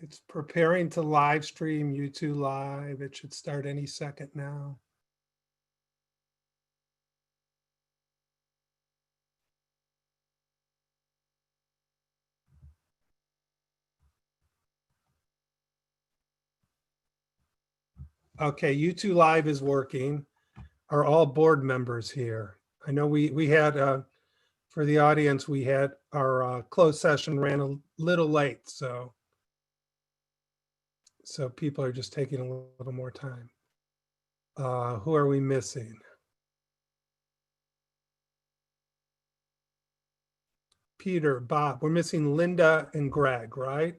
It's preparing to live stream YouTube Live. It should start any second now. Okay, YouTube Live is working. Are all board members here? I know we had, for the audience, we had our closed session ran a little late, so people are just taking a little more time. Who are we missing? Peter, Bob, we're missing Linda and Greg, right?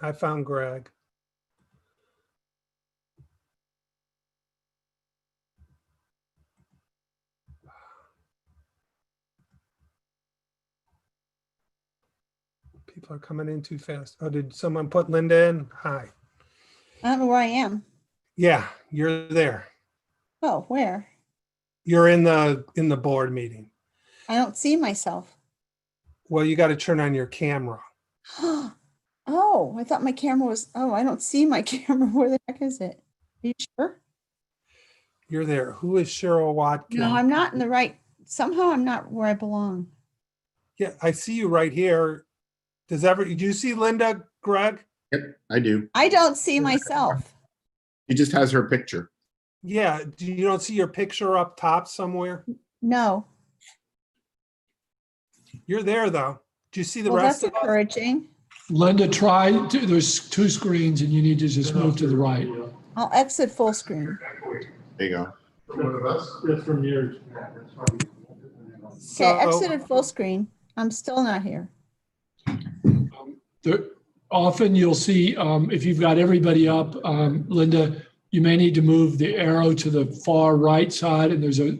I found Greg. People are coming in too fast. Oh, did someone put Linda in? Hi. I don't know where I am. Yeah, you're there. Oh, where? You're in the board meeting. I don't see myself. Well, you got to turn on your camera. Oh, I thought my camera was, oh, I don't see my camera. Where the heck is it? Are you sure? You're there. Who is Cheryl Watkins? No, I'm not in the right, somehow I'm not where I belong. Yeah, I see you right here. Do you see Linda, Greg? Yep, I do. I don't see myself. She just has her picture. Yeah, you don't see your picture up top somewhere? No. You're there though. Do you see the Well, rest that's of us? encouraging. Linda, there's two screens and you need to just move to the right. I'll exit full screen. There you go. That's from yours. Okay, exited full screen. I'm still not here. Often you'll see, if you've got everybody up, Linda, you may need to move the arrow to the far right side and there's a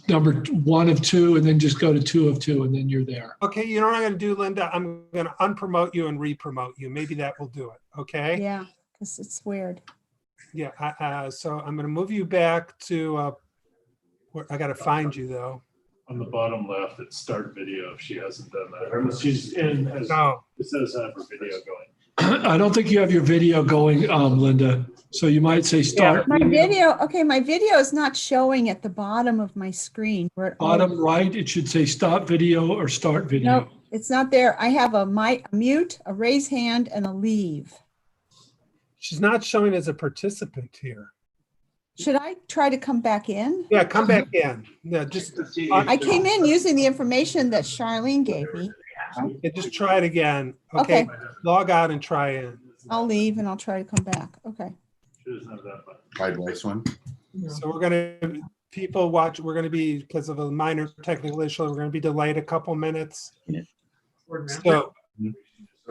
number 1 of 2 and then just go to 2 of 2 and then you're there. Okay, you know what I'm going to do, Linda? I'm going to unpromote you and re-promote you. Maybe that will do it, okay? Yeah, because it's weird. Yeah, so I'm going to move you back to, I got to find you though. On the bottom left, it's start video if she hasn't done that. She's in, No. it says have her video going. I don't think you have your video going, Linda. So you might say start. My video, okay, my video is not showing at the bottom of my screen. Where Bottom right, it should say stop video or start video. No, it's not there. I have a mute, a raise hand, and a leave. She's not showing as a participant here. Should I try to come back in? Yeah, come back in. Yeah, just I came in using the information that Charlene gave me. just try it again. Okay. Okay. Log out and try in. I'll leave and I'll try to come back. Okay. She doesn't have that button. Try twice one. So we're gonna, people watch, we're gonna be, because of a minor technical issue, we're gonna be delayed a couple minutes. So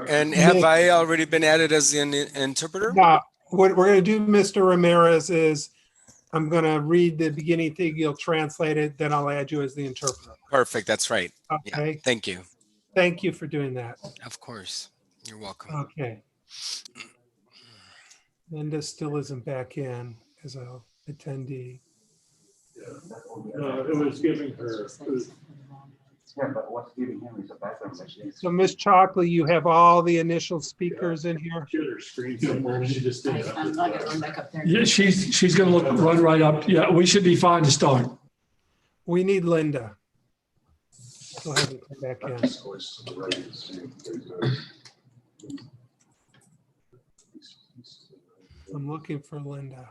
And have I already been added as an interpreter? now, what we're gonna do, Mr. Ramirez, is I'm gonna read the beginning thing, you'll translate it, then I'll add you as the interpreter. Perfect. That's right. Yeah. Okay, Thank you. thank you for doing that. Of course. You're welcome. Okay. Linda still isn't back in as a attendee. It was giving her, it was, Yeah, but what's giving him is a background machine. So Miss Chalkley, you have all the initial speakers in here? she had her screen somewhere, she just didn't. I'm not gonna run back up there. Yeah, she's going to run right up. Yeah, we should be fine to start. We need Linda. Go ahead and come back in. I'm looking for Linda.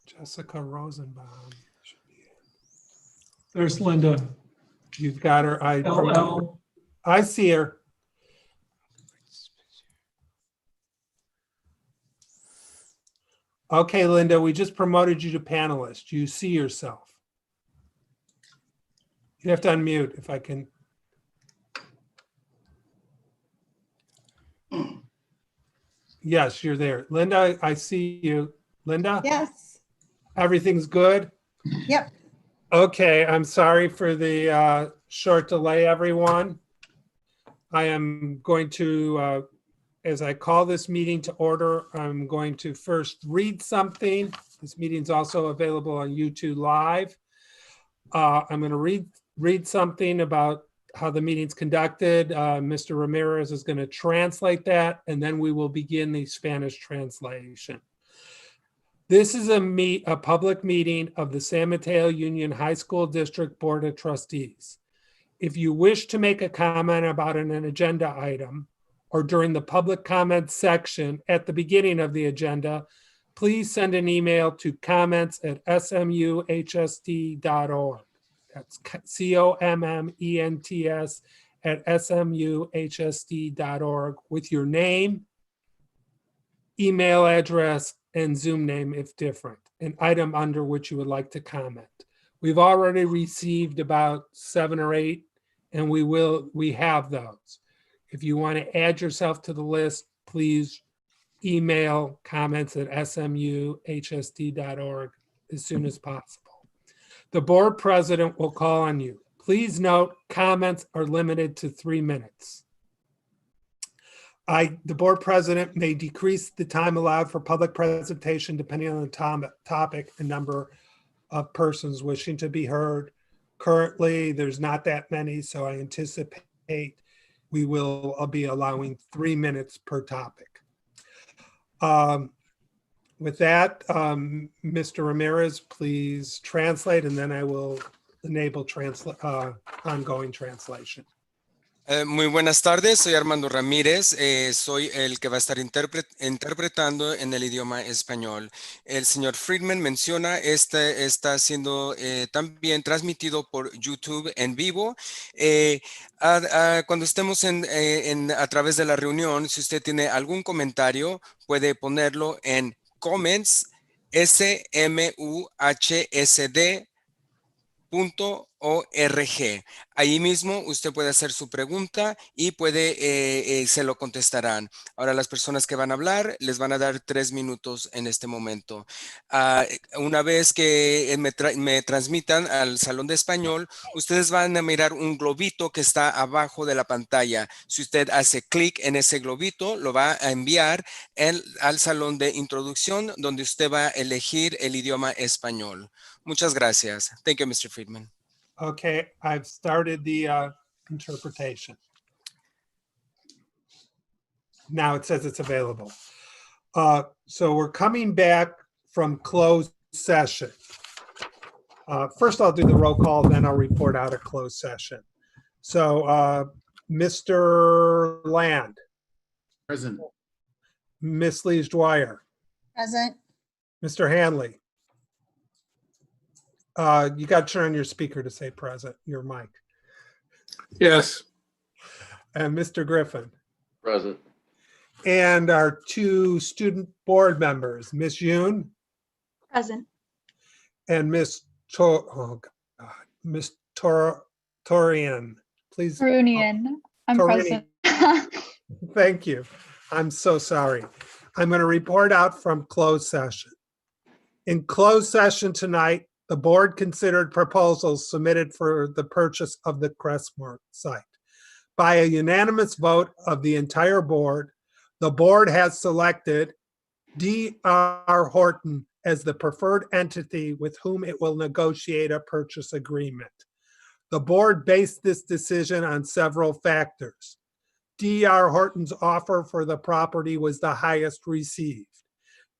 Jessica Rosenbaum should be in. There's Linda. You've got her. LL. I see her. Okay, Linda, we just promoted you to panelist. You see yourself. You have to unmute if I can. Yes, you're there. Linda, I see you. Linda? Yes. Everything's good? Yep. Okay, I'm sorry for the short delay, everyone. I am going to as I call this meeting to order, I'm going to first read something. This meeting's also available on YouTube Live. I'm going to read something about how the meeting's conducted. Mr. Ramirez is going to translate that, and then we will begin the Spanish translation. This is a public meeting of the San Mateo Union High School District Board of Trustees. If you wish to make a comment about an agenda item or during the public comment section at the beginning of the agenda, please send an email to comments@smuhsd.org. That's comments@smuhsd.org with your name, email address, and Zoom name if different, an item under which you would like to comment. We've already received about 7 or 8, and we have those. If you want to add yourself to the list, please email comments@smuhsd.org as soon as possible. The board president will call on you. Please note, comments are limited to 3 minutes. The board president may decrease the time allowed for public presentation depending on the topic and number of persons wishing to be heard. Currently, there's not that many, so I anticipate we will be allowing 3 minutes per topic. With that, Mr. Ramirez, please translate, and then I will enable ongoing translation. Muy buenas tardes, soy Armando Ramírez, soy el que va a estar interpretando en el idioma español. El señor Friedman menciona, está siendo también transmitido por YouTube en vivo. Cuando estemos a través de la reunión, si usted tiene algún comentario, puede ponerlo en comments, SMUHSD.org. Ahí mismo usted puede hacer su pregunta y se lo contestarán. Ahora las personas que van a hablar les van a dar 3 minutos en este momento. Una vez que me transmitan al salón de español, ustedes van a mirar un globito que está abajo de la pantalla. Si usted hace clic en ese globito, lo va a enviar al salón de introducción donde usted va a elegir el idioma español. Muchas gracias. Thank you, Mr. Friedman. Okay, I've started the interpretation. Now it says it's available. So we're coming back from closed session. First I'll do the roll call, then I'll report out a closed session. So Mr. Land. Present. Miss Lees Dwyer. Present. Mr. Hanley. You got to turn on your speaker to say present, your mic. Yes. And Mr. Griffin. Present. And our 2 student board members, Miss Yoon Present. and Miss Torian. Please. Brunian. I'm Torinian. present. Thank you. I'm so sorry. I'm going to report out from closed session. In closed session tonight, the board considered proposals submitted for the purchase of the Crestmark site. By a unanimous vote of the entire board, the board has selected D.R. Horton as the preferred entity with whom it will negotiate a purchase agreement. The board based this decision on several factors. D.R. Horton's offer for the property was the highest received.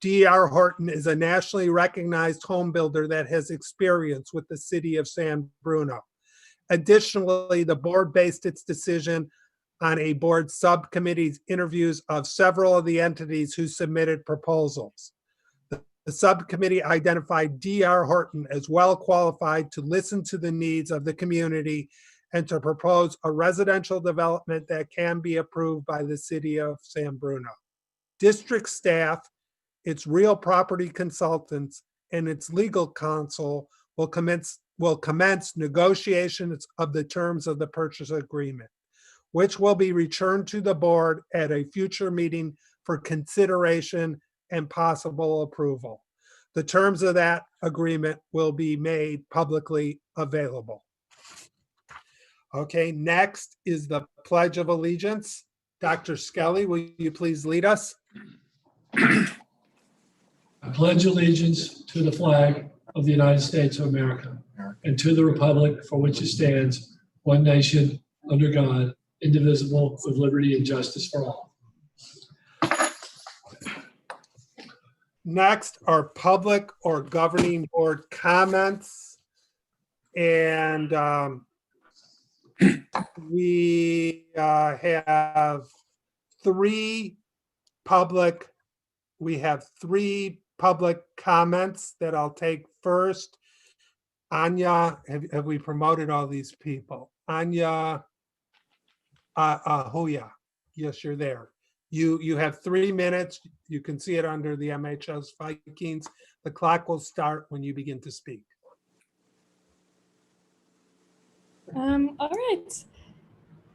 D.R. Horton is a nationally recognized home builder that has experience with the city of San Bruno. Additionally, the board based its decision on a board subcommittee's interviews of several of the entities who submitted proposals. The subcommittee identified D.R. Horton as well qualified to listen to the needs of the community and to propose a residential development that can be approved by the city of San Bruno. District staff, its real property consultants, and its legal counsel will commence negotiations of the terms of the purchase agreement, which will be returned to the board at a future meeting for consideration and possible approval. The terms of that agreement will be made publicly available. Okay, next is the Pledge of Allegiance. Dr. Skelly, will you please lead us? I pledge allegiance to the flag of the United States of America and to the republic for which it stands, one nation, under God, indivisible, with liberty and justice for all. Next are public or governing board comments. And we have three public comments that I'll take first. Anya, have we promoted all these people? Anya Huya, yes, you're there. You have 3 minutes. You can see it under the MHS Vikings. The clock will start when you begin to speak. All right.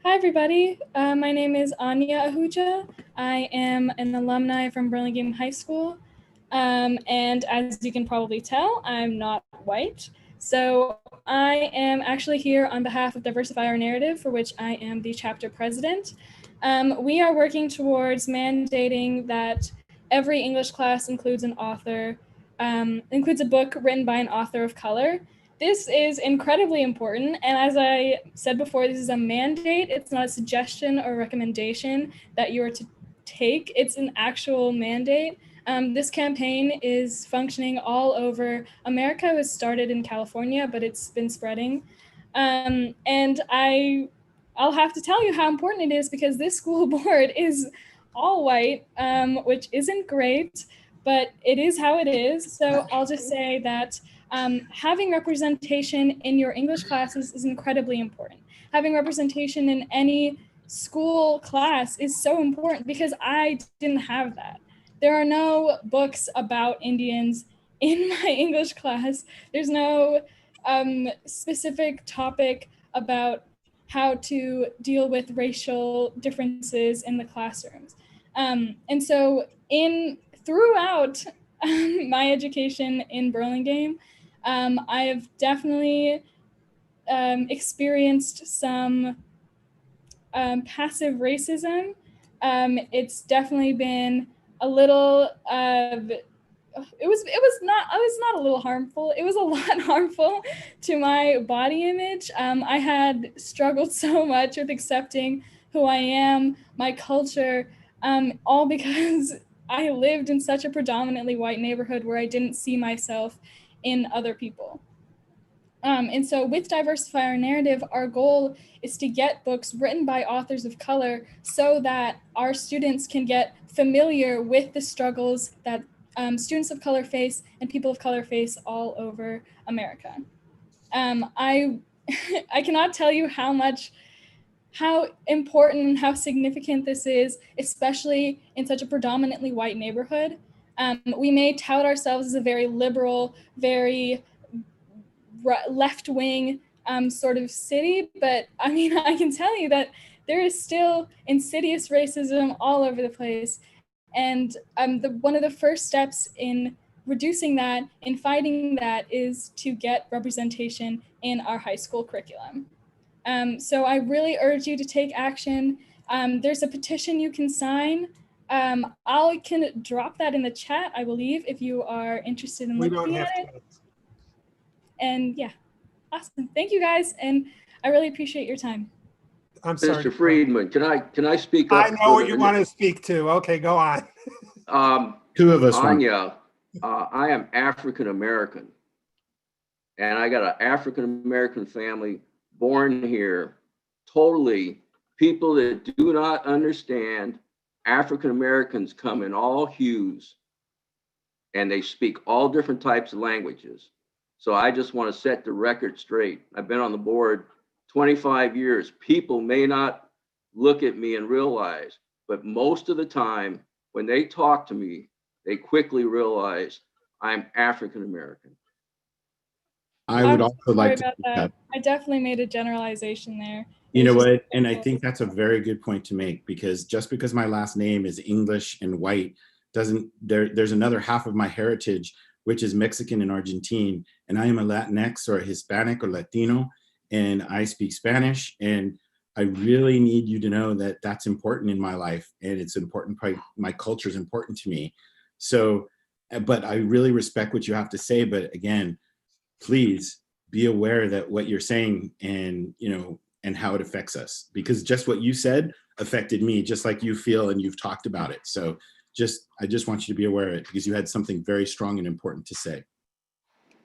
Hi, everybody. My name is Anya Ahuja. I am an alumni from Burlingame High School. And as you can probably tell, I'm not white. So I am actually here on behalf of Diversify Our Narrative, for which I am the chapter president. We are working towards mandating that every English class includes an author, includes a book written by an author of color. This is incredibly important, and as I said before, this is a mandate. It's not a suggestion or recommendation that you are to take. It's an actual mandate. This campaign is functioning all over America. It was started in California, but it's been spreading. And I'll have to tell you how important it is because this school board is all white, which isn't great, but it is how it is. So I'll just say that having representation in your English classes is incredibly important. Having representation in any school class is so important because I didn't have that. There are no books about Indians in my English class. There's no specific topic about how to deal with racial differences in the classrooms. And so throughout my education in Burlingame, I have definitely experienced some passive racism. It's definitely been a little it was not a little harmful. It was a lot harmful to my body image. I had struggled so much with accepting who I am, my culture, all because I lived in such a predominantly white neighborhood where I didn't see myself in other people. And so with Diversify Our Narrative, our goal is to get books written by authors of color so that our students can get familiar with the struggles that students of color face and people of color face all over America. I cannot tell you how important and how significant this is, especially in such a predominantly white neighborhood. We may tout ourselves as a very liberal, very left-wing sort of city, but I mean, I can tell you that there is still insidious racism all over the place. And one of the first steps in reducing that, in fighting that, is to get representation in our high school curriculum. So I really urge you to take action. There's a petition you can sign. I can drop that in the chat, I believe, if you are interested in looking at it. And yeah, awesome. Thank you guys. And I really appreciate your time. I'm sorry. Mr. Friedman, can I speak up? I know what you want to speak to. Okay, go on. Two of us. Anya, I am African American, and I got an African American family born here. Totally, people that do not understand African Americans come in all hues, and they speak all different types of languages. So I just want to set the record straight. I've been on the board 25 years. People may not look at me and realize, but most of the time when they talk to me, they quickly realize I'm African American. I would also like to. That. I definitely made a generalization there. You know what? And I think that's a very good point to make, because just because my last name is English and white doesn't, there's another half of my heritage, which is Mexican and Argentine. And I am a Latinx or a Hispanic or Latino, and I speak Spanish. And I really need you to know that that's important in my life, and it's important. My culture is important to me. So, but I really respect what you have to say. But again, please be aware that what you're saying and, and how it affects us, because just what you said affected me, just like you feel and you've talked about it. So I just want you to be aware of it, because you had something very strong and important to say.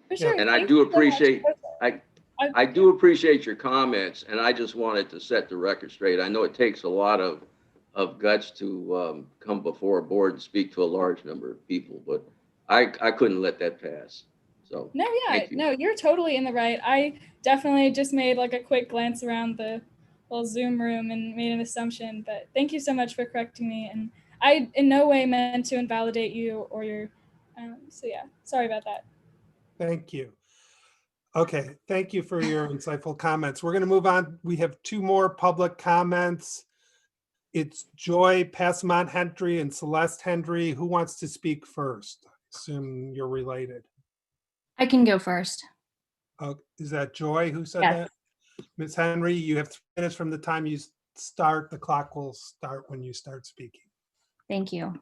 For sure. And I Thank do you so much. appreciate, I do appreciate your comments, and I just wanted to set the record straight. I know it takes a lot of guts to come before a board and speak to a large number of people, but I couldn't let that pass. So No, yeah, thank you. no, you're totally in the right. I definitely just made like a quick glance around the little Zoom room and made an assumption, but thank you so much for correcting me. And I in no way meant to invalidate you or your, so yeah, sorry about that. Thank you. Okay, thank you for your insightful comments. We're going to move on. We have two more public comments. It's Joy Passamont-Henry and Celeste Henry. Who wants to speak first? I assume you're related. I can go first. Is that Joy who said Yes. that? Ms. Henry, you have 3 minutes from the time you start. The clock will start when you start speaking. Thank you.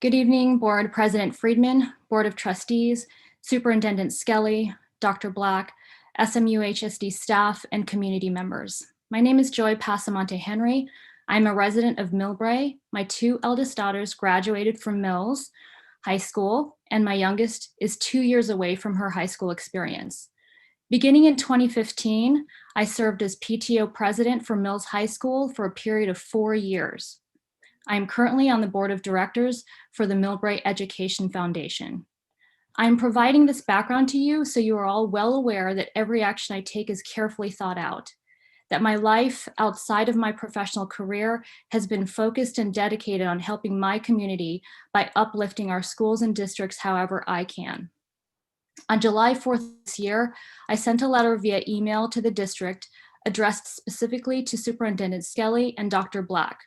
Good evening, Board President Friedman, Board of Trustees, Superintendent Skelly, Dr. Black, SMUHSD staff, and community members. My name is Joy Passamont-Henry. I'm a resident of Millbrae. My 2 eldest daughters graduated from Mills High School, and my youngest is 2 years away from her high school experience. Beginning in 2015, I served as PTO president for Mills High School for a period of 4 years. I am currently on the board of directors for the Millbrae Education Foundation. I am providing this background to you so you are all well aware that every action I take is carefully thought out, that my life outside of my professional career has been focused and dedicated on helping my community by uplifting our schools and districts however I can. On July 4th this year, I sent a letter via email to the district addressed specifically to Superintendent Skelly and Dr. Black.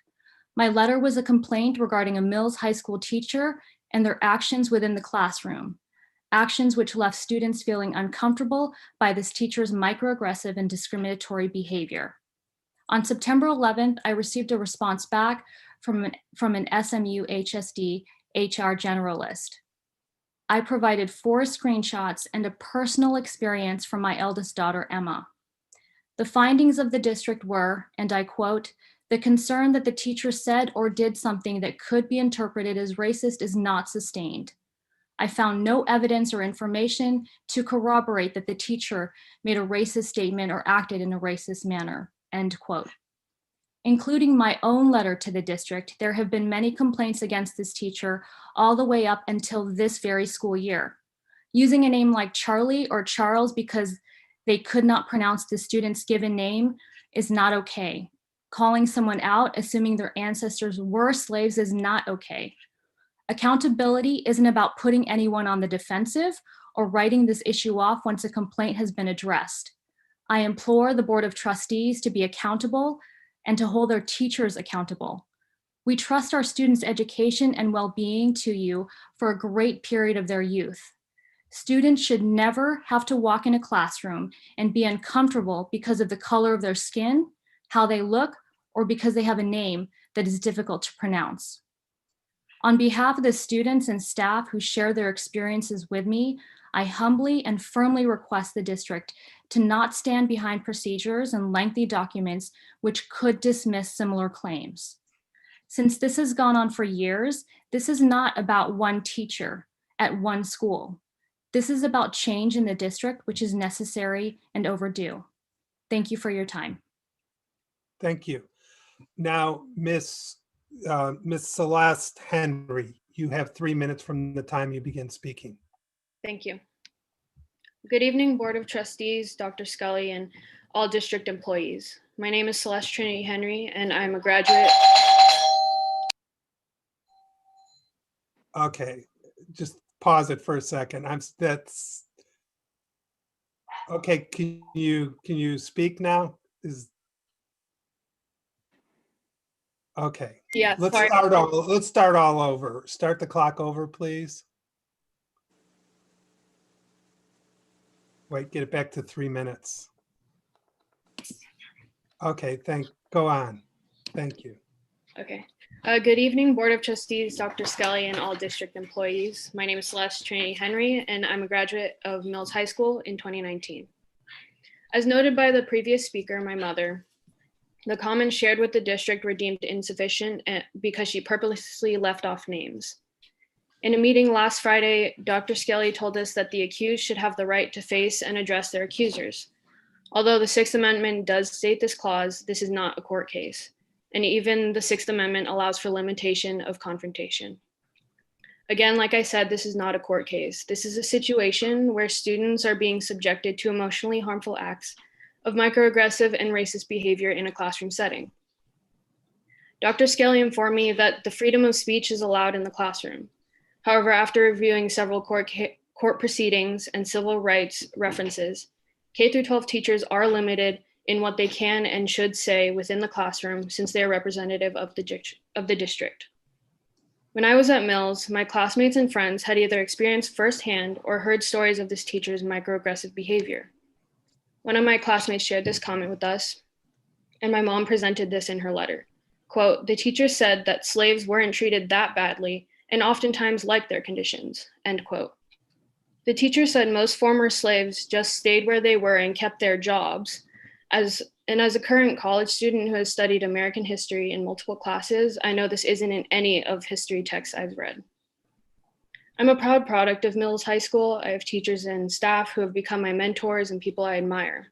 My letter was a complaint regarding a Mills High School teacher and their actions within the classroom, actions which left students feeling uncomfortable by this teacher's microaggressive and discriminatory behavior. On September 11th, I received a response back from an SMUHSD HR generalist. I provided 4 screenshots and a personal experience from my eldest daughter, Emma. The findings of the district were, and I quote, "The concern that the teacher said or did something that could be interpreted as racist is not sustained. I found no evidence or information to corroborate that the teacher made a racist statement or acted in a racist manner," end quote. Including my own letter to the district, there have been many complaints against this teacher all the way up until this very school year. Using a name like Charlie or Charles because they could not pronounce the student's given name is not okay. Calling someone out, assuming their ancestors were slaves, is not okay. Accountability isn't about putting anyone on the defensive or writing this issue off once a complaint has been addressed. I implore the Board of Trustees to be accountable and to hold their teachers accountable. We trust our students' education and well-being to you for a great period of their youth. Students should never have to walk in a classroom and be uncomfortable because of the color of their skin, how they look, or because they have a name that is difficult to pronounce. On behalf of the students and staff who share their experiences with me, I humbly and firmly request the district to not stand behind procedures and lengthy documents which could dismiss similar claims. Since this has gone on for years, this is not about one teacher at one school. This is about change in the district, which is necessary and overdue. Thank you for your time. Thank you. Now, Miss Celeste Henry, you have 3 minutes from the time you begin speaking. Thank you. Good evening, Board of Trustees, Dr. Scully, and all district employees. My name is Celeste Trinity Henry, and I'm a graduate. Okay, just pause it for a second. Okay. Can you speak now? Okay. Yeah, Let's sorry. start all over. Start the clock over, please. Wait, get it back to 3 minutes. Okay, go on. Thank you. Okay. Good evening, Board of Trustees, Dr. Scully, and all district employees. My name is Celeste Trinity Henry, and I'm a graduate of Mills High School in 2019. As noted by the previous speaker, my mother, the comments shared with the district were deemed insufficient because she purposely left off names. In a meeting last Friday, Dr. Skelly told us that the accused should have the right to face and address their accusers. Although the Sixth Amendment does state this clause, this is not a court case. And even the Sixth Amendment allows for limitation of confrontation. Again, like I said, this is not a court case. This is a situation where students are being subjected to emotionally harmful acts of microaggressive and racist behavior in a classroom setting. Dr. Skelly informed me that the freedom of speech is allowed in the classroom. However, after reviewing several court proceedings and civil rights references, K-12 teachers are limited in what they can and should say within the classroom since they are representative of the district. When I was at Mills, my classmates and friends had either experienced firsthand or heard stories of this teacher's microaggressive behavior. One of my classmates shared this comment with us, and my mom presented this in her letter. Quote, "The teacher said that slaves weren't treated that badly and oftentimes liked their conditions," end quote. The teacher said most former slaves just stayed where they were and kept their jobs. As a current college student who has studied American history in multiple classes, I know this isn't in any of history texts I've read. I'm a proud product of Mills High School. I have teachers and staff who have become my mentors and people I admire.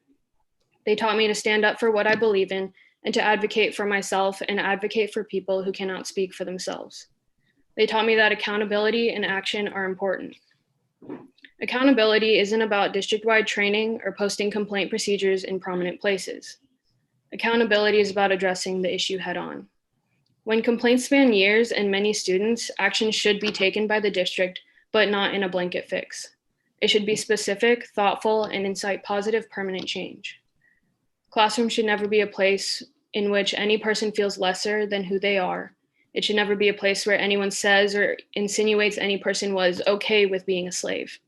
They taught me to stand up for what I believe in and to advocate for myself and advocate for people who cannot speak for themselves. They taught me that accountability and action are important. Accountability isn't about district-wide training or posting complaint procedures in prominent places. Accountability is about addressing the issue head-on. When complaints span years and many students, action should be taken by the district, but not in a blanket fix. It should be specific, thoughtful, and incite positive permanent change. Classroom should never be a place in which any person feels lesser than who they are. It should never be a place where anyone says or insinuates any person was okay with being a slave.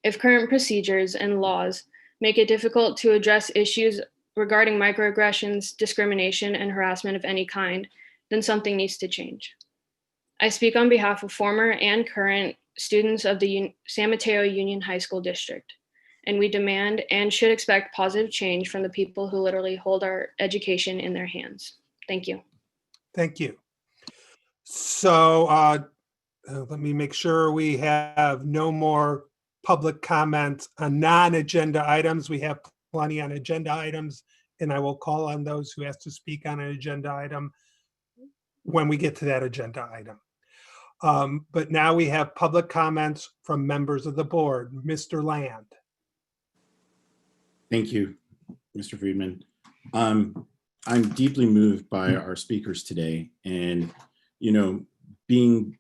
If current procedures and laws make it difficult to address issues regarding microaggressions, discrimination, and harassment of any kind, then something needs to change. I speak on behalf of former and current students of the San Mateo Union High School District, and we demand and should expect positive change from the people who literally hold our education in their hands. Thank you. Thank you. So let me make sure we have no more public comments on non-agenda items. We have plenty on agenda items, and I will call on those who have to speak on an agenda item when we get to that agenda item. But now we have public comments from members of the board. Mr. Land. Thank you, Mr. Friedman. I'm deeply moved by our speakers today, and being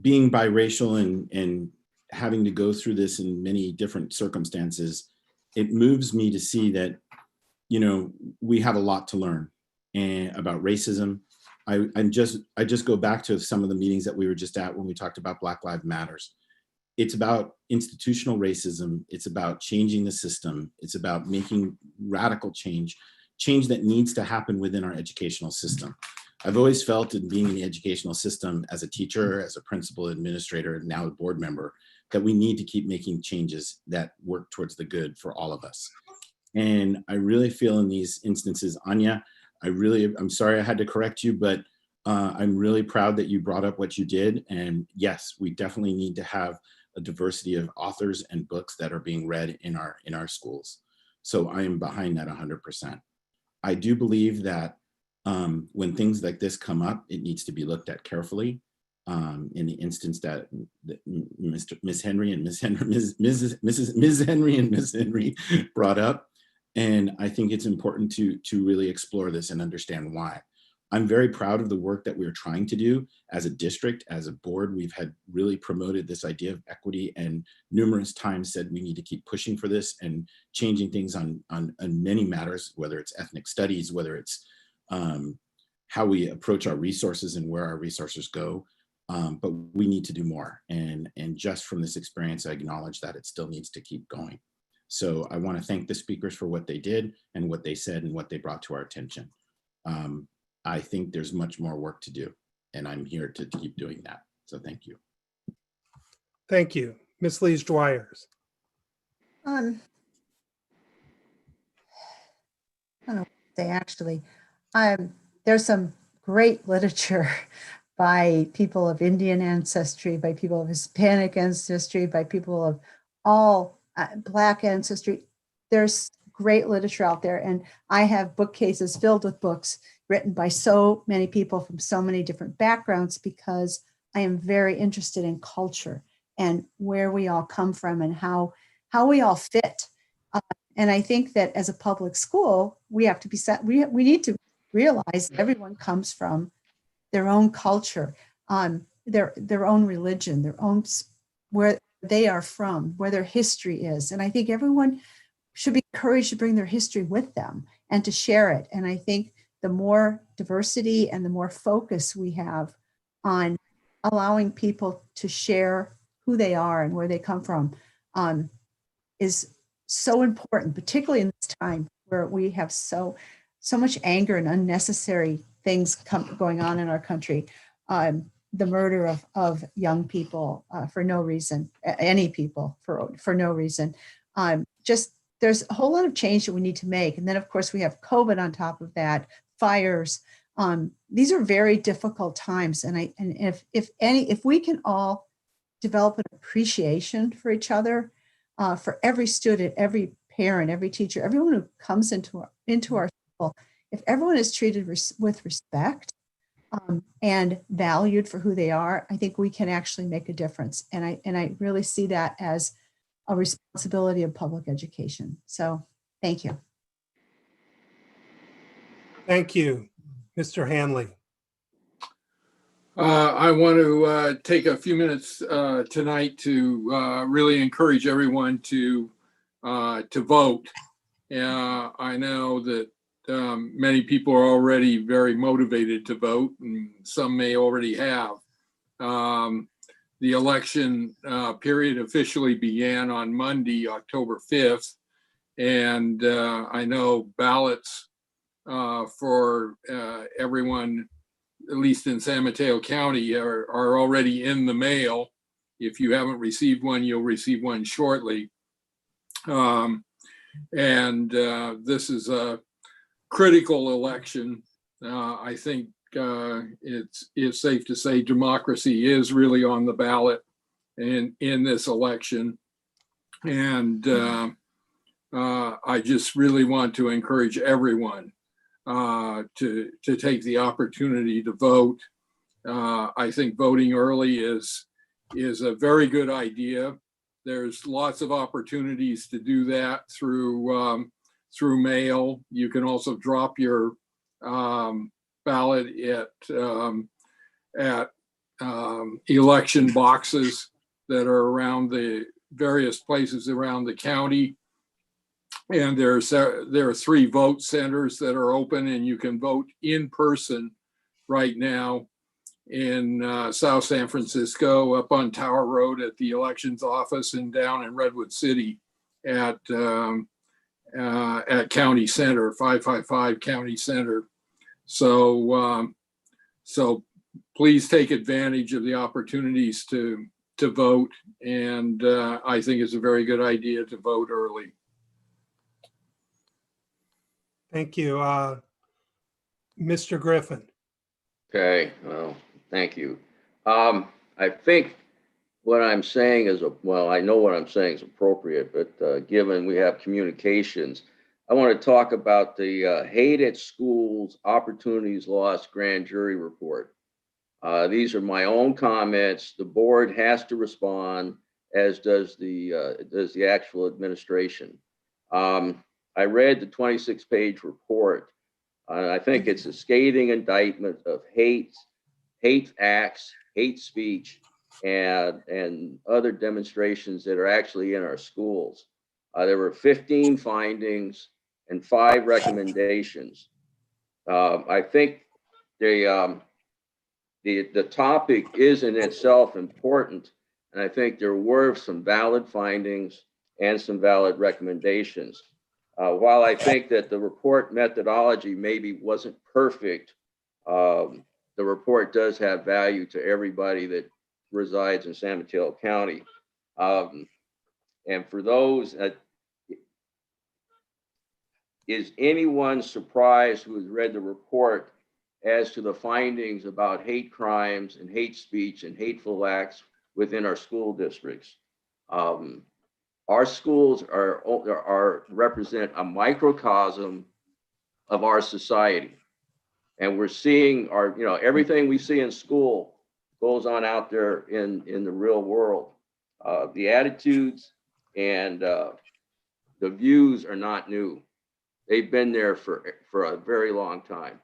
biracial and having to go through this in many different circumstances, it moves me to see that we have a lot to learn about racism. I just go back to some of the meetings that we were just at when we talked about Black Lives Matters. It's about institutional racism. It's about changing the system. It's about making radical change that needs to happen within our educational system. I've always felt in being in the educational system as a teacher, as a principal, administrator, and now a board member, that we need to keep making changes that work towards the good for all of us. And I really feel in these instances, Anya, I'm sorry I had to correct you, but I'm really proud that you brought up what you did. And yes, we definitely need to have a diversity of authors and books that are being read in our schools. So I am behind that 100%. I do believe that when things like this come up, it needs to be looked at carefully. In the instance that Miss Henry and Miss Henry and Miss Henry brought up, and I think it's important to really explore this and understand why. I'm very proud of the work that we're trying to do as a district, as a board. We've had really promoted this idea of equity and numerous times said we need to keep pushing for this and changing things on many matters, whether it's ethnic studies, whether it's how we approach our resources and where our resources go. But we need to do more. And just from this experience, I acknowledge that it still needs to keep going. So I want to thank the speakers for what they did and what they said and what they brought to our attention. I think there's much more work to do, and I'm here to keep doing that. So thank you. Thank you. Ms. Lees Dwyers. I don't know what to say, actually. There's some great literature by people of Indian ancestry, by people of Hispanic ancestry, by people of all Black ancestry. There's great literature out there. And I have bookcases filled with books written by so many people from so many different backgrounds, because I am very interested in culture and where we all come from and how we all fit. And I think that as a public school, we have to be set. We need to realize everyone comes from their own culture, their own religion, their own, where they are from, where their history is. And I think everyone should be encouraged to bring their history with them and to share it. And I think the more diversity and the more focus we have on allowing people to share who they are and where they come from is so important, particularly in this time where we have so much anger and unnecessary things going on in our country. The murder of young people for no reason, any people for no reason. Just there's a whole lot of change that we need to make. And then of course we have COVID on top of that, fires. These are very difficult times. And if we can all develop an appreciation for each other, for every student, every parent, every teacher, everyone who comes into our school, if everyone is treated with respect and valued for who they are, I think we can actually make a difference. And I really see that as a responsibility of public education. So thank you. Thank you, Mr. Hanley. I want to take a few minutes tonight to really encourage everyone to vote. I know that many people are already very motivated to vote, and some may already have. The election period officially began on Monday, October 5th, and I know ballots for everyone, at least in San Mateo County, are already in the mail. If you haven't received one, you'll receive one shortly. This is a critical election. I think it's safe to say democracy is really on the ballot in this election. And I just really want to encourage everyone to take the opportunity to vote. I think voting early is a very good idea. There's lots of opportunities to do that through mail. You can also drop your ballot at election boxes that are around the various places around the county. And there are 3 vote centers that are open, and you can vote in person right now in South San Francisco, up on Tower Road at the elections office, and down in Redwood City at County Center, 555 County Center. So please take advantage of the opportunities to vote, and I think it's a very good idea to vote early. Thank you. Mr. Griffin. Okay, well, thank you. I think what I'm saying is, well, I know what I'm saying is appropriate, but given we have communications, I want to talk about the Hate at Schools Opportunities Lost Grand Jury Report. These are my own comments. The board has to respond, as does the actual administration. I read the 26-page report. I think it's a scathing indictment of hate acts, hate speech, and other demonstrations that are actually in our schools. There were 15 findings and 5 recommendations. I think the topic is in itself important, and I think there were some valid findings and some valid recommendations. While I think that the report methodology maybe wasn't perfect, the report does have value to everybody that resides in San Mateo County. And for those, is anyone surprised who has read the report as to the findings about hate crimes and hate speech and hateful acts within our school districts? Our schools represent a microcosm of our society. And we're seeing everything we see in school goes on out there in the real world. The attitudes and the views are not new. They've been there for a very long time.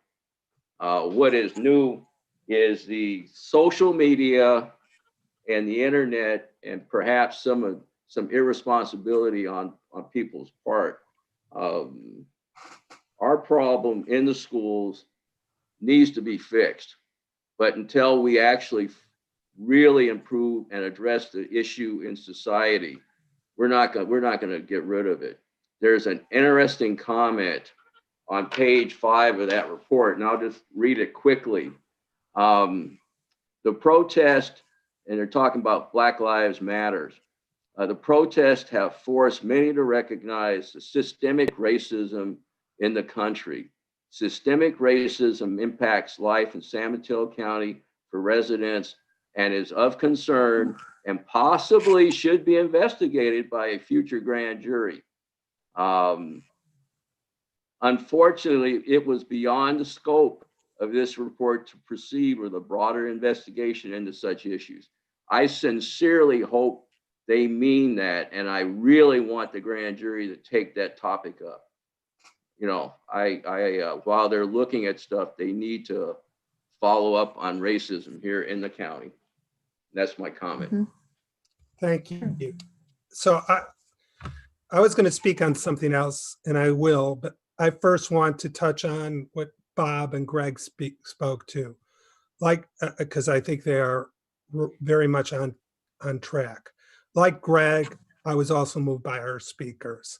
What is new is the social media and the internet, and perhaps some irresponsibility on people's part. Our problem in the schools needs to be fixed, but until we actually really improve and address the issue in society, we're not going to get rid of it. There's an interesting comment on page 5 of that report, and I'll just read it quickly. The protest, and they're talking about Black Lives Matters. The protests have forced many to recognize the systemic racism in the country. Systemic racism impacts life in San Mateo County for residents and is of concern and possibly should be investigated by a future grand jury. Unfortunately, it was beyond the scope of this report to proceed with a broader investigation into such issues. I sincerely hope they mean that, and I really want the grand jury to take that topic up. While they're looking at stuff, they need to follow up on racism here in the county. That's my comment. Mm-hmm. Thank you. So I was going to speak on something else, and I will, but I first want to touch on what Bob and Greg spoke to, because I think they are very much on track. Like Greg, I was also moved by our speakers.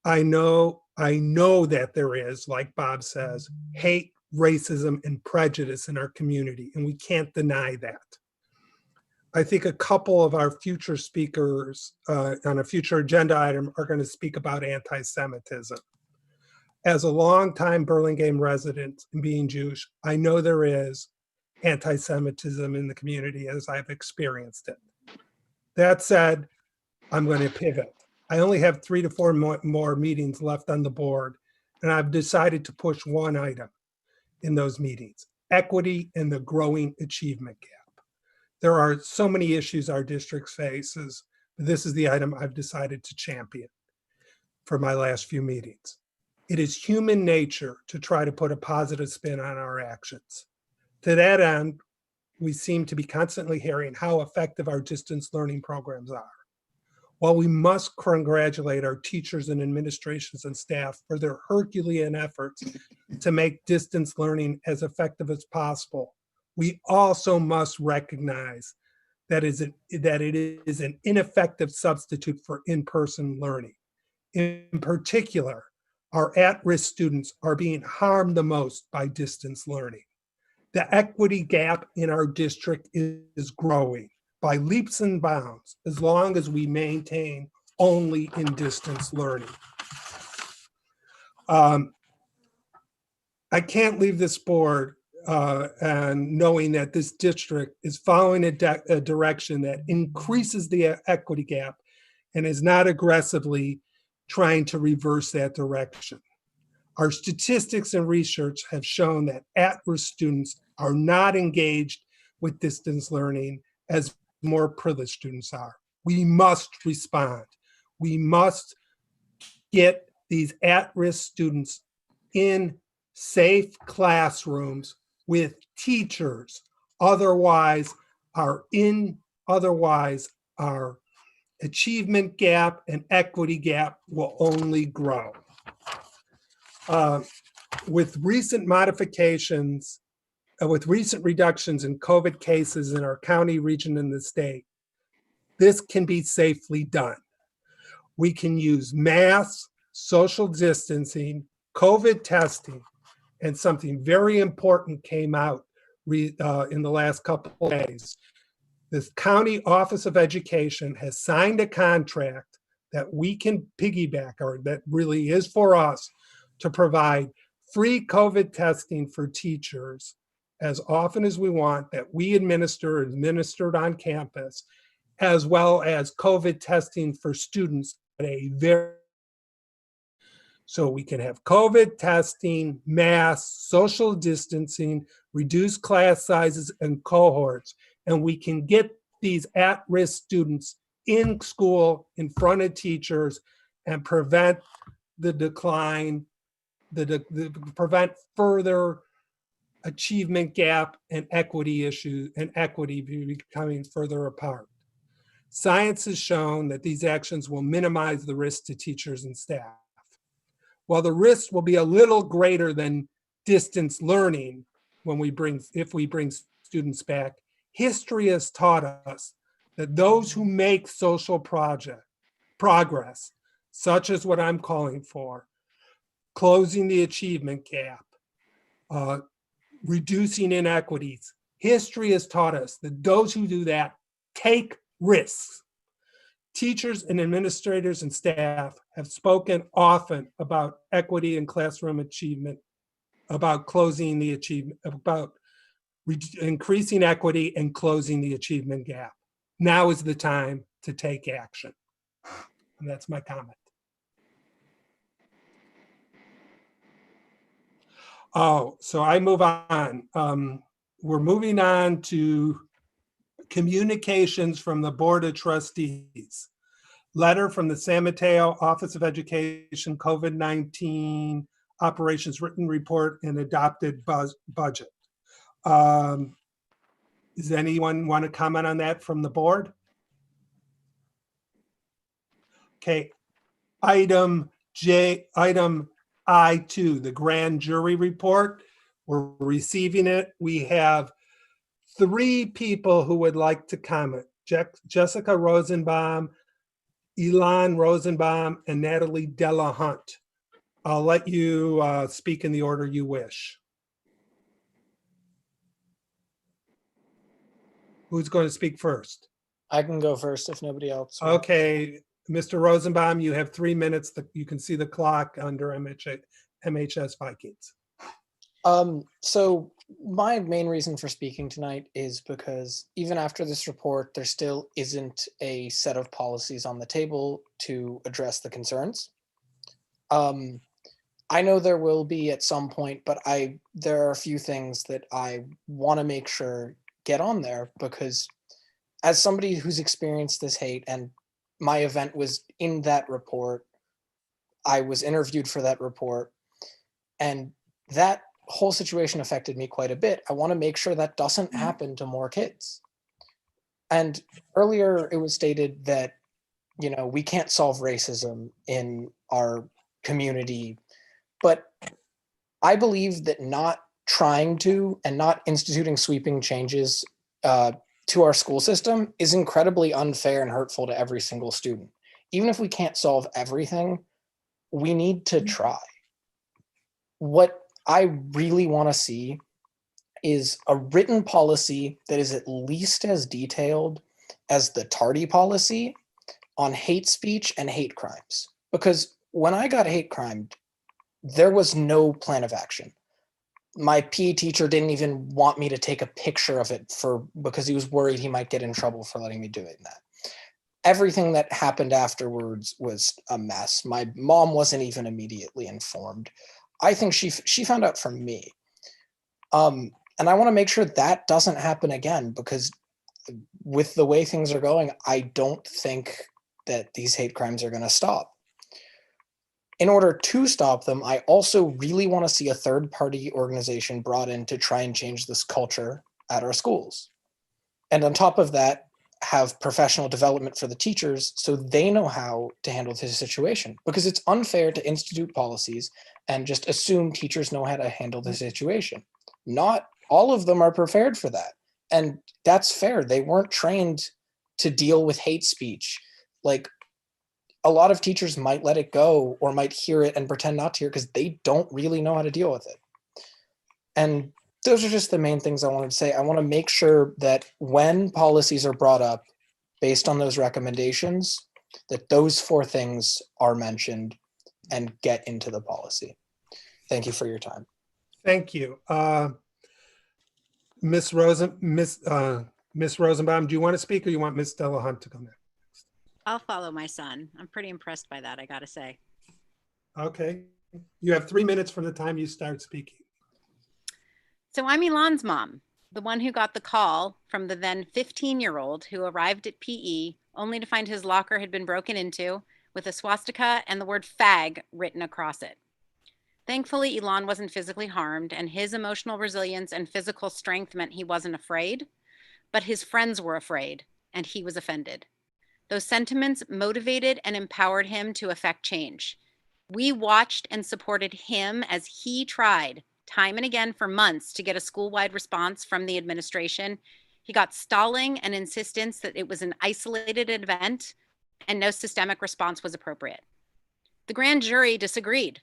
I know that there is, like Bob says, hate, racism, and prejudice in our community, and we can't deny that. I think a couple of our future speakers on a future agenda item are going to speak about anti-Semitism. As a longtime Burlingame resident and being Jewish, I know there is anti-Semitism in the community as I've experienced it. That said, I'm going to pivot. I only have 3 to 4 more meetings left on the board, and I've decided to push one item in those meetings: equity and the growing achievement gap. There are so many issues our district faces. This is the item I've decided to champion for my last few meetings. It is human nature to try to put a positive spin on our actions. To that end, we seem to be constantly hearing how effective our distance learning programs are. While we must congratulate our teachers and administrations and staff for their Herculean efforts to make distance learning as effective as possible, we also must recognize that it is an ineffective substitute for in-person learning. In particular, our at-risk students are being harmed the most by distance learning. The equity gap in our district is growing by leaps and bounds as long as we maintain only in distance learning. I can't leave this board and knowing that this district is following a direction that increases the equity gap and is not aggressively trying to reverse that direction. Our statistics and research have shown that at-risk students are not engaged with distance learning as more privileged students are. We must respond. We must get these at-risk students in safe classrooms with teachers. Otherwise, our achievement gap and equity gap will only grow. With recent modifications, with recent reductions in COVID cases in our county, region, and the state, this can be safely done. We can use masks, social distancing, COVID testing, and something very important came out in the last couple of days. The County Office of Education has signed a contract that we can piggyback, or that really is for us, to provide free COVID testing for teachers as often as we want, that we administered on campus, as well as COVID testing for students at a very, so we can have COVID testing, masks, social distancing, reduced class sizes and cohorts, and we can get these at-risk students in school in front of teachers and prevent the decline, prevent further achievement gap and equity issues, and equity becoming further apart. Science has shown that these actions will minimize the risk to teachers and staff. While the risk will be a little greater than distance learning if we bring students back, history has taught us that those who make social progress, such as what I'm calling for, closing the achievement gap, reducing inequities, history has taught us that those who do that take risks. Teachers and administrators and staff have spoken often about equity in classroom achievement, about closing the achievement, about increasing equity and closing the achievement gap. Now is the time to take action. And that's my comment. Oh, so I move on. We're moving on to communications from the Board of Trustees. Letter from the San Mateo Office of Education COVID-19 Operations Written Report and Adopted Budget. Does anyone want to comment on that from the board? Okay, item I2, the grand jury report. We're receiving it. We have 3 people who would like to comment. Jessica Rosenbaum, Elon Rosenbaum, and Natalie Delahunt. I'll let you speak in the order you wish. Who's going to speak first? I can go first if nobody else. Okay, Mr. Rosenbaum, you have 3 minutes. You can see the clock under MHS Vikings. So my main reason for speaking tonight is because even after this report, there still isn't a set of policies on the table to address the concerns. I know there will be at some point, but there are a few things that I want to make sure get on there, because as somebody who's experienced this hate, and my event was in that report, I was interviewed for that report, and that whole situation affected me quite a bit. I want to make sure that doesn't happen to more kids. And earlier it was stated that, we can't solve racism in our community, but I believe that not trying to and not instituting sweeping changes to our school system is incredibly unfair and hurtful to every single student. Even if we can't solve everything, we need to try. What I really want to see is a written policy that is at least as detailed as the tardy policy on hate speech and hate crimes. Because when I got hate crimed, there was no plan of action. My PE teacher didn't even want me to take a picture of it because he was worried he might get in trouble for letting me do that. Everything that happened afterwards was a mess. My mom wasn't even immediately informed. I think she found out from me. And I want to make sure that doesn't happen again, because with the way things are going, I don't think that these hate crimes are going to stop. In order to stop them, I also really want to see a third-party organization brought in to try and change this culture at our schools. And on top of that, have professional development for the teachers so they know how to handle this situation. Because it's unfair to institute policies and just assume teachers know how to handle the situation. Not all of them are prepared for that. And that's fair. They weren't trained to deal with hate speech. Like, a lot of teachers might let it go or might hear it and pretend not to hear because they don't really know how to deal with it. And those are just the main things I wanted to say. I want to make sure that when policies are brought up based on those recommendations, that those 4 things are mentioned and get into the policy. Thank you for your time. Thank you. Miss Rosenbaum, do you want to speak or you want Miss Delahunt to come in? I'll follow my son. I'm pretty impressed by that, I gotta say. Okay. You have 3 minutes from the time you start speaking. So I'm Elon's mom, the one who got the call from the then 15-year-old who arrived at PE only to find his locker had been broken into with a swastika and the word fag written across it. Thankfully, Elon wasn't physically harmed, and his emotional resilience and physical strength meant he wasn't afraid, but his friends were afraid, and he was offended. Those sentiments motivated and empowered him to effect change. We watched and supported him as he tried time and again for months to get a school-wide response from the administration. He got stalling and insistence that it was an isolated event and no systemic response was appropriate. The grand jury disagreed.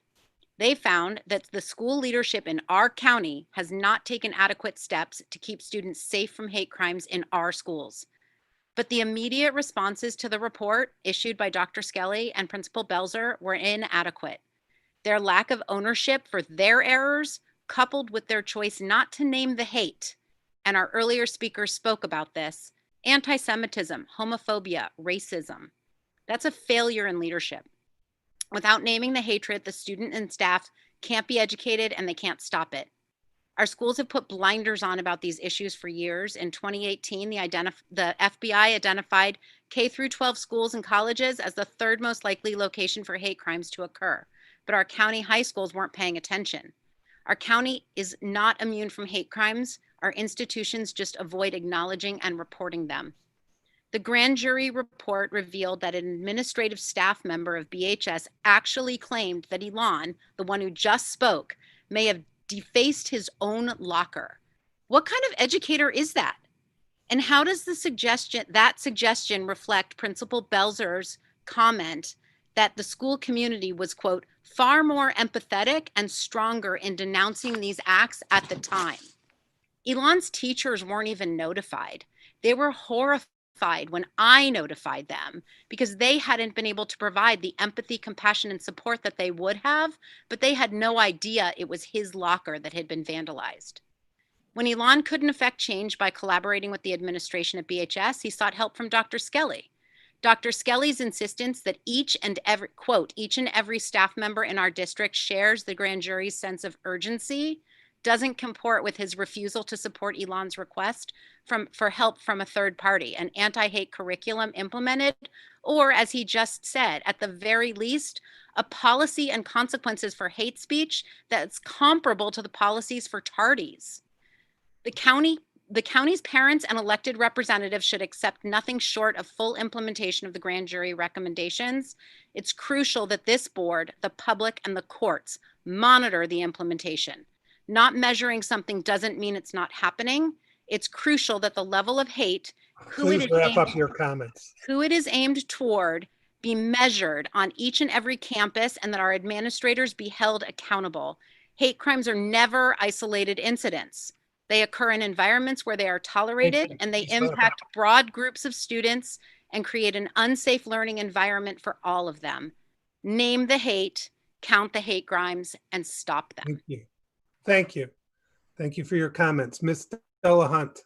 They found that the school leadership in our county has not taken adequate steps to keep students safe from hate crimes in our schools. But the immediate responses to the report issued by Dr. Skelly and Principal Belzer were inadequate. Their lack of ownership for their errors, coupled with their choice not to name the hate, and our earlier speakers spoke about this, anti-Semitism, homophobia, racism. That's a failure in leadership. Without naming the hatred, the student and staff can't be educated and they can't stop it. Our schools have put blinders on about these issues for years. In 2018, the FBI identified K-12 schools and colleges as the 3rd most likely location for hate crimes to occur. But our county high schools weren't paying attention. Our county is not immune from hate crimes. Our institutions just avoid acknowledging and reporting them. The grand jury report revealed that an administrative staff member of BHS actually claimed that Elon, the one who just spoke, may have defaced his own locker. What kind of educator is that? And how does that suggestion reflect Principal Belzer's comment that the school community was, quote, far more empathetic and stronger in denouncing these acts at the time? Elon's teachers weren't even notified. They were horrified when I notified them because they hadn't been able to provide the empathy, compassion, and support that they would have, but they had no idea it was his locker that had been vandalized. When Elon couldn't affect change by collaborating with the administration at BHS, he sought help from Dr. Skelly. Dr. Skelly's insistence that each and every staff member in our district shares the grand jury's sense of urgency doesn't comport with his refusal to support Elon's request for help from a third party, an anti-hate curriculum implemented, or as he just said, at the very least, a policy and consequences for hate speech that's comparable to the policies for tardies. The county's parents and elected representatives should accept nothing short of full implementation of the grand jury recommendations. It's crucial that this board, the public, and the courts monitor the implementation. Not measuring something doesn't mean it's not happening. It's crucial that the level of hate, Please wrap up your comments. who it is aimed toward, be measured on each and every campus, and that our administrators be held accountable. Hate crimes are never isolated incidents. They occur in environments where they are tolerated, and they impact broad groups of students and create an unsafe learning environment for all of them. Name the hate, count the hate crimes, and stop them. Thank you. Thank you. Thank you for your comments. Ms. Delahunt.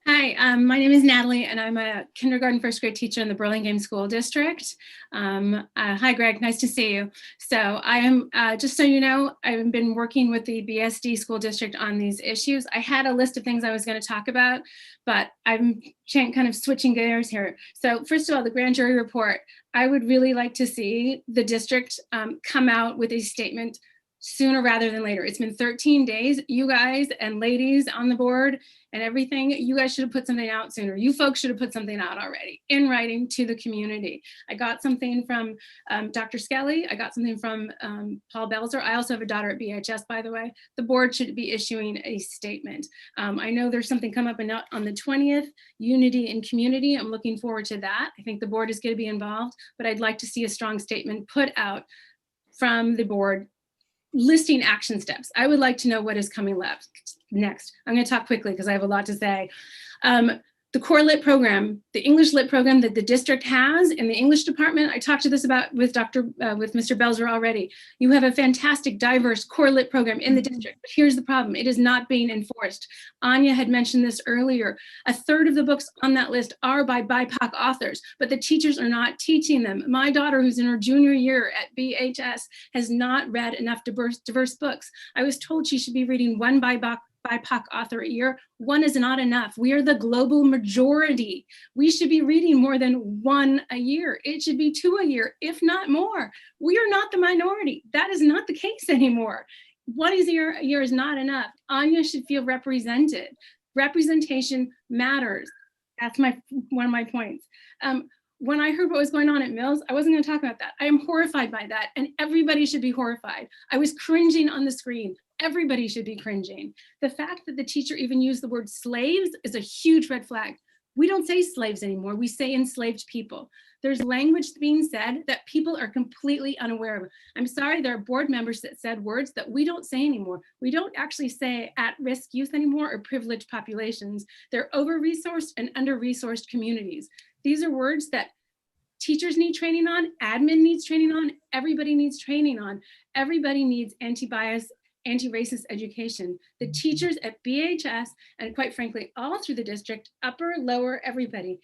Hi, my name is Natalie, and I'm a kindergarten first grade teacher in the Burlingame School District. Hi, Greg, nice to see you. So I am, just so you know, I've been working with the BSD School District on these issues. I had a list of things I was going to talk about, but I'm kind of switching gears here. So first of all, the grand jury report, I would really like to see the district come out with a statement sooner rather than later. It's been 13 days. You guys and ladies on the board and everything, you guys should have put something out sooner. You folks should have put something out already in writing to the community. I got something from Dr. Skelly. I got something from Paul Belzer. I also have a daughter at BHS, by the way. The board should be issuing a statement. I know there's something come up on the 20th, unity in community. I'm looking forward to that. I think the board is going to be involved, but I'd like to see a strong statement put out from the board listing action steps. I would like to know what is coming next. I'm going to talk quickly because I have a lot to say. The core lit program, the English lit program that the district has in the English department, I talked to this about with Mr. Belzer already. You have a fantastic, diverse core lit program in the district, but here's the problem. It is not being enforced. Anya had mentioned this earlier. A third of the books on that list are by BIPOC authors, but the teachers are not teaching them. My daughter, who's in her junior year at BHS, has not read enough diverse books. I was told she should be reading one BIPOC author a year. One is not enough. We are the global majority. We should be reading more than one a year. It should be 2 a year, if not more. We are not the minority. That is not the case anymore. 1 a year is not enough. Anya should feel represented. Representation matters. That's one of my points. When I heard what was going on at Mills, I wasn't going to talk about that. I am horrified by that, and everybody should be horrified. I was cringing on the screen. Everybody should be cringing. The fact that the teacher even used the word slaves is a huge red flag. We don't say slaves anymore. We say enslaved people. There's language being said that people are completely unaware of. I'm sorry, there are board members that said words that we don't say anymore. We don't actually say at-risk youth anymore or privileged populations. They're over-resourced and under-resourced communities. These are words that teachers need training on, admin needs training on, everybody needs training on. Everybody needs anti-bias, anti-racist education. The teachers at BHS, and quite frankly, all through the district, upper, lower, everybody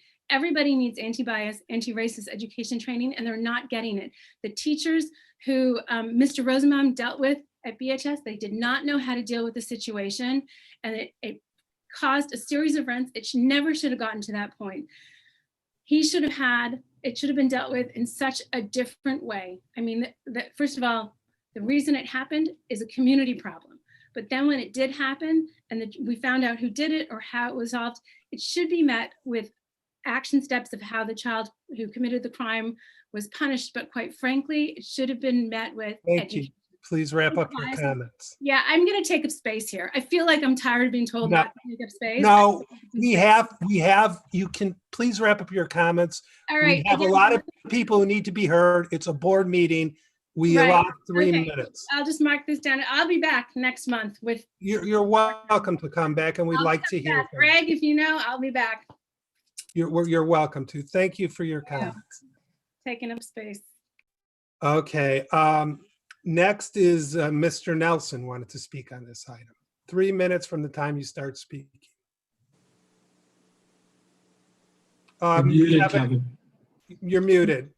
needs anti-bias, anti-racist education training, and they're not getting it. The teachers who Mr. Rosenbaum dealt with at BHS, they did not know how to deal with the situation, and it caused a series of rents. It never should have gotten to that point. It should have been dealt with in such a different way. I mean, first of all, the reason it happened is a community problem. But then when it did happen and we found out who did it or how it was solved, it should be met with action steps of how the child who committed the crime was punished. But quite frankly, it should have been met with education. Please wrap up your comments. Yeah, I'm going to take up space here. I feel like I'm tired of being told not to take up space. No, we have, you can please wrap up your comments. All right. We have a lot of people who need to be heard. It's a board meeting. We allow 3 minutes. I'll just mark this down. I'll be back next month with. You're welcome to come back, and we'd like to hear from you. Greg, if you know, I'll be back. You're welcome to. Thank you for your comments. Taking up space. Okay. Next is Mr. Nelson wanted to speak on this item. 3 minutes from the time you start speaking. Muted, Kevin. You're muted.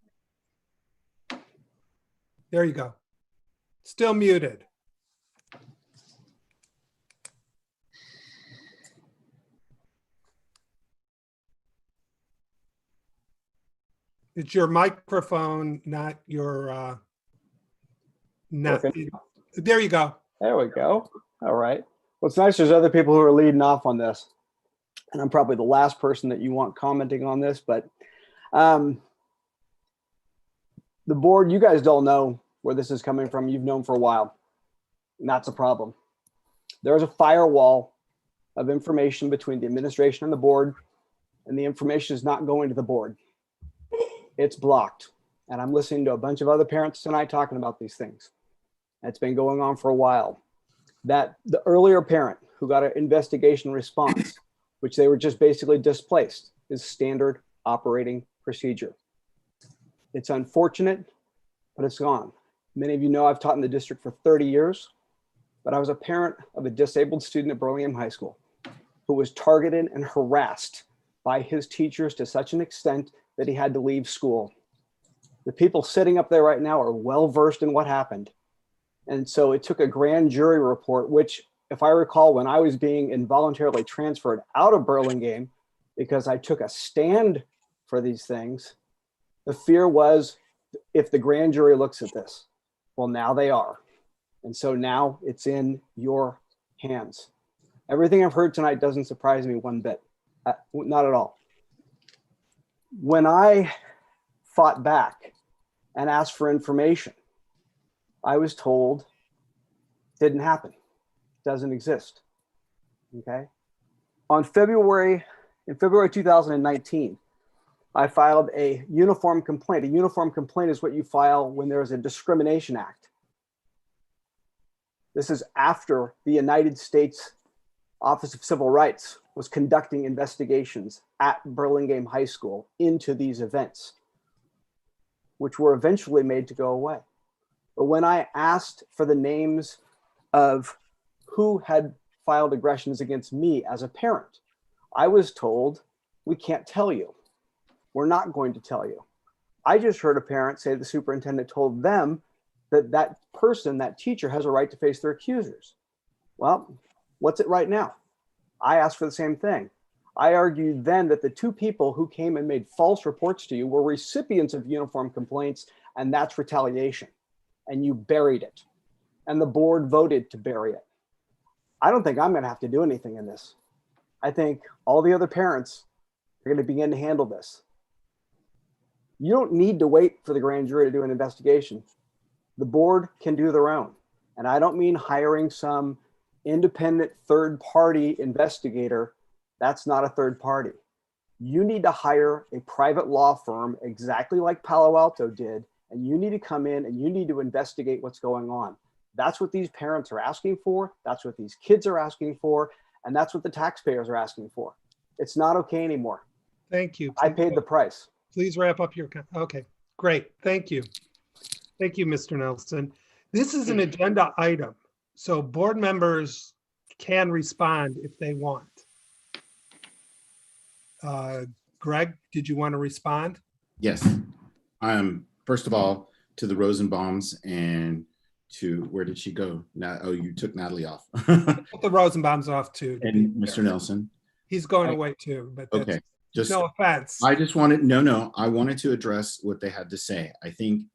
There you go. Still muted. It's your microphone, not your, there you go. There we go. All right. Well, it's nice there's other people who are leading off on this. And I'm probably the last person that you want commenting on this, but the board, you guys don't know where this is coming from. You've known for a while, and that's a problem. There's a firewall of information between the administration and the board, and the information is not going to the board. It's blocked. And I'm listening to a bunch of other parents tonight talking about these things. It's been going on for a while. That the earlier parent who got an investigation response, which they were just basically displaced, is standard operating procedure. It's unfortunate, but it's gone. Many of you know I've taught in the district for 30 years, but I was a parent of a disabled student at Burlingame High School who was targeted and harassed by his teachers to such an extent that he had to leave school. The people sitting up there right now are well-versed in what happened. And so it took a grand jury report, which, if I recall, when I was being involuntarily transferred out of Burlingame because I took a stand for these things, the fear was, if the grand jury looks at this, well, now they are. And so now it's in your hands. Everything I've heard tonight doesn't surprise me one bit. Not at all. When I fought back and asked for information, I was told didn't happen, doesn't exist. Okay. In February 2019, I filed a uniform complaint. A uniform complaint is what you file when there is a discrimination act. This is after the United States Office of Civil Rights was conducting investigations at Burlingame High School into these events, which were eventually made to go away. But when I asked for the names of who had filed aggressions against me as a parent, I was told, we can't tell you. We're not going to tell you. I just heard a parent say the superintendent told them that that person, that teacher, has a right to face their accusers. Well, what's it right now? I asked for the same thing. I argued then that the two people who came and made false reports to you were recipients of uniform complaints, and that's retaliation. And you buried it. And the board voted to bury it. I don't think I'm going to have to do anything in this. I think all the other parents are going to begin to handle this. You don't need to wait for the grand jury to do an investigation. The board can do their own. And I don't mean hiring some independent third-party investigator. That's not a third party. You need to hire a private law firm exactly like Palo Alto did, and you need to come in and you need to investigate what's going on. That's what these parents are asking for. That's what these kids are asking for. And that's what the taxpayers are asking for. It's not okay anymore. Thank you. I paid the price. Please wrap up your, okay, great. Thank you. Thank you, Mr. Nelson. This is an agenda item, so board members can respond if they want. Greg, did you want to respond? Yes. First of all, to the Rosenbaums and to, where did she go? Now, oh, you took Natalie off. Put the Rosenbaums off too. And Mr. Nelson. He's going away too, but that's, okay. Just no offense. I just wanted, no, I wanted to address what they had to say. I think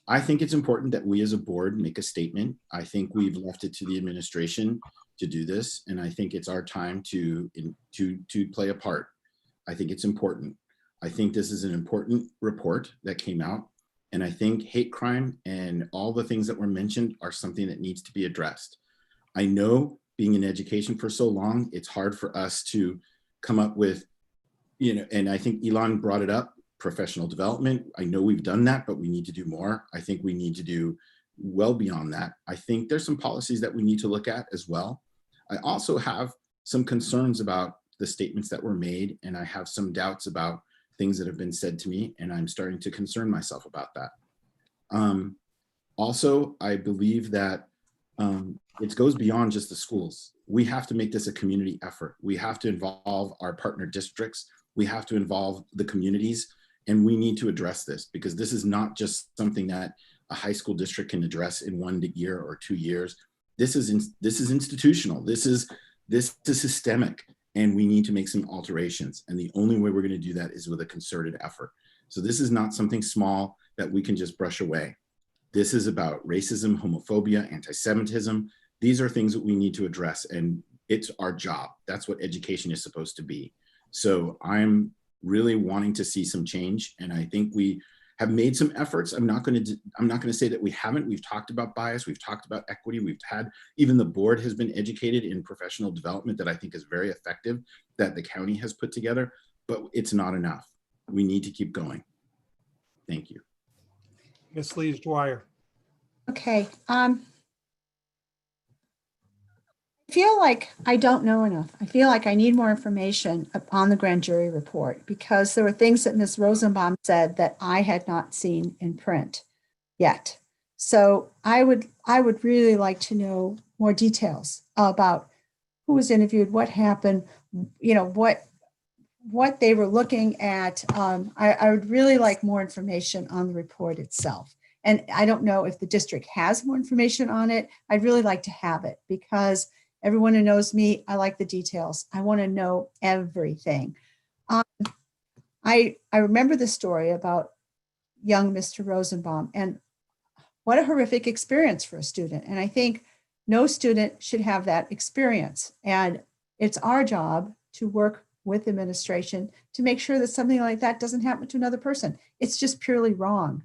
it's important that we as a board make a statement. I think we've left it to the administration to do this. And I think it's our time to play a part. I think it's important. I think this is an important report that came out. And I think hate crime and all the things that were mentioned are something that needs to be addressed. I know being in education for so long, it's hard for us to come up with, and I think Elon brought it up, professional development. I know we've done that, but we need to do more. I think we need to do well beyond that. I think there's some policies that we need to look at as well. I also have some concerns about the statements that were made, and I have some doubts about things that have been said to me, and I'm starting to concern myself about that. Also, I believe that it goes beyond just the schools. We have to make this a community effort. We have to involve our partner districts. We have to involve the communities, and we need to address this because this is not just something that a high school district can address in 1 year or 2 years. This is institutional. This is systemic, and we need to make some alterations. And the only way we're going to do that is with a concerted effort. So this is not something small that we can just brush away. This is about racism, homophobia, anti-Semitism. These are things that we need to address, and it's our job. That's what education is supposed to be. So I'm really wanting to see some change, and I think we have made some efforts. I'm not going to say that we haven't. We've talked about bias. We've talked about equity. We've had, even the board has been educated in professional development that I think is very effective that the county has put together, but it's not enough. We need to keep going. Thank you. Ms. Lees Dwyer. Okay. I feel like I don't know enough. I feel like I need more information on the grand jury report because there were things that Ms. Rosenbaum said that I had not seen in print yet. So I would really like to know more details about who was interviewed, what happened, what they were looking at. I would really like more information on the report itself. And I don't know if the district has more information on it. I'd really like to have it because everyone who knows me, I like the details. I want to know everything. I remember the story about young Mr. Rosenbaum, and what a horrific experience for a student. And I think no student should have that experience. And it's our job to work with administration to make sure that something like that doesn't happen to another person. It's just purely wrong.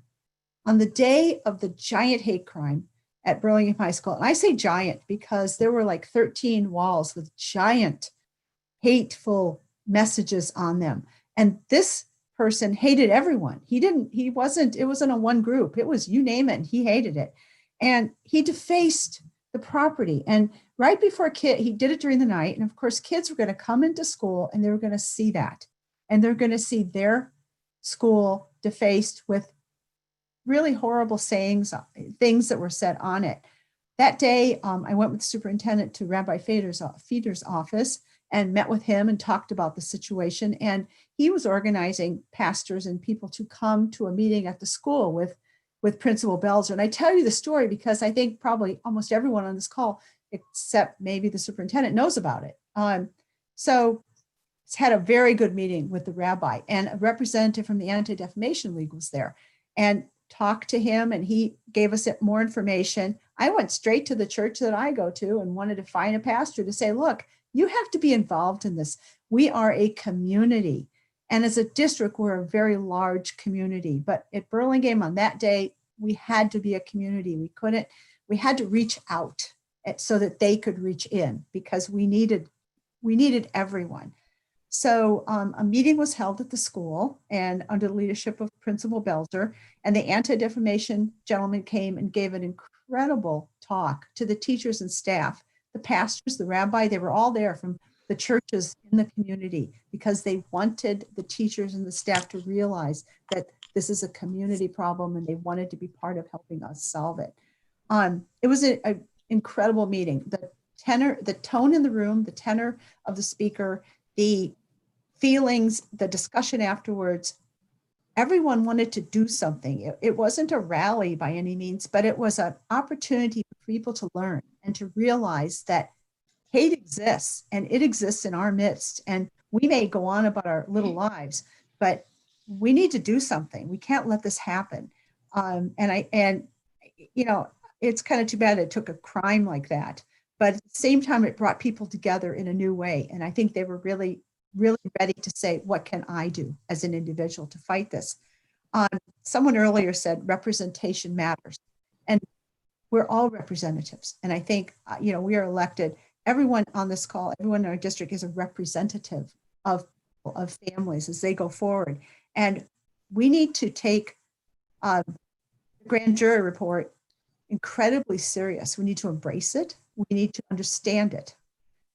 On the day of the giant hate crime at Burlingame High School, and I say giant because there were like 13 walls with giant hateful messages on them. And this person hated everyone. It wasn't a one group. It was, you name it, and he hated it. And he defaced the property. And right before he did it during the night. And of course, kids were going to come into school and they were going to see that. And they're going to see their school defaced with really horrible sayings, things that were said on it. That day, I went with the superintendent to Rabbi Feder's office and met with him and talked about the situation. And he was organizing pastors and people to come to a meeting at the school with Principal Belzer. And I tell you the story because I think probably almost everyone on this call, except maybe the superintendent, knows about it. So it's had a very good meeting with the rabbi, and a representative from the Anti-Defamation League was there and talked to him, and he gave us more information. I went straight to the church that I go to and wanted to find a pastor to say, look, you have to be involved in this. We are a community. And as a district, we're a very large community. But at Burlingame on that day, we had to be a community. We had to reach out so that they could reach in because we needed everyone. So a meeting was held at the school and under the leadership of Principal Belzer, and the anti-defamation gentleman came and gave an incredible talk to the teachers and staff, the pastors, the rabbi. They were all there from the churches in the community because they wanted the teachers and the staff to realize that this is a community problem and they wanted to be part of helping us solve it. It was an incredible meeting. The tone in the room, the tenor of the speaker, the feelings, the discussion afterwards, everyone wanted to do something. It wasn't a rally by any means, but it was an opportunity for people to learn and to realize that hate exists and it exists in our midst. And we may go on about our little lives, but we need to do something. We can't let this happen. It's kind of too bad it took a crime like that. But at the same time, it brought people together in a new way. And I think they were really, really ready to say, what can I do as an individual to fight this? Someone earlier said representation matters. And we're all representatives. And I think, we are elected. Everyone on this call, everyone in our district is a representative of families as they go forward. And we need to take the grand jury report incredibly serious. We need to embrace it. We need to understand it.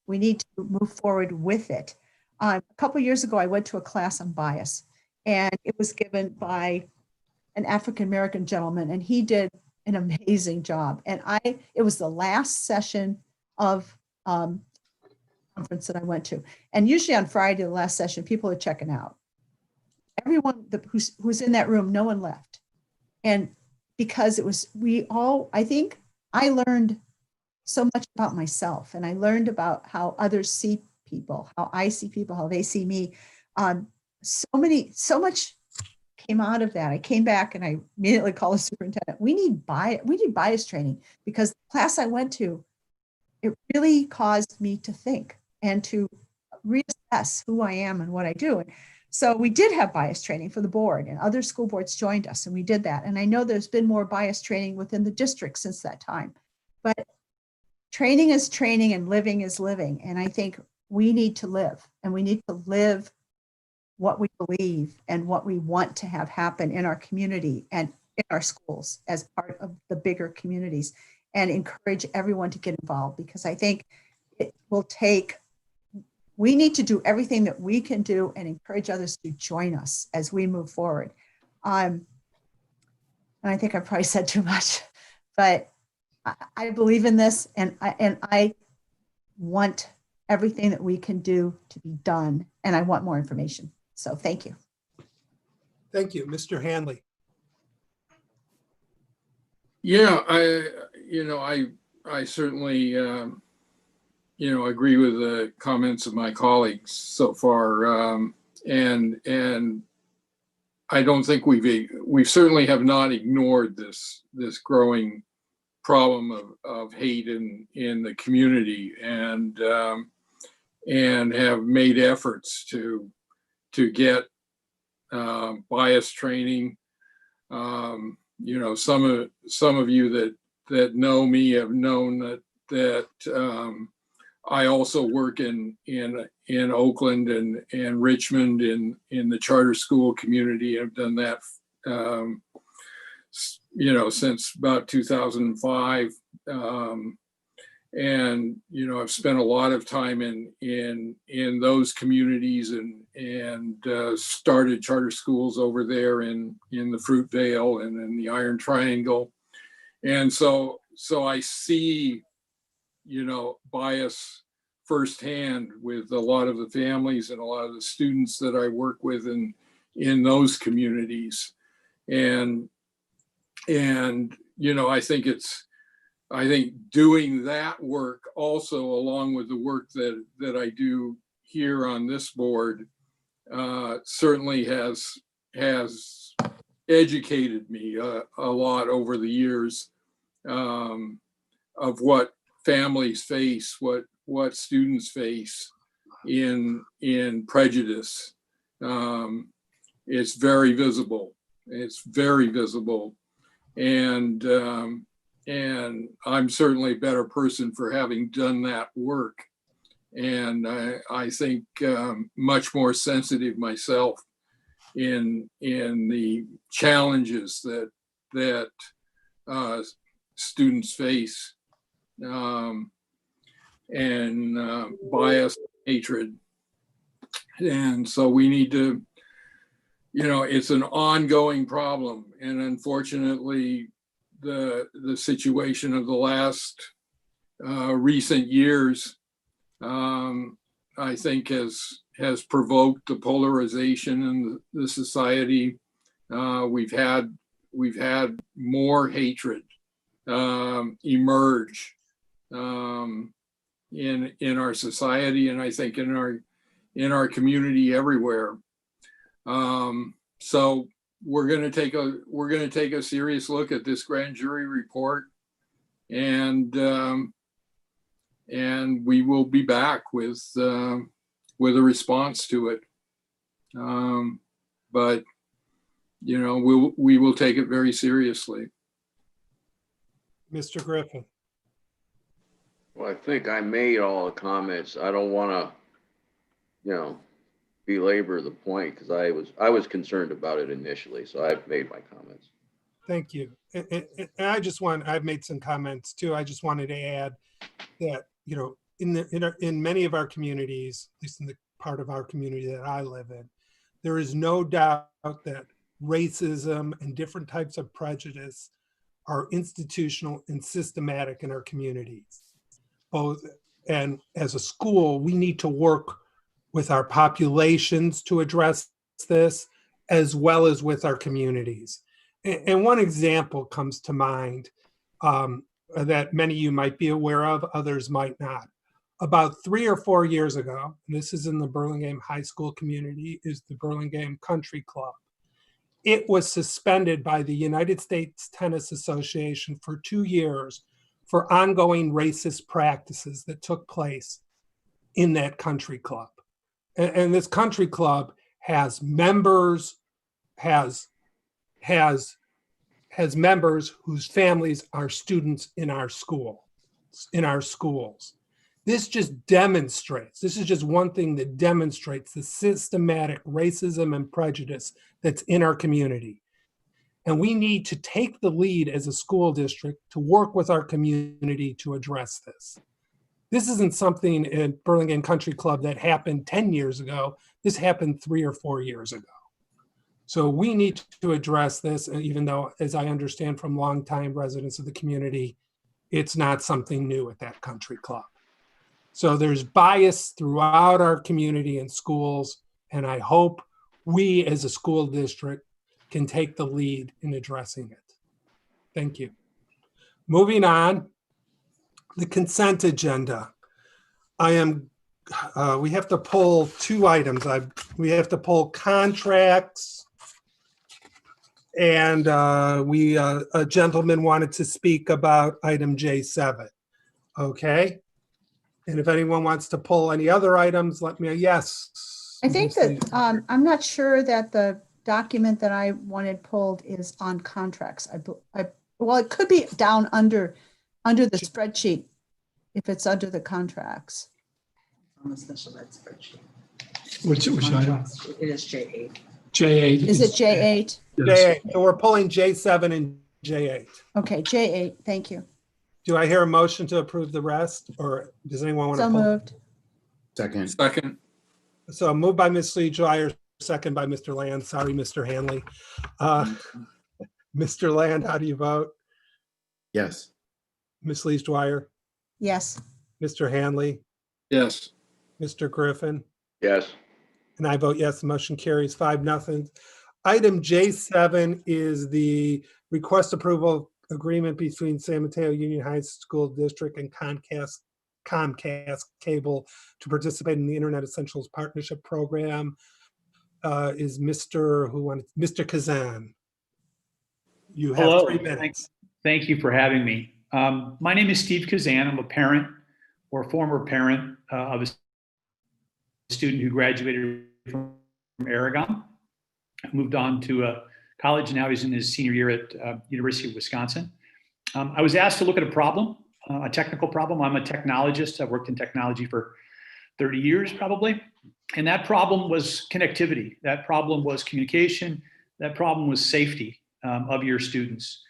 We need to move forward with it. A couple of years ago, I went to a class on bias, and it was given by an African-American gentleman, and he did an amazing job. And it was the last session of conference that I went to. And usually on Friday, the last session, people are checking out. Everyone who's in that room, no one left. And because I think I learned so much about myself, and I learned about how others see people, how I see people, how they see me. So much came out of that. I came back and I immediately called the superintendent. We need bias training, because the class I went to, it really caused me to think and to reassess who I am and what I do. And so we did have bias training for the board, and other school boards joined us, and we did that. And I know there's been more bias training within the district since that time. But training is training and living is living. And I think we need to live, and we need to live what we believe and what we want to have happen in our community and in our schools as part of the bigger communities, and encourage everyone to get involved, because I think we need to do everything that we can do and encourage others to join us as we move forward. And I think I probably said too much, but I believe in this, and I want everything that we can do to be done, and I want more information. So thank you. Thank you, Mr. Hanley. Yeah, I certainly agree with the comments of my colleagues so far, and I don't think we certainly have not ignored this growing problem of hate in the community, and have made efforts to get bias training. You know, some of you that know me have known that I also work in Oakland and Richmond in the charter school community. I've done that, you know, since about 2005. And, you know, I've spent a lot of time in those communities and started charter schools over there in the Fruit Vale and in the Iron Triangle. And so I see, you know, bias firsthand with a lot of the families and a lot of the students that I work with in those communities. And, you know, I think doing that work also, along with the work that I do here on this board, certainly has educated me a lot over the years, of what families face, what students face in prejudice. It's very visible. It's very visible. And I'm certainly a better person for having done that work. And I think much more sensitive myself in the challenges that students face, and bias, hatred. And so we need to, you know, it's an ongoing problem. And unfortunately, the situation of the last recent years, I think has provoked the polarization in the society. We've had more hatred emerge in our society, and I think in our community everywhere. So we're going to take a serious look at this grand jury report, and we will be back with a response to it. But you know, we will take it very seriously. Mr. Griffin. Well, I think I made all the comments. I don't want to, you know, belabor the point, because I was concerned about it initially, so I've made my comments. Thank you. And I've made some comments too. I just wanted to add that, you know, in many of our communities, at least in the part of our community that I live in, there is no doubt that racism and different types of prejudice are institutional and systematic in our communities. Both, and as a school, we need to work with our populations to address this, as well as with our communities. And one example comes to mind that many of you might be aware of, others might not. About 3 or 4 years ago, and this is in the Burlingame High School community, is the Burlingame Country Club. It was suspended by the United States Tennis Association for 2 years for ongoing racist practices that took place in that country club. And this country club has members, has members whose families are students in our schools. This just demonstrates, this is just one thing that demonstrates the systematic racism and prejudice that's in our community. And we need to take the lead as a school district to work with our community to address this. This isn't something in Burlingame Country Club that happened 10 years ago. This happened 3 or 4 years ago. So we need to address this, even though, as I understand from longtime residents of the community, it's not something new at that country club. So there's bias throughout our community and schools, and I hope we as a school district can take the lead in addressing it. Thank you. Moving on, the consent agenda. We have to pull 2 items. We have to pull contracts And a gentleman wanted to speak about item J7. Okay. And if anyone wants to pull any other items, let me know. Yes. I think that I'm not sure that the document that I wanted pulled is on contracts. Well, it could be down under the spreadsheet if it's under the contracts. On the special ed spreadsheet. Which item? It is J8. J8. Is it J8? J8. So we're pulling J7 and J8. Okay, J8. Thank you. Do I hear a motion to approve the rest, or does anyone want to So pull? moved. Second. So moved by Ms. Lee Dwyer, second by Mr. Land. Sorry, Mr. Hanley. Mr. Land, how do you vote? Yes. Ms. Lee Dwyer, Yes. Mr. Hanley, Yes. Mr. Griffin, Yes. and I vote yes. The motion carries 5-0. Item J7 is the request approval agreement between San Mateo Union High School District and Comcast Cable to participate in the Internet Essentials Partnership Program. Is Mr. Kazan? You have Hello. 3 minutes. Thank you for having me. My name is Steve Kazan. I'm a parent or former parent of a student who graduated from Aragon, moved on to college. Now he's in his senior year at University of Wisconsin. I was asked to look at a problem, a technical problem. I'm a technologist. I've worked in technology for 30 years probably. And that problem was connectivity. That problem was communication. That problem was safety of your students.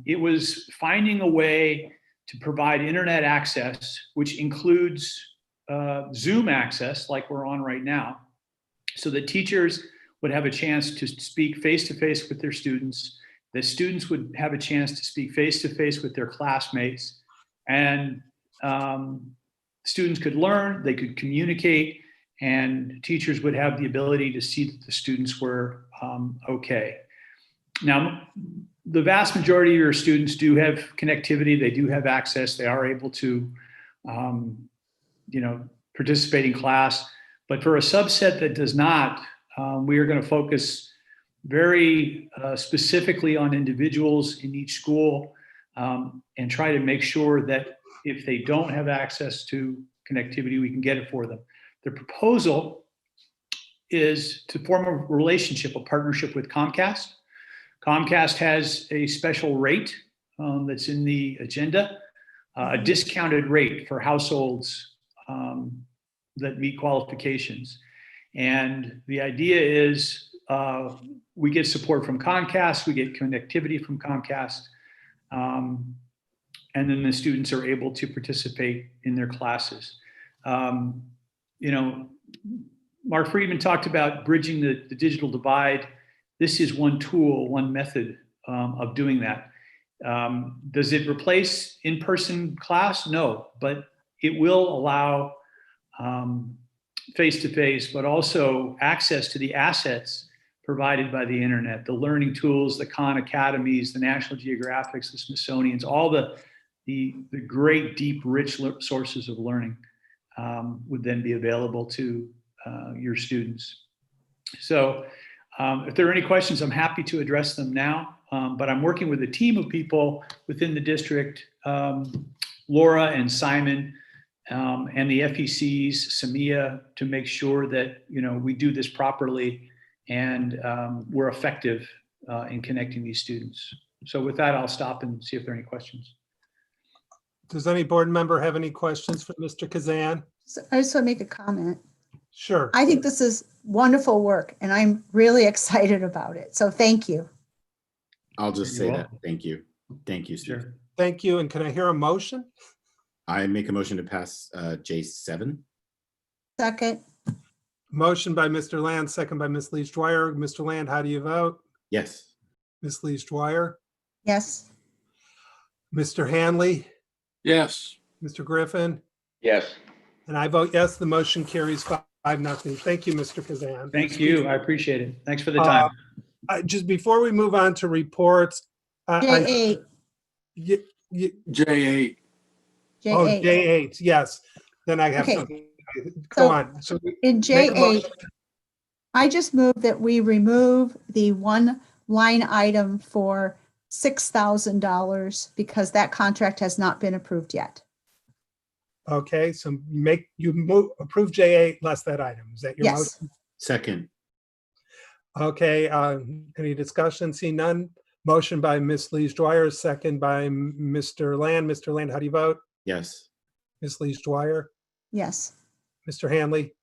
It was finding a way to provide internet access, which includes Zoom access like we're on right now, so that teachers would have a chance to speak face-to-face with their students. The students would have a chance to speak face-to-face with their classmates, and students could learn, they could communicate, and teachers would have the ability to see that the students were okay. Now, the vast majority of your students do have connectivity, they do have access, they are able to participate in class. But for a subset that does not, we are going to focus very specifically on individuals in each school and try to make sure that if they don't have access to connectivity, we can get it for them. The proposal is to form a relationship, a partnership with Comcast. Comcast has a special rate that's in the agenda, a discounted rate for households that meet qualifications. And the idea is we get support from Comcast, we get connectivity from Comcast, and then the students are able to participate in their classes. Mark Friedman talked about bridging the digital divide. This is one tool, one method of doing that. Does it replace in-person class? No, but it will allow face-to-face, but also access to the assets provided by the internet, the learning tools, the Khan Academies, the National Geographics, the Smithsonian's, all the great, deep, rich sources of learning would then be available to your students. So if there are any questions, I'm happy to address them now, but I'm working with a team of people within the district, Laura and Simon, and the FECs, SMUHSD, to make sure that we do this properly and we're effective in connecting these students. So with that, I'll stop and see if there are any questions. Does any board member have any questions for Mr. Kazan? So I just want to make a comment. Sure. I think this is wonderful work and I'm really excited about it. So thank you. I'll just say that. Thank you. Thank you, Steve. Sure. Thank you. And can I hear a motion? I make a motion to pass J7. Second. Motion by Mr. Land, second by Ms. Lee Dwyer. Mr. Land, how do you vote? Yes. Ms. Lee Dwyer? Yes. Mr. Hanley? Yes. Mr. Griffin? Yes. And I vote yes. The motion carries 5-0. Thank you, Mr. Kazan. Thank you. I appreciate it. Thanks for the time. Just before we move on to reports. J8. J8. Oh, J8, yes. Then I have Okay. something. Go on. So in make a J8, motion. I just move that we remove the one line item for $6,000 because that contract has not been approved yet. Okay, so approve J8 less that item. Is that your Yes. motion? Second. Okay, any discussion? See none. Motion by Ms. Lees Dwyer, second by Mr. Land. Mr. Land, how do you vote? Yes. Ms. Lees Dwyer, Yes. Mr. Hanley,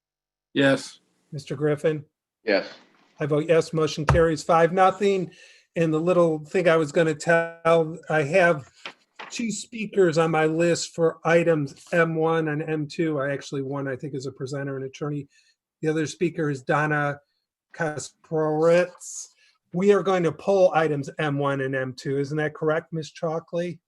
Yes. Mr. Griffin. Yes. I vote yes, motion carries 5-0. And the little thing I was going to tell, I have 2 speakers on my list for items M1 and M2. One I think is a presenter and attorney. The other speaker is Donna Kasprowitz. We are going to pull items M1 and M2. Isn't that correct, Ms. Chalkley?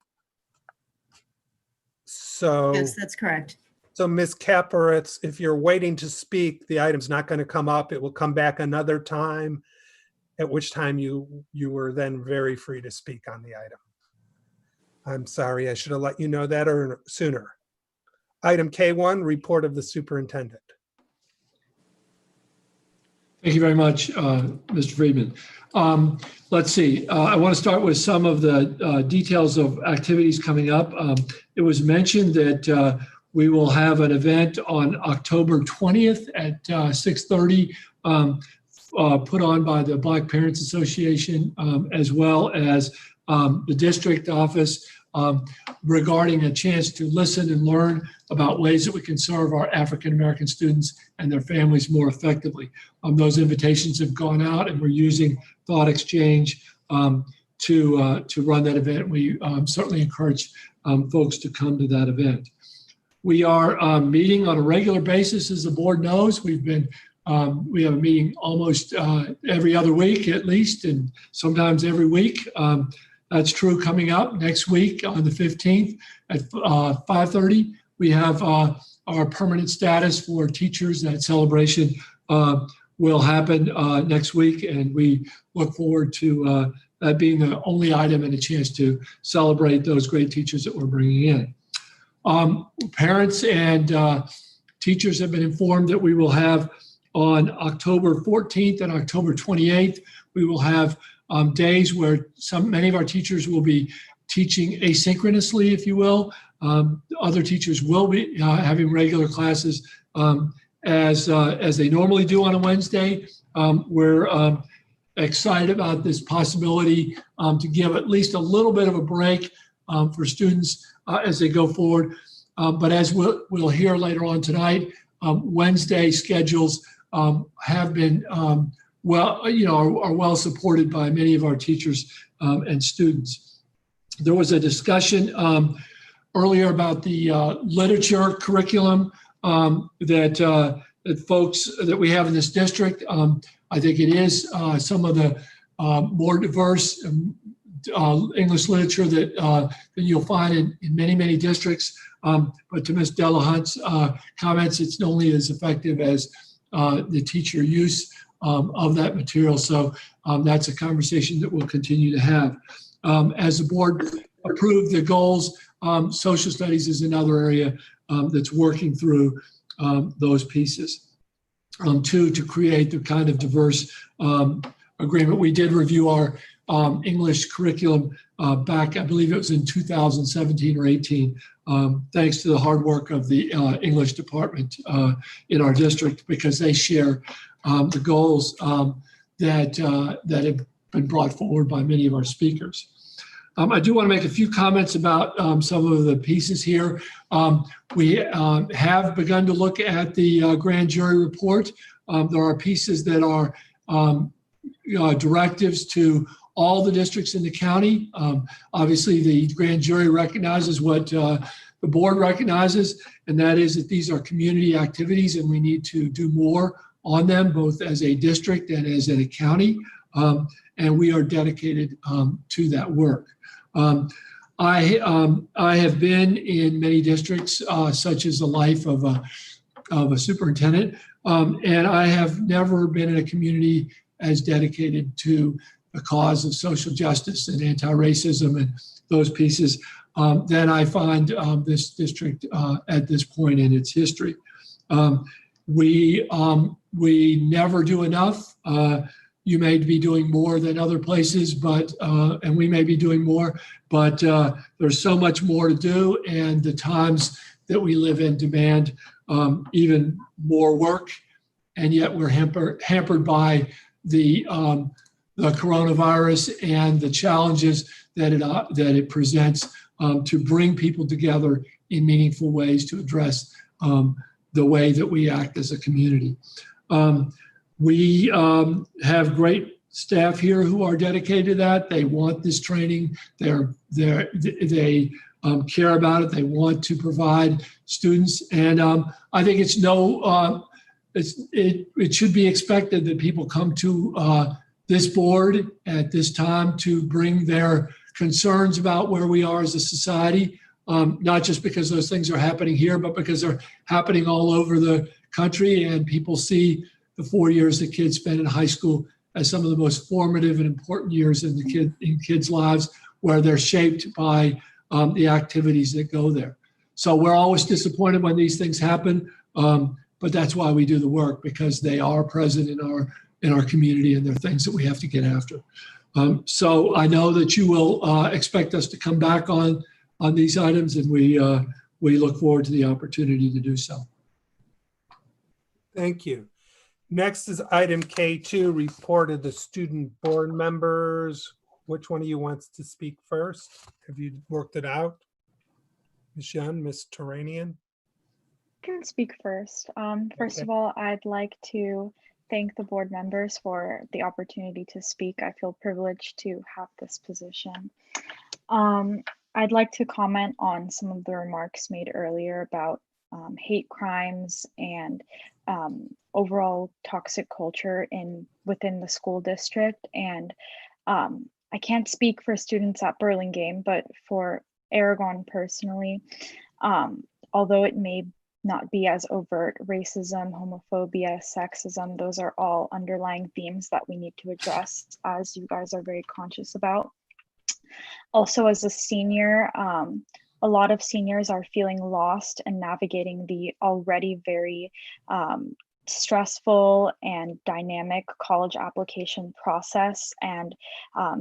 So Yes, that's correct. So Ms. Kapperitz, if you're waiting to speak, the item's not going to come up. It will come back another time, at which time you were then very free to speak on the item. I'm sorry, I should have let you know that sooner. Item K1, report of the superintendent. Thank you very much, Mr. Friedman. Let's see. I want to start with some of the details of activities coming up. It was mentioned that we will have an event on October 20th at 6:30, put on by the Black Parents Association, as well as the district office, regarding a chance to listen and learn about ways that we can serve our African-American students and their families more effectively. Those invitations have gone out, and we're using Thought Exchange to run that event. We certainly encourage folks to come to that event. We are meeting on a regular basis, as the board knows. We have a meeting almost every other week at least, and sometimes every week. That's true coming up next week on the 15th at 5:30. We have our permanent status for teachers. That celebration will happen next week, and we look forward to that being the only item and a chance to celebrate those great teachers that we're bringing in. Parents and teachers have been informed that we will have on October 14th and October 28th, we will have days where many of our teachers will be teaching asynchronously, if you will. Other teachers will be having regular classes as they normally do on a Wednesday. We're excited about this possibility to give at least a little bit of a break for students as they go forward. But as we'll hear later on tonight, Wednesday schedules have been are well supported by many of our teachers and students. There was a discussion earlier about the literature curriculum that folks that we have in this district. I think it is some of the more diverse English literature that you'll find in many, many districts. But to Ms. Delahunt's comments, it's only as effective as the teacher use of that material. So that's a conversation that we'll continue to have. As the board approved the goals, social studies is another area that's working through those pieces. To create the kind of diverse agreement. We did review our English curriculum back, I believe it was in 2017 or 18, thanks to the hard work of the English department in our district, because they share the goals that have been brought forward by many of our speakers. I do want to make a few comments about some of the pieces here. We have begun to look at the grand jury report. There are pieces that are directives to all the districts in the county. Obviously, the grand jury recognizes what the board recognizes, and that is that these are community activities and we need to do more on them, both as a district and as a county. And we are dedicated to that work. I have been in many districts, such as the life of a superintendent, and I have never been in a community as dedicated to the cause of social justice and anti-racism and those pieces than I find this district at this point in its history. We never do enough. you may be doing more than other places, but and we may be doing more, but there's so much more to do, and the times that we live in demand even more work, and yet we're hampered by the coronavirus and the challenges that it presents to bring people together in meaningful ways to address the way that we act as a community. We have great staff here who are dedicated to that. They want this training. They care about it. They want to provide students, and I think it's it should be expected that people come to this board at this time to bring their concerns about where we are as a society, not just because those things are happening here, but because they're happening all over the country, and people see the 4 years that kids spend in high school as some of the most formative and important years in kids' lives, where they're shaped by the activities that go there. So we're always disappointed when these things happen, but that's why we do the work, because they are present in our community, and they're things that we have to get after. So I know that you will expect us to come back on these items, and we look forward to the opportunity to do so. Thank you. Next is item K2, report of the student board members. Which one of you wants to speak first? Have you worked it out? Ms. Young, Ms. Turanian? I can speak first. First Okay. of all, I'd like to thank the board members for the opportunity to speak. I feel privileged to have this position. I'd like to comment on some of the remarks made earlier about hate crimes and overall toxic culture within the school district. And I can't speak for students at Burlingame, but for Aragon personally, although it may not be as overt, racism, homophobia, sexism, those are all underlying themes that we need to address, as you guys are very conscious about. Also, as a senior, a lot of seniors are feeling lost and navigating the already very stressful and dynamic college application process, and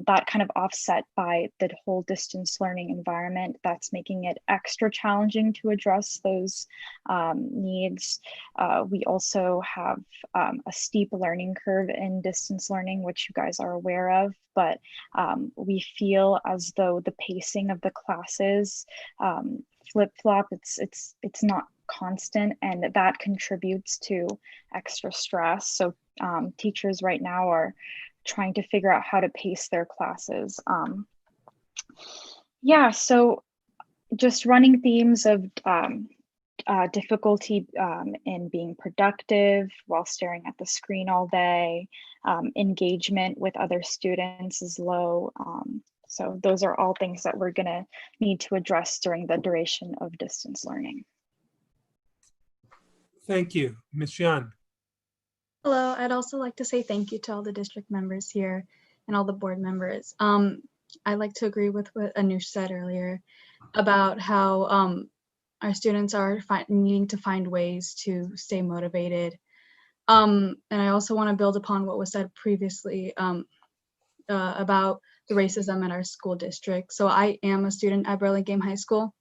that kind of offset by the whole distance learning environment that's making it extra challenging to address those needs. We also have a steep learning curve in distance learning, which you guys are aware of, but we feel as though the pacing of the classes flip-flop. It's not constant, and that contributes to extra stress. So teachers right now are trying to figure out how to pace their classes. Yeah, so just running themes of difficulty in being productive while staring at the screen all day. Engagement with other students is low. So those are all things that we're gonna need to address during the duration of distance learning. Thank you. Ms. Yan. Hello, I'd also like to say thank you to all the district members here and all the board members. I'd like to agree with what Anush said earlier about how our students are needing to find ways to stay motivated. And I also want to build upon what was said previously about the racism in our school district. So I am a student at Burlingame High School,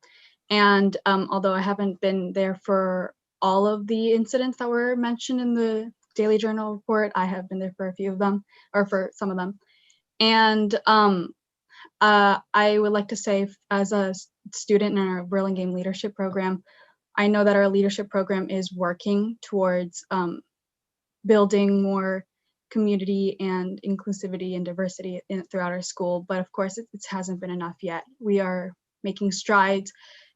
and although I haven't been there for all of the incidents that were mentioned in the Daily Journal report, I have been there for a few of them, or for some of them. And I would like to say, as a student in our Burlingame leadership program, I know that our leadership program is working towards building more community and inclusivity and diversity throughout our school, but of course it hasn't been enough yet. We are making strides,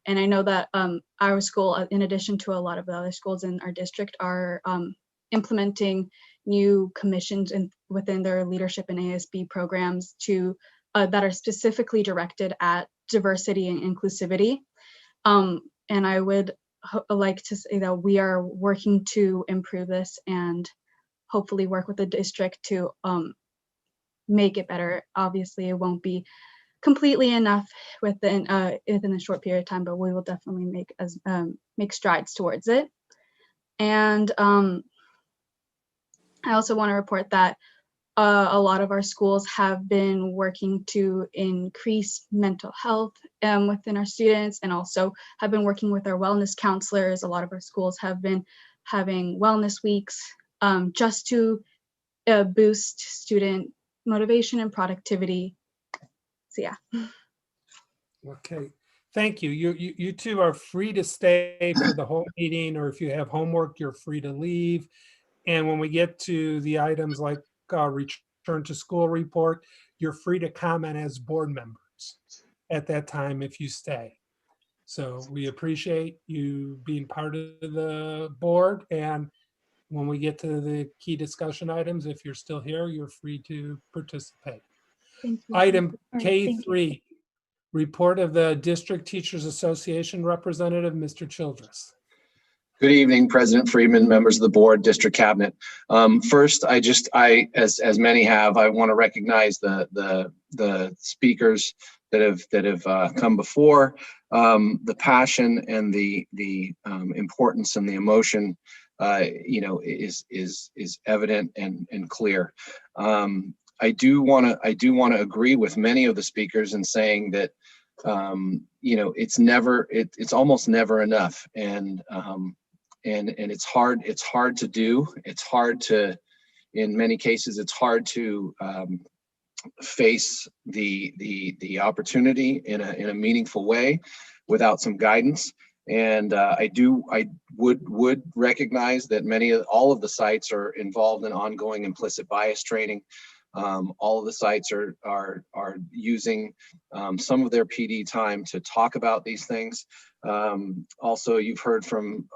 and I know that our school, in addition to a lot of the other schools in our district, are implementing new commissions within their leadership and ASB programs that are specifically directed at diversity and inclusivity. And I would like to say that we are working to improve this and hopefully work with the district to make it better. Obviously, it won't be completely enough within a short period of time, but we will definitely make strides towards it. And I also want to report that a lot of our schools have been working to increase mental health within our students, and also have been working with our wellness counselors. A lot of our schools have been having wellness weeks just to boost student motivation and productivity. So yeah. Okay, thank you. You two are free to stay for the whole meeting, or if you have homework, you're free to leave. And when we get to the items like return to school report, you're free to comment as board members at that time if you stay. So we appreciate you being part of the board. And when we get to the key discussion items, if you're still here, you're free to participate. Thank you. Item All right, thank you. K3, report of the District Teachers Association representative, Mr. Childress. Good evening, President Friedman, members of the board, district cabinet. First, as many have, I want to recognize the speakers that have come before. The passion and the importance and the emotion, is evident and clear. I do want to agree with many of the speakers in saying that it's almost never enough, and it's hard to do. It's hard to, in many cases, it's hard to face the opportunity in a meaningful way without some guidance. And I would recognize that all of the sites are involved in ongoing implicit bias training. All of the sites are using some of their PD time to talk about these things. Also, you've heard from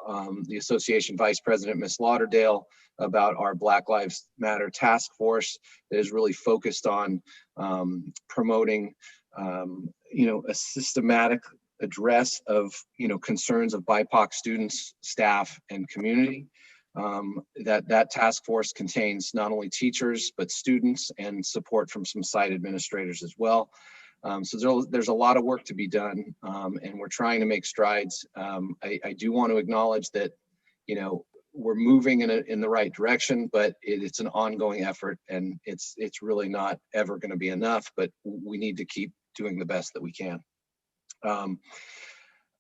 the association vice president, Ms. Lauderdale, about our Black Lives Matter task force that is really focused on promoting, a systematic address of, concerns of BIPOC students, staff, and community. That task force contains not only teachers, but students and support from some site administrators as well. So there's a lot of work to be done, and we're trying to make strides. I do want to acknowledge that, we're moving in the right direction, but it's an ongoing effort, and it's really not ever going to be enough, but we need to keep doing the best that we can. I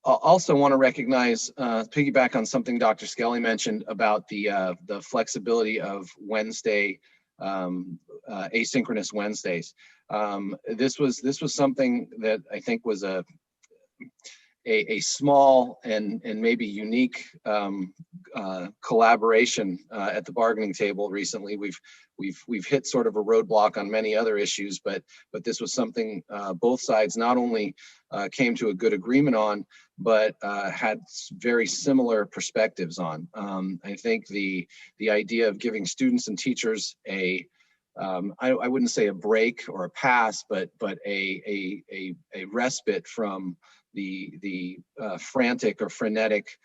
also want to recognize, piggyback on something Dr. Skelly mentioned about the flexibility of Wednesday, asynchronous Wednesdays. This was something that I think was a small and maybe unique collaboration at the bargaining table recently. We've hit sort of a roadblock on many other issues, but this was something both sides not only came to a good agreement on, but had very similar perspectives on. I think the idea of giving students and teachers I wouldn't say a break or a pass, but a respite from the frantic or frenetic,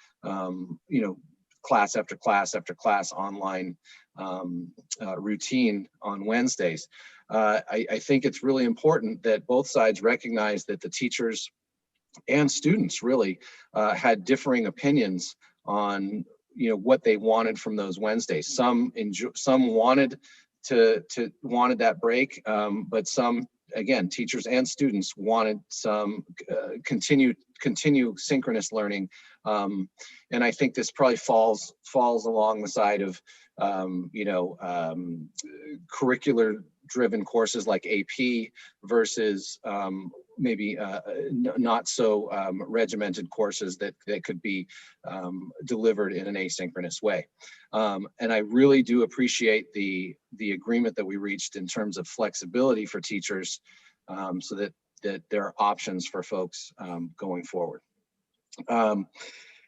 class after class after class online routine on Wednesdays. I think it's really important that both sides recognize that the teachers and students really had differing opinions on what they wanted from those Wednesdays. Some wanted wanted that break, but some, again, teachers and students wanted some continue synchronous learning, and I think this probably falls along the side of curricular driven courses like AP versus maybe not so regimented courses that could be delivered in an asynchronous way. And I really do appreciate the agreement that we reached in terms of flexibility for teachers, so that there are options for folks going forward.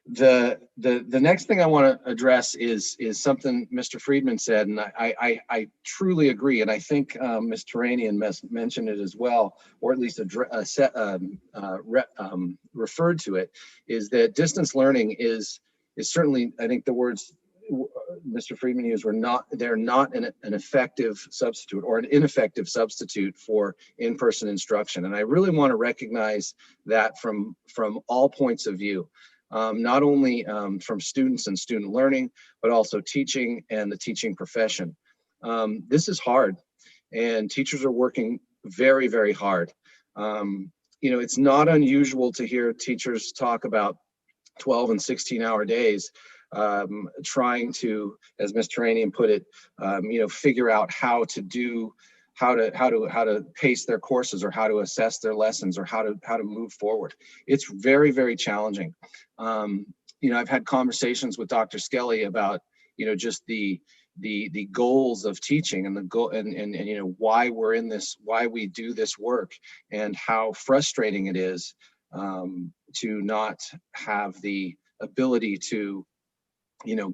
The next thing I want to address is something Mr. Friedman said, and I truly agree, and I think Ms. Turanian mentioned it as well, or at least referred to it, is that distance learning is certainly, I think the words Mr. Friedman used they're not an effective substitute or an ineffective substitute for in-person instruction, and I really want to recognize that from all points of view. Not only from students and student learning, but also teaching and the teaching profession. This is hard and teachers are working very, very hard. You know, it's not unusual to hear teachers talk about 12 and 16-hour days, trying to, as Ms. Turanian put it, you know, figure out how to pace their courses, or how to assess their lessons, or how to move forward. It's very, very challenging. You know, I've had conversations with Dr. Skelly about, you know, just the goals of teaching, and the goal, and you know, why we're in this, why we do this work, and how frustrating it is to not have the ability to, you know,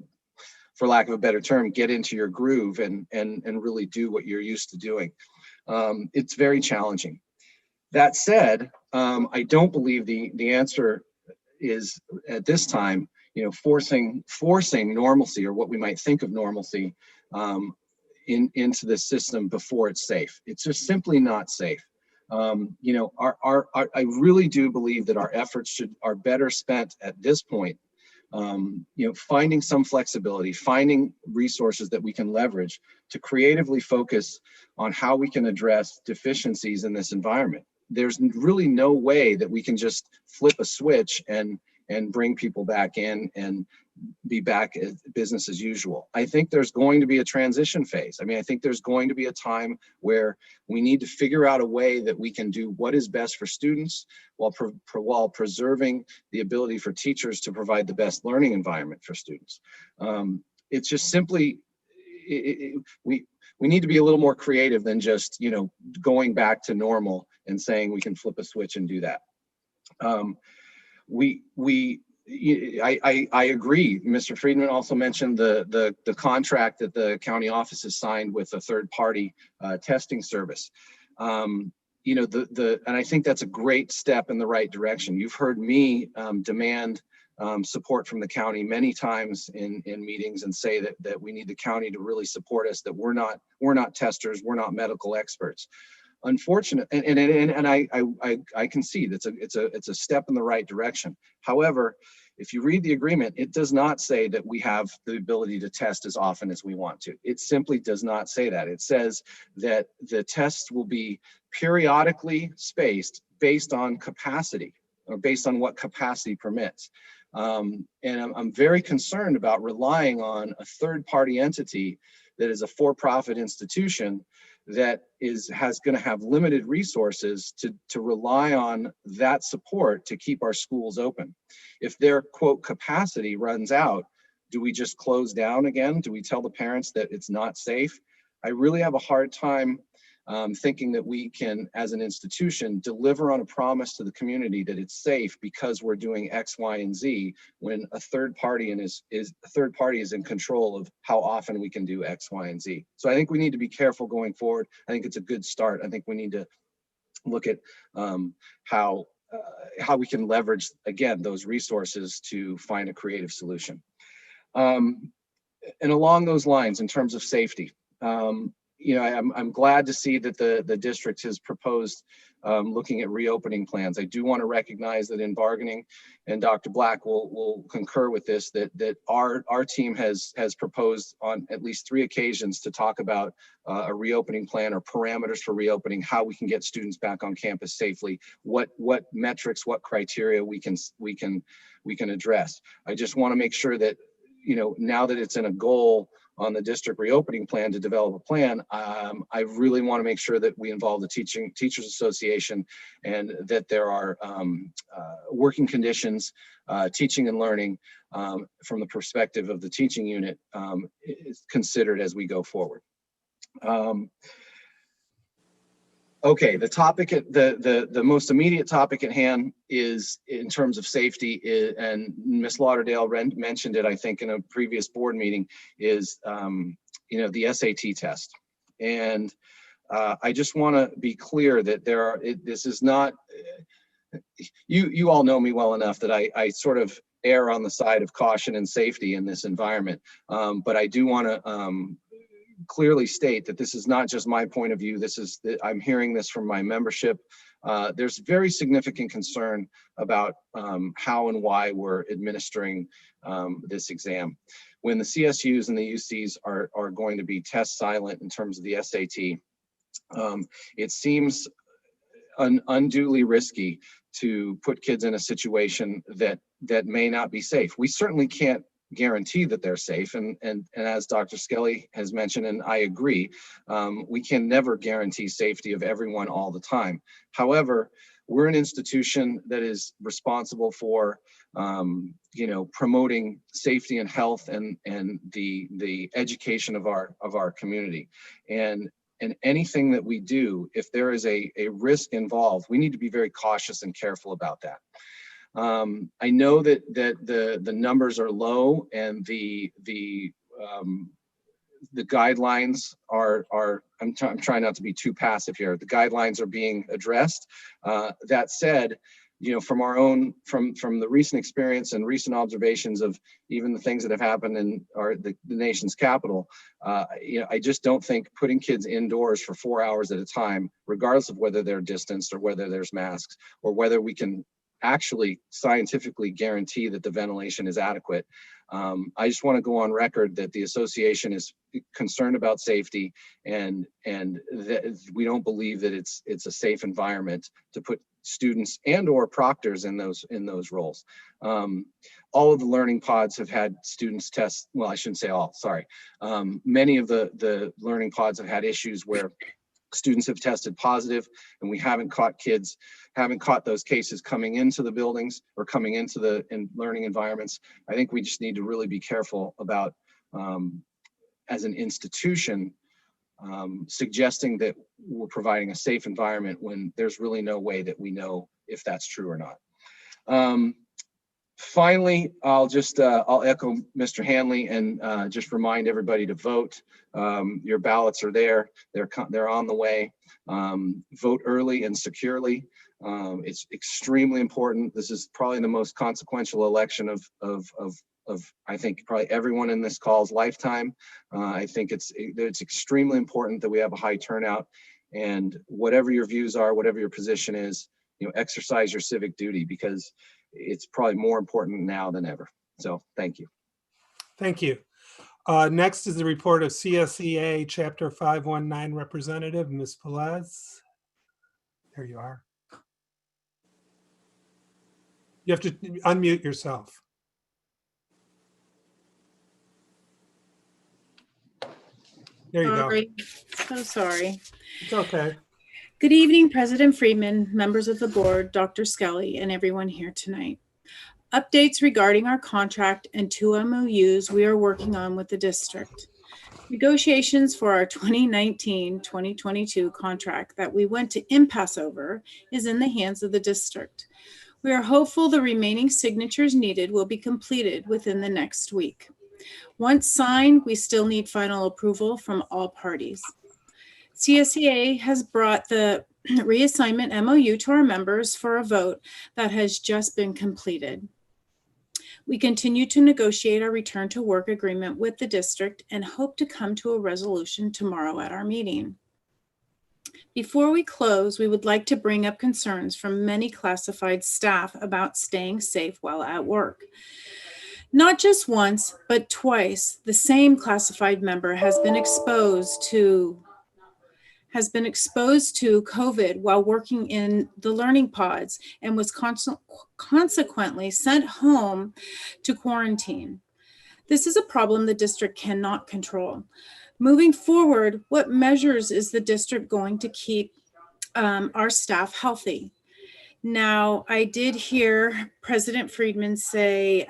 for lack of a better term, get into your groove and really do what you're used to doing. It's very challenging. That said, I don't believe the answer is at this time, you know, forcing normalcy, or what we might think of normalcy, into the system before it's safe. It's just simply not safe. You know, I really do believe that our efforts are better spent at this point, you know, finding some flexibility, finding resources that we can leverage to creatively focus on how we can address deficiencies in this environment. There's really no way that we can just flip a switch and bring people back in and be back at business as usual. I think there's going to be a transition phase. I mean, I think there's going to be a time where we need to figure out a way that we can do what is best for students while preserving the ability for teachers to provide the best learning environment for students. It's just simply, we need to be a little more creative than just, you know, going back to normal and saying we can flip a switch and do that. I agree. Mr. Friedman also mentioned the contract that the county office has signed with a third-party testing service. You know, and I think that's a great step in the right direction. You've heard me demand support from the county many times in meetings, and say that we need the county to really support us, that we're not testers, we're not medical experts. Unfortunate, and I concede it's a step in the right direction. However, if you read the agreement, it does not say that we have the ability to test as often as we want to. It simply does not say that. It says that the tests will be periodically spaced based on capacity, or based on what capacity permits. And I'm very concerned about relying on a third-party entity that is a for-profit institution that has going to have limited resources to rely on that support to keep our schools open. If their quote capacity runs out, do we just close down again? Do we tell the parents that it's not safe? I really have a hard time thinking that we can, as an institution, deliver on a promise to the community that it's safe because we're doing X, Y, and Z, when a third party is in control of how often we can do X, Y, and Z. So I think we need to be careful going forward. I think it's a good start. I think we need to look at how we can leverage, again, those resources to find a creative solution. And along those lines, in terms of safety, you know, I'm glad to see that the district has proposed looking at reopening plans. I do want to recognize that in bargaining, and Dr. Black will concur with this, that our team has proposed on at least 3 occasions to talk about a reopening plan, or parameters for reopening, how we can get students back on campus safely, what metrics, what criteria we can address. I just want to make sure that, you know, now that it's in a goal on the district reopening plan to develop a plan, I really want to make sure that we involve the Teachers Association, and that there are working conditions, teaching and learning from the perspective of the teaching unit is considered as we go forward. Okay, the topic the most immediate topic at hand is, in terms of safety, and Ms. Lauderdale mentioned it, I think, in a previous board meeting, is you know, the SAT test. And I just want to be clear that this is not, you all know me well enough that I sort of err on the side of caution and safety in this environment, but I do want to clearly state that this is not just my point of view. I'm hearing this from my membership. There's very significant concern about how and why we're administering this exam. When the CSUs and the UCs are going to be test silent in terms of the SAT, It seems unduly risky to put kids in a situation that may not be safe. We certainly can't guarantee that they're safe, and as Dr. Skelly has mentioned, and I agree, we can never guarantee safety of everyone all the time. However, we're an institution that is responsible for promoting safety and health and the education of our community. And anything that we do, if there is a risk involved, we need to be very cautious and careful about that. I know that the numbers are low, and the guidelines are I'm trying not to be too passive here. The guidelines are being addressed. That said, from the recent experience and recent observations of even the things that have happened in the nation's capital, I just don't think putting kids indoors for 4 hours at a time, regardless of whether they're distanced or whether there's masks or whether we can actually scientifically guarantee that the ventilation is adequate. I just want to go on record that the association is concerned about safety, and that we don't believe that it's a safe environment to put students and or proctors in those roles. All of the learning pods have had students test. Well, I shouldn't say all. Sorry. Many of the learning pods have had issues where students have tested positive, and we haven't caught those cases coming into the buildings or coming into the learning environments. I think we just need to really be careful about, as an institution, suggesting that we're providing a safe environment when there's really no way that we know if that's true or not. Finally, I'll echo Mr. Hanley and just remind everybody to vote. Your ballots are there. They're on the way. Vote early and securely. It's extremely important. This is probably the most consequential election of I think probably everyone in this call's lifetime. I think it's extremely important that we have a high turnout, and whatever your views are, whatever your position is, exercise your civic duty, because it's probably more important now than ever. So thank you. Thank you. Next is the report of CSEA Chapter 519 Representative, Ms. Velez. There you are. You have to unmute yourself. There you go. So sorry. It's okay. Good evening, President Friedman, members of the board, Dr. Skelly, and everyone here tonight. Updates regarding our contract and 2 MOUs we are working on with the district. Negotiations for our 2019-2022 contract that we went to impasse over is in the hands of the district. We are hopeful the remaining signatures needed will be completed within the next week. Once signed, we still need final approval from all parties. CSEA has brought the reassignment MOU to our members for a vote that has just been completed. We continue to negotiate our return to work agreement with the district and hope to come to a resolution tomorrow at our meeting. Before we close, we would like to bring up concerns from many classified staff about staying safe while at work. Not just once, but twice, the same classified member has been exposed to COVID while working in the learning pods and was consequently sent home to quarantine. This is a problem the district cannot control. Moving forward, what measures is the district going to keep our staff healthy? Now, I did hear President Friedman say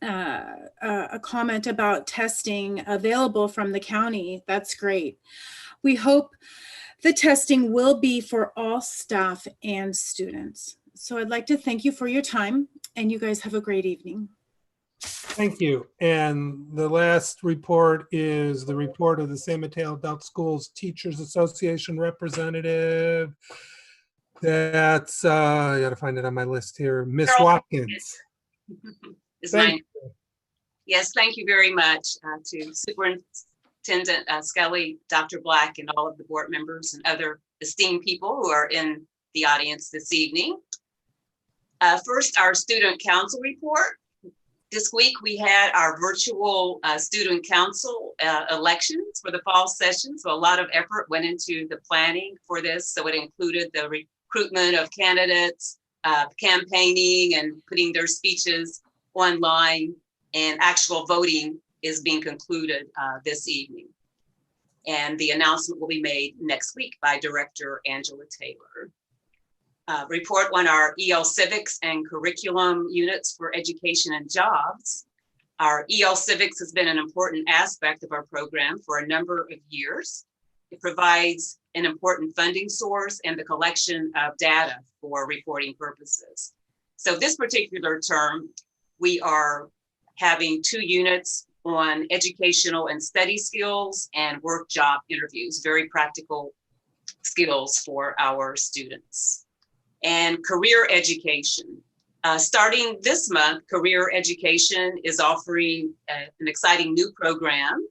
a comment about testing available from the county. That's great. We hope the testing will be for all staff and students. So I'd like to thank you for your time, and you guys have a great evening. Thank you. And the last report is the report of the San Mateo Adult Schools Teachers Association representative. That's, I gotta find it on my list here, Miss Watkins. Yes, thank you very much to Superintendent Skelly, Dr. Black, and all of the board members and other esteemed people who are in the audience this evening. First, our student council report. This week, we had our virtual student council elections for the fall session. So a lot of effort went into the planning for this. So it included the recruitment of candidates, campaigning and putting their speeches online, and actual voting is being concluded this evening. And the announcement will be made next week by Director Angela Taylor. Report on our EL Civics and Curriculum units for education and jobs. Our EL Civics has been an important aspect of our program for a number of years. It provides an important funding source and the collection of data for reporting purposes. So this particular term, we are having 2 units on educational and study skills and work job interviews, very practical skills for our students. And career education. Starting this month, career education is offering an exciting new program,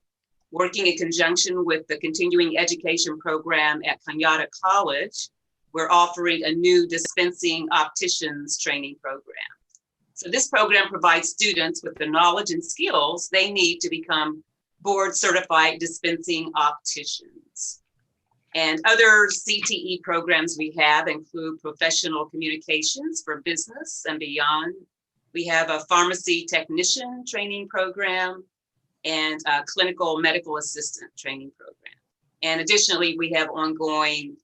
working in conjunction with the continuing education program at Cañada College. We're offering a new dispensing opticians training program. So this program provides students with the knowledge and skills they need to become board certified dispensing opticians. And other CTE programs we have include professional communications for business and beyond. We have a pharmacy technician training program and a clinical medical assistant training program. And additionally, we have ongoing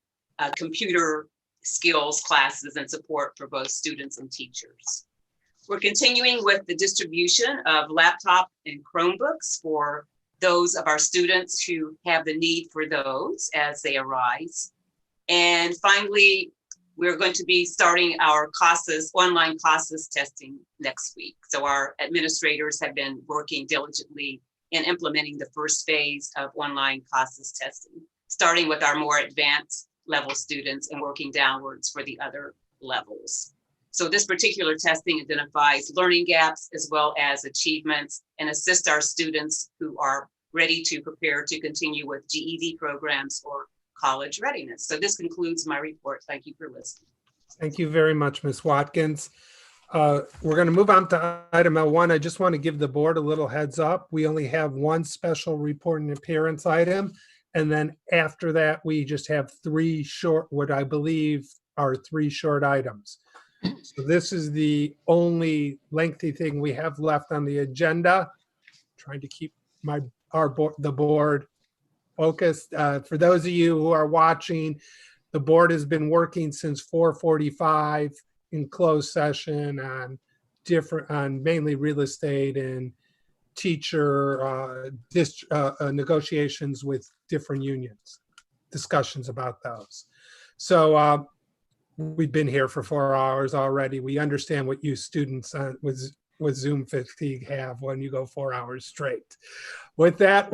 computer skills classes and support for both students and teachers. We're continuing with the distribution of laptop and Chromebooks for those of our students who have the need for those as they arise. And finally, we're going to be starting our CASAS, online CASAS testing next week. So our administrators have been working diligently in implementing the first phase of online CASAS testing, starting with our more advanced level students and working downwards for the other levels. So this particular testing identifies learning gaps as well as achievements and assists our students who are ready to prepare to continue with GED programs or college readiness. So this concludes my report. Thank you for listening. Thank you very much, Ms. Watkins. We're going to move on to item L1. I just want to give the board a little heads up. We only have one special report and appearance item. And then after that, we just have 3 short, what I believe are 3 short items. So this is the only lengthy thing we have left on the agenda. Trying to keep the board focused. For those of you who are watching, the board has been working since 4:45 in closed session on mainly real estate and teacher negotiations with different unions, discussions about those. So we've been here for 4 hours already. We understand what you students with Zoom fatigue have when you go 4 hours straight. With that,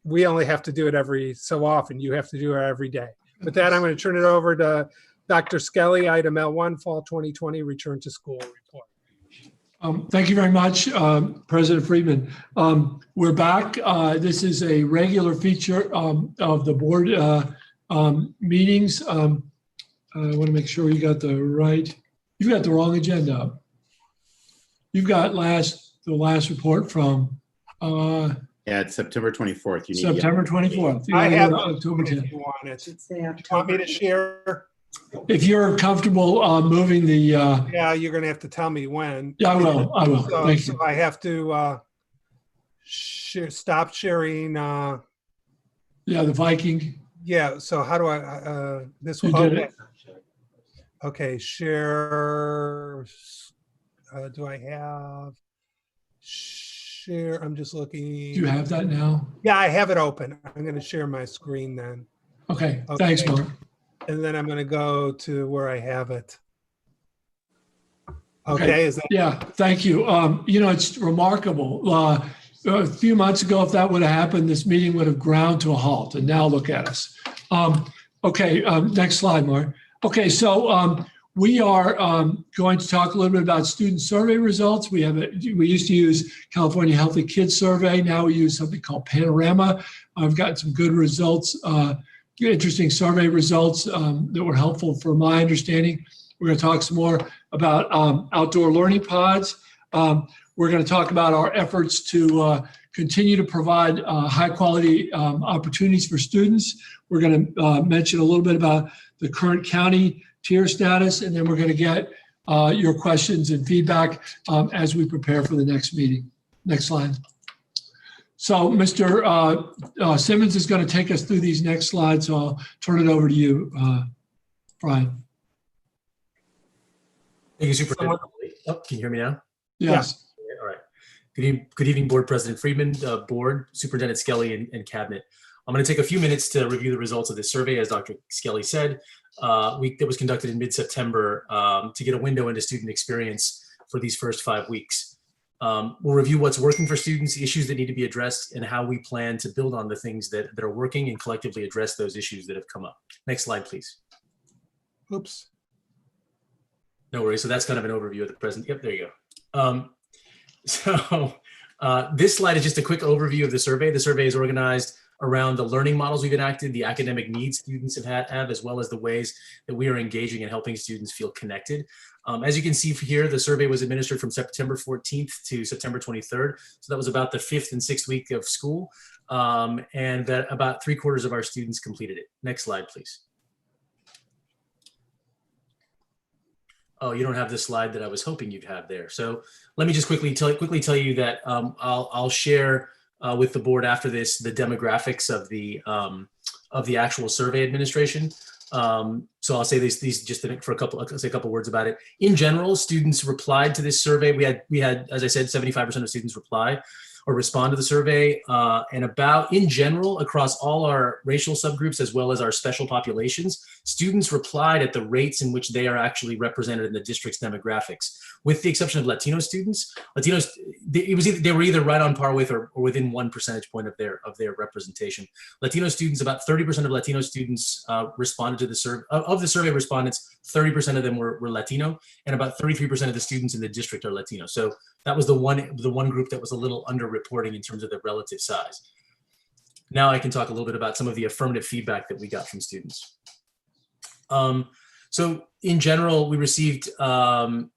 we only have to do it every so often. You have to do it every day. With that, I'm going to turn it over to Dr. Skelly, item L1, fall 2020 return to school report. Thank you very much, President Friedman. We're back. This is a regular feature of the board meetings. I want to make sure you got you've got the wrong agenda up. You've got the last report from yeah, it's September 24th. You need September 24th. I have October 10th. if you want it. Do you want me to share? If you're comfortable moving the yeah, you're going to have to tell me when. Yeah, I will. So, Thank you. I have to stop sharing. Yeah, the Viking. Yeah. So how do I? This You one. did it. Okay. Share. Do I have share? I'm just looking. Do you have that now? Yeah, I have it open. I'm going to share my screen then. Okay. Thanks, Mark. And then I'm going to go to where I have it. Okay. Is that? Yeah. Thank you. It's remarkable. A few months ago, if that would have happened, this meeting would have ground to a halt. And now look at us. Okay. Next slide, Mark. Okay. So we are going to talk a little bit about student survey results. We used to use California Healthy Kids Survey. Now we use something called Panorama. I've gotten some good results, interesting survey results that were helpful for my understanding. We're going to talk some more about outdoor learning pods. We're going to talk about our efforts to continue to provide high quality opportunities for students. We're going to mention a little bit about the current county tier status, and then we're going to get your questions and feedback as we prepare for the next meeting. Next slide. So Mr. Simmons is going to take us through these next slides. So I'll turn it over to you, Brian. Thank you, Superintendent. Oh, can you hear me now? Yes. All right. Good evening, Board President Friedman, Board, Superintendent Skelly, and Cabinet. I'm going to take a few minutes to review the results of this survey, as Dr. Skelly said, that was conducted in mid-September to get a window into student experience for these first 5 weeks. We'll review what's working for students, issues that need to be addressed, and how we plan to build on the things that are working and collectively address those issues that have come up. Next slide, please. Oops. No worries. So that's kind of an overview of the present. Yep, there you go. This slide is just a quick overview of the survey. The survey is organized around the learning models we've enacted, the academic needs students have, as well as the ways that we are engaging and helping students feel connected. As you can see here, the survey was administered from September 14th to September 23rd. So that was about the 5th and 6th week of school, and that about 3/4 of our students completed it. Next slide, please. Oh, you don't have the slide that I was hoping you'd have there. So let me just quickly tell you that I'll share with the board after this the demographics of the actual survey administration. So I'll say these just for I'll say a couple words about it. In general, students replied to this survey. We had, as I said, 75% of students reply or respond to the survey, and in general, across all our racial subgroups as well as our special populations, students replied at the rates in which they are actually represented in the district's demographics. With the exception of Latino students, they were either right on par with or within 1 percentage point of their representation. Latino students, about 30% of Latino students responded to the survey. Of the survey respondents, 30% of them were Latino, and about 33% of the students in the district are Latino. So that was the one group that was a little underreporting in terms of the relative size. Now I can talk a little bit about some of the affirmative feedback that we got from students. So in general, we received the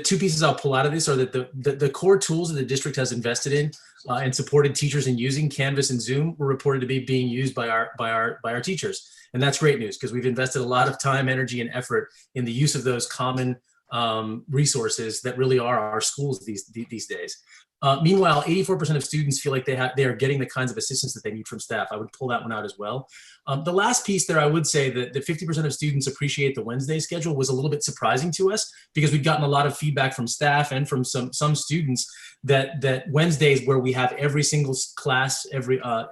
two pieces I'll pull out of this are that the core tools that the district has invested in and supported teachers in using, Canvas and Zoom, were reported to be being used by our teachers. And that's great news because we've invested a lot of time, energy, and effort in the use of those common resources that really are our schools these days. Meanwhile, 84% of students feel like they are getting the kinds of assistance that they need from staff. I would pull that one out as well. The last piece there, I would say that 50% of students appreciate the Wednesday schedule was a little bit surprising to us because we'd gotten a lot of feedback from staff and from some students that Wednesdays, where we have every single class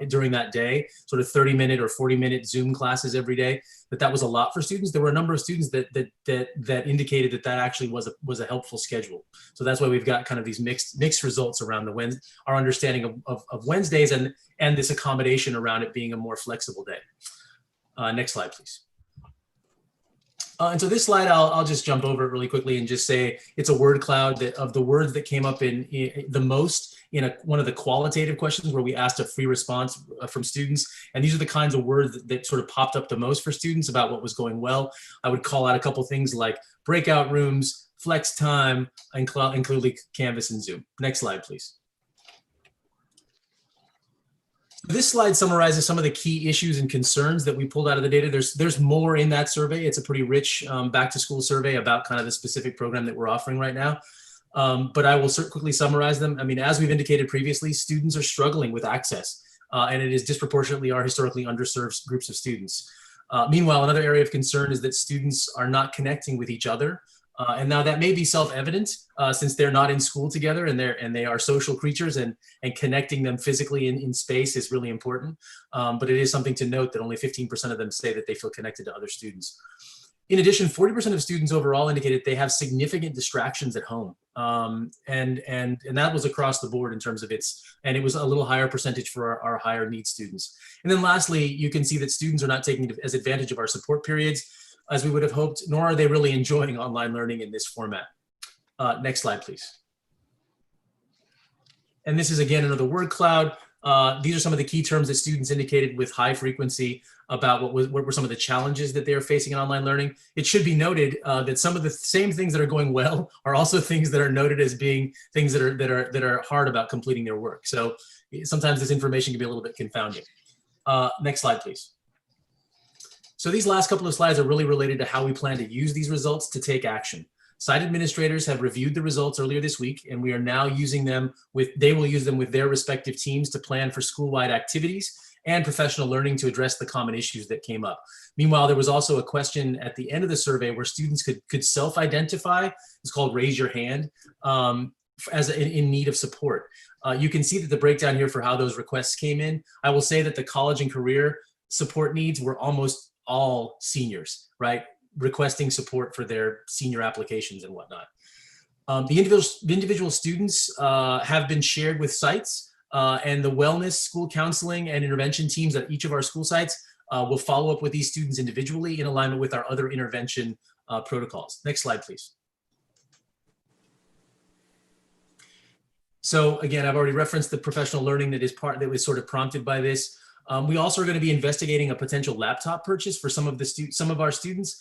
during that day, sort of 30-minute or 40-minute Zoom classes every day, that was a lot for students. There were a number of students that indicated that actually was a helpful schedule. So that's why we've got kind of these mixed results around our understanding of Wednesdays and this accommodation around it being a more flexible day. Next slide, please. And so this slide, I'll just jump over it really quickly and just say it's a word cloud of the words that came up in the most in one of the qualitative questions where we asked a free response from students. And these are the kinds of words that sort of popped up the most for students about what was going well. I would call out a couple things like breakout rooms, flex time, including Canvas and Zoom. Next slide, please. This slide summarizes some of the key issues and concerns that we pulled out of the data. There's more in that survey. It's a pretty rich back to school survey about kind of the specific program that we're offering right now. But I will quickly summarize them. I mean, as we've indicated previously, students are struggling with access, and it is disproportionately our historically underserved groups of students. Meanwhile, another area of concern is that students are not connecting with each other. And now that may be self-evident since they're not in school together and they are social creatures, and connecting them physically in space is really important. But it is something to note that only 15% of them say that they feel connected to other students. In addition, 40% of students overall indicated they have significant distractions at home. And that was across the board in terms of and it was a little higher percentage for our higher needs students. And then lastly, you can see that students are not taking as advantage of our support periods as we would have hoped, nor are they really enjoying online learning in this format. Next slide, please. And this is again another word cloud. These are some of the key terms that students indicated with high frequency about what were some of the challenges that they are facing in online learning. It should be noted that some of the same things that are going well are also things that are noted as being things that are hard about completing their work. So sometimes this information can be a little bit confounding. Next slide, please. So these last couple of slides are really related to how we plan to use these results to take action. Site administrators have reviewed the results earlier this week, and we are now using them they will use them with their respective teams to plan for school-wide activities and professional learning to address the common issues that came up. Meanwhile, there was also a question at the end of the survey where students could self-identify. It's called raise your hand, in need of support. You can see that the breakdown here for how those requests came in. I will say that the college and career support needs were almost all seniors, right? Requesting support for their senior applications and whatnot. The individual students have been shared with sites, and the wellness, school counseling, and intervention teams at each of our school sites will follow up with these students individually in alignment with our other intervention protocols. Next slide, please. So again, I've already referenced the professional learning that was sort of prompted by this. We also are going to be investigating a potential laptop purchase for some of our students.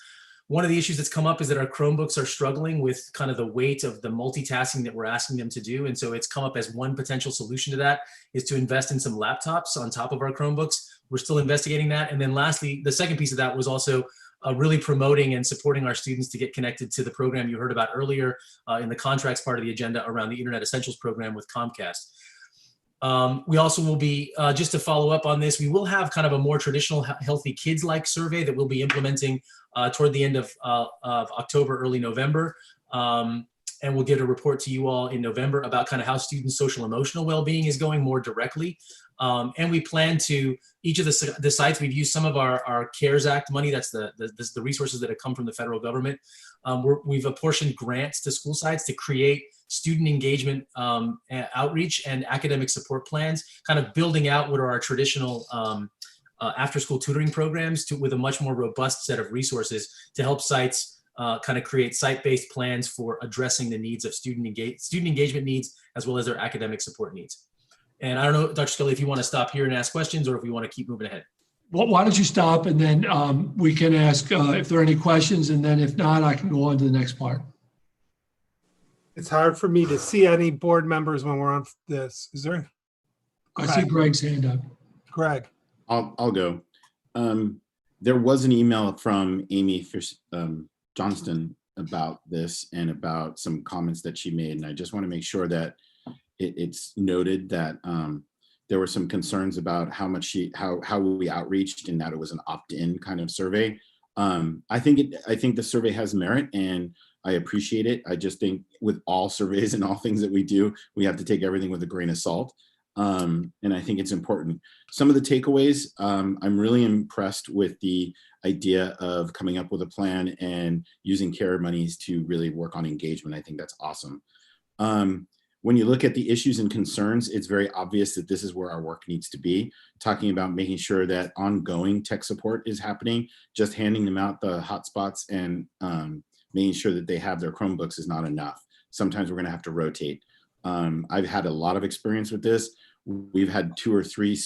One of the issues that's come up is that our Chromebooks are struggling with kind of the weight of the multitasking that we're asking them to do. And so it's come up as one potential solution to that is to invest in some laptops on top of our Chromebooks. We're still investigating that. And then lastly, the second piece of that was also really promoting and supporting our students to get connected to the program you heard about earlier in the contracts part of the agenda around the Internet Essentials program with Comcast. We also will be, just to follow up on this, we will have kind of a more traditional Healthy Kids-like survey that we'll be implementing toward the end of October, early November. And we'll get a report to you all in November about kind of how students' social emotional well-being is going more directly. And we plan to, each of the sites, we've used some of our CARES Act money, that's the resources that have come from the federal government. We've apportioned grants to school sites to create student engagement outreach and academic support plans, kind of building out what are our traditional after-school tutoring programs with a much more robust set of resources to help sites kind of create site-based plans for addressing the needs of student engagement needs as well as their academic support needs. And I don't know, Dr. Scully, if you want to stop here and ask questions or if we want to keep moving ahead. Well, why don't you stop and then we can ask if there are any questions, and then if not, I can go on to the next part. It's hard for me to see any board members when we're on this. Is there? I see Greg's hand up. Greg. I'll go. There was an email from Amy Johnston about this and about some comments that she made. And I just want to make sure that it's noted that there were some concerns about how we outreached and that it was an opt-in kind of survey. I think the survey has merit and I appreciate it. I just think with all surveys and all things that we do, we have to take everything with a grain of salt. And I think it's important. Some of the takeaways, I'm really impressed with the idea of coming up with a plan and using CARE monies to really work on engagement. I think that's awesome. When you look at the issues and concerns, it's very obvious that this is where our work needs to be, talking about making sure that ongoing tech support is happening, just handing them out the hotspots and making sure that they have their Chromebooks is not enough. Sometimes we're gonna have to rotate. I've had a lot of experience with this. We've had 2 or 3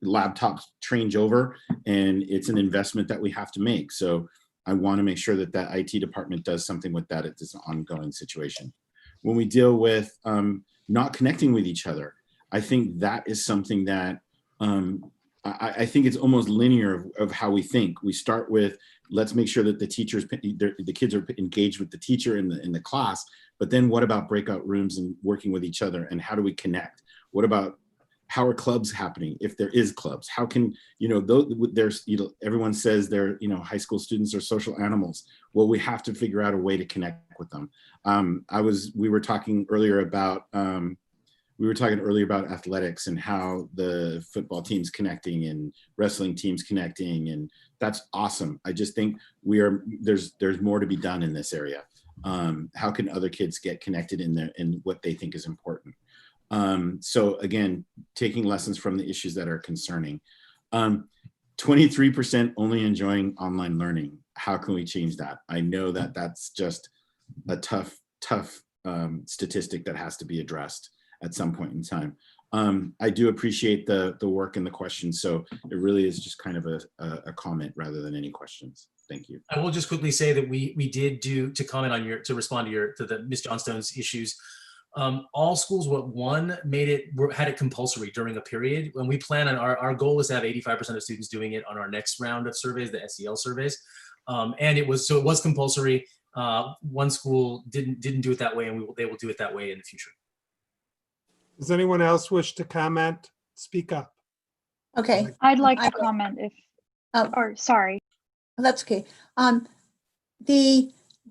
laptops change over and it's an investment that we have to make. So I wanna make sure that that IT department does something with that at this ongoing situation. When we deal with not connecting with each other, I think that is something that I think it's almost linear of how we think. We start with, let's make sure that the kids are engaged with the teacher in the class, but then what about breakout rooms and working with each other and how do we connect? What about how are clubs happening? If there is clubs, how can, there's, everyone says they're, high school students are social animals. Well, we have to figure out a way to connect with them. We were talking earlier about athletics and how the football team's connecting and wrestling teams connecting, and that's awesome. I just think there's more to be done in this area. How can other kids get connected in what they think is important? So again, taking lessons from the issues that are concerning. 23% only enjoying online learning. How can we change that? I know that that's just a tough statistic that has to be addressed at some point in time. I do appreciate the work and the questions. So it really is just kind of a comment rather than any questions. Thank you. I will just quickly say that we did do, to comment on to respond to the Ms. Johnstone's issues. All schools, had it compulsory during a period. When we plan on our goal is to have 85% of students doing it on our next round of surveys, the SEL surveys. And it was compulsory. One school didn't do it that way, and they will do it that way in the future. Does anyone else wish to comment? Speak up. Okay. I'd like to comment if, or sorry. That's okay.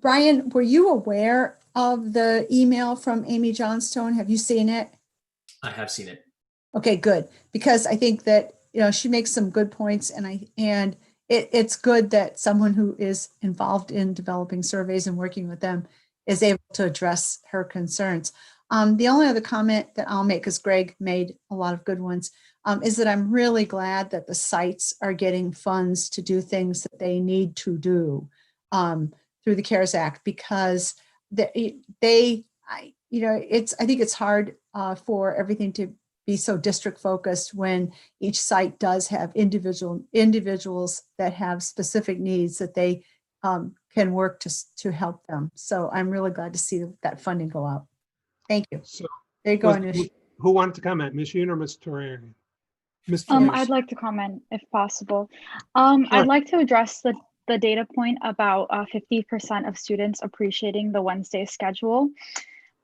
Brian, were you aware of the email from Amy Johnstone? Have you seen it? I have seen it. Okay, good. Because I think that, she makes some good points, and it's good that someone who is involved in developing surveys and working with them is able to address her concerns. The only other comment that I'll make, because Greg made a lot of good ones, is that I'm really glad that the sites are getting funds to do things that they need to do through the CARES Act, because I think it's hard for everything to be so district focused when each site does have individuals that have specific needs that they can work to help them. So I'm really glad to see that funding go out. Thank you. So there you go, Anish. Who wanted to comment, Ms. Yoon or Ms. Torrieri? I'd like to comment if possible. I'd like to address the data point about 50% of students appreciating the Wednesday schedule.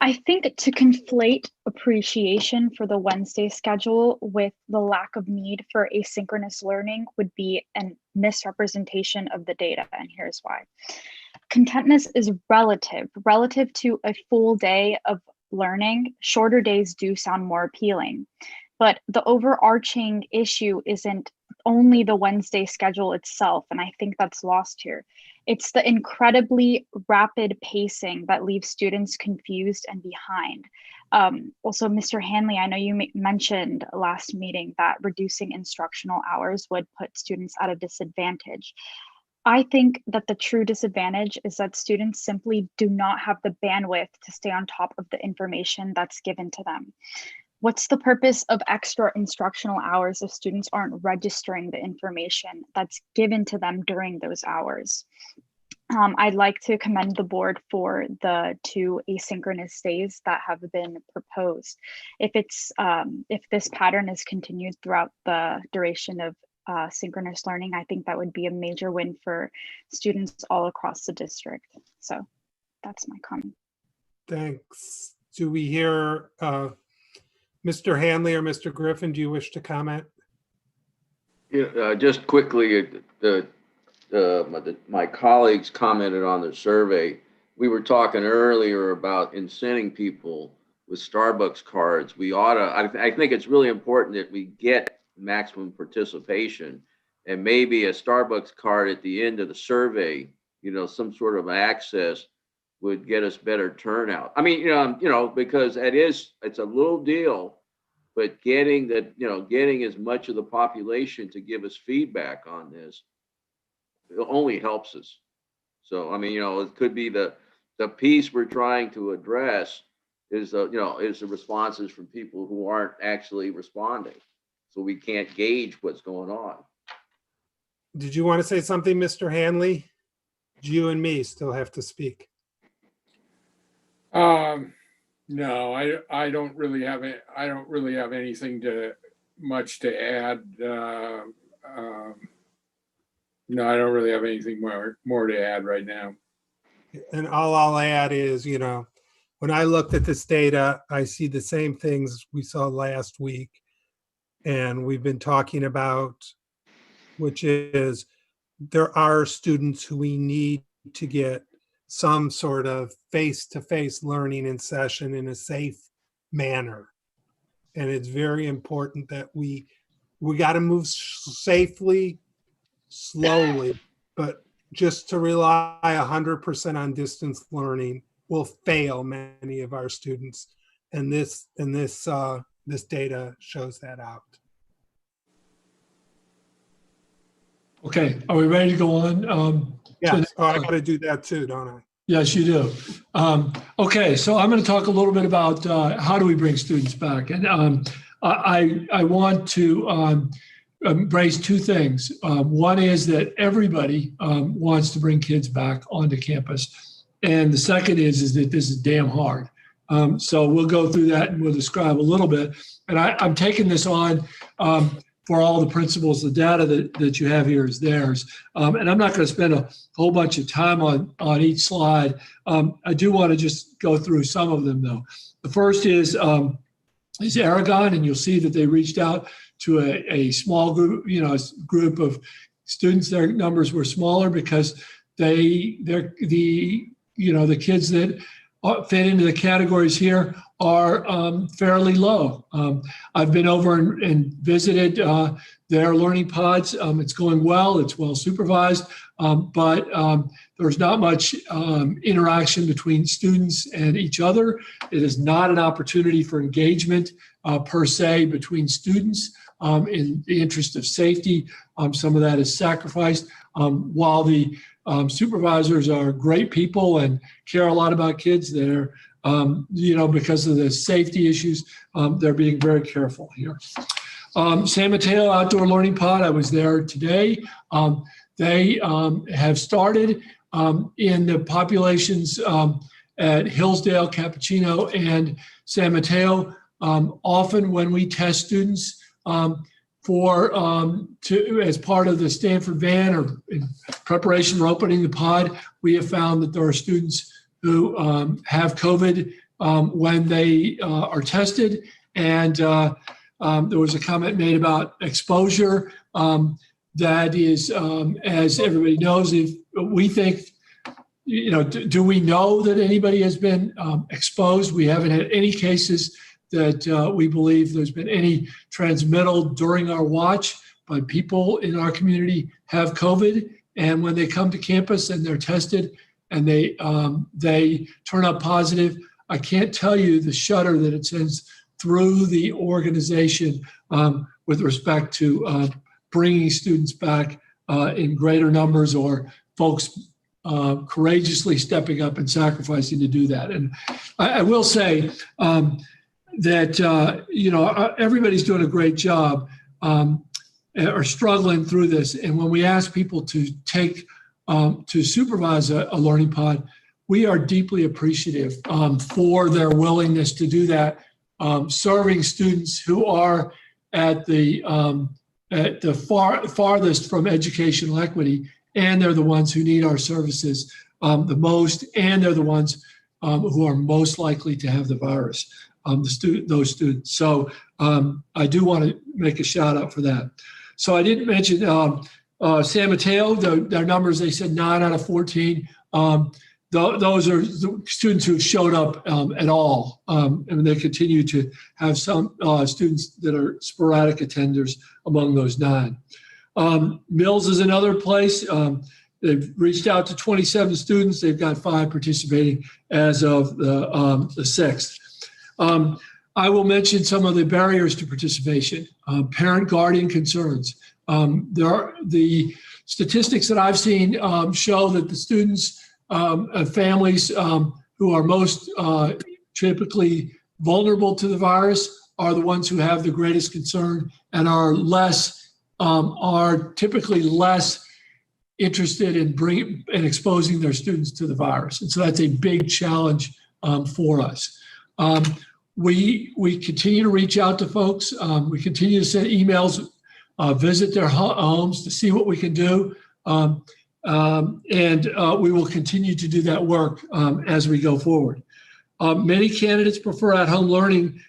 I think to conflate appreciation for the Wednesday schedule with the lack of need for asynchronous learning would be a misrepresentation of the data, and here's why. Contentness is relative to a full day of learning. Shorter days do sound more appealing, but the overarching issue isn't only the Wednesday schedule itself, and I think that's lost here. It's the incredibly rapid pacing that leaves students confused and behind. Also, Mr. Hanley, I know you mentioned last meeting that reducing instructional hours would put students at a disadvantage. I think that the true disadvantage is that students simply do not have the bandwidth to stay on top of the information that's given to them. What's the purpose of extra instructional hours if students aren't registering the information that's given to them during those hours? I'd like to commend the board for the 2 asynchronous days that have been proposed. If this pattern is continued throughout the duration of synchronous learning, I think that would be a major win for students all across the district. So that's my comment. Thanks. Do we hear Mr. Hanley or Mr. Griffin? Do you wish to comment? Yeah, just quickly, my colleagues commented on the survey. We were talking earlier about incenting people with Starbucks cards. I think it's really important that we get maximum participation, and maybe a Starbucks card at the end of the survey, some sort of access would get us better turnout. I mean, because it's a little deal, but getting as much of the population to give us feedback on this, it only helps us. So, I mean, it could be the piece we're trying to address is the responses from people who aren't actually responding. So we can't gauge what's going on. Did you want to say something, Mr. Hanley? You and me still have to speak. No, I don't really have it. I don't really have anything much to add. No, I don't really have anything more to add right now. And all I'll add is, when I looked at this data, I see the same things we saw last week and we've been talking about, which is there are students who we need to get some sort of face-to-face learning in session in a safe manner. And it's very important that we got to move safely, slowly, but just to rely 100% on distance learning will fail many of our students. And this data shows that out. Okay, are we ready to go on? Yes, I got to do that too, don't I? Yes, you do. Okay, so I'm going to talk a little bit about how do we bring students back. And I want to raise two things. One is that everybody wants to bring kids back onto campus. And the second is that this is damn hard. So we'll go through that and we'll describe a little bit. And I'm taking this on for all the principals. The data that you have here is theirs. And I'm not going to spend a whole bunch of time on each slide. I do want to just go through some of them, though. The first is Aragon, and you'll see that they reached out to a small group, a group of students. Their numbers were smaller because the kids that fit into the categories here are fairly low. I've been over and visited their learning pods. It's going well. It's well supervised, but there's not much interaction between students and each other. It is not an opportunity for engagement per se between students in the interest of safety. Some of that is sacrificed. While the supervisors are great people and care a lot about kids, they're because of the safety issues, they're being very careful here. San Mateo Outdoor Learning Pod, I was there today. They have started in the populations at Hillsdale, Cappuccino, and San Mateo. Often when we test students as part of the Stanford van or in preparation for opening the pod, we have found that there are students who have COVID when they are tested. And there was a comment made about exposure. That is, as everybody knows, if we think, do we know that anybody has been exposed? We haven't had any cases that we believe there's been any transmittal during our watch, but people in our community have COVID. And when they come to campus and they're tested and they turn up positive, I can't tell you the shudder that it sends through the organization with respect to bringing students back in greater numbers, or folks courageously stepping up and sacrificing to do that. And I will say that everybody's doing a great job or struggling through this. And when we ask people to take to supervise a learning pod, we are deeply appreciative for their willingness to do that, serving students who are at the farthest from educational equity, and they're the ones who need our services the most, and they're the ones who are most likely to have the virus, those students. So I do want to make a shout out for that. So I didn't mention San Mateo, their numbers, they said 9 out of 14. Those are the students who showed up at all, and they continue to have some students that are sporadic attenders among those 9. Mills is another place. They've reached out to 27 students. They've got 5 participating as of the 6th. I will mention some of the barriers to participation. Parent-guardian concerns. The statistics that I've seen show that the students families who are most typically vulnerable to the virus are the ones who have the greatest concern and are typically less interested in exposing their students to the virus. And so that's a big challenge for us. We continue to reach out to folks. We continue to send emails, visit their homes to see what we can do. And we will continue to do that work as we go forward. Many candidates prefer at-home learning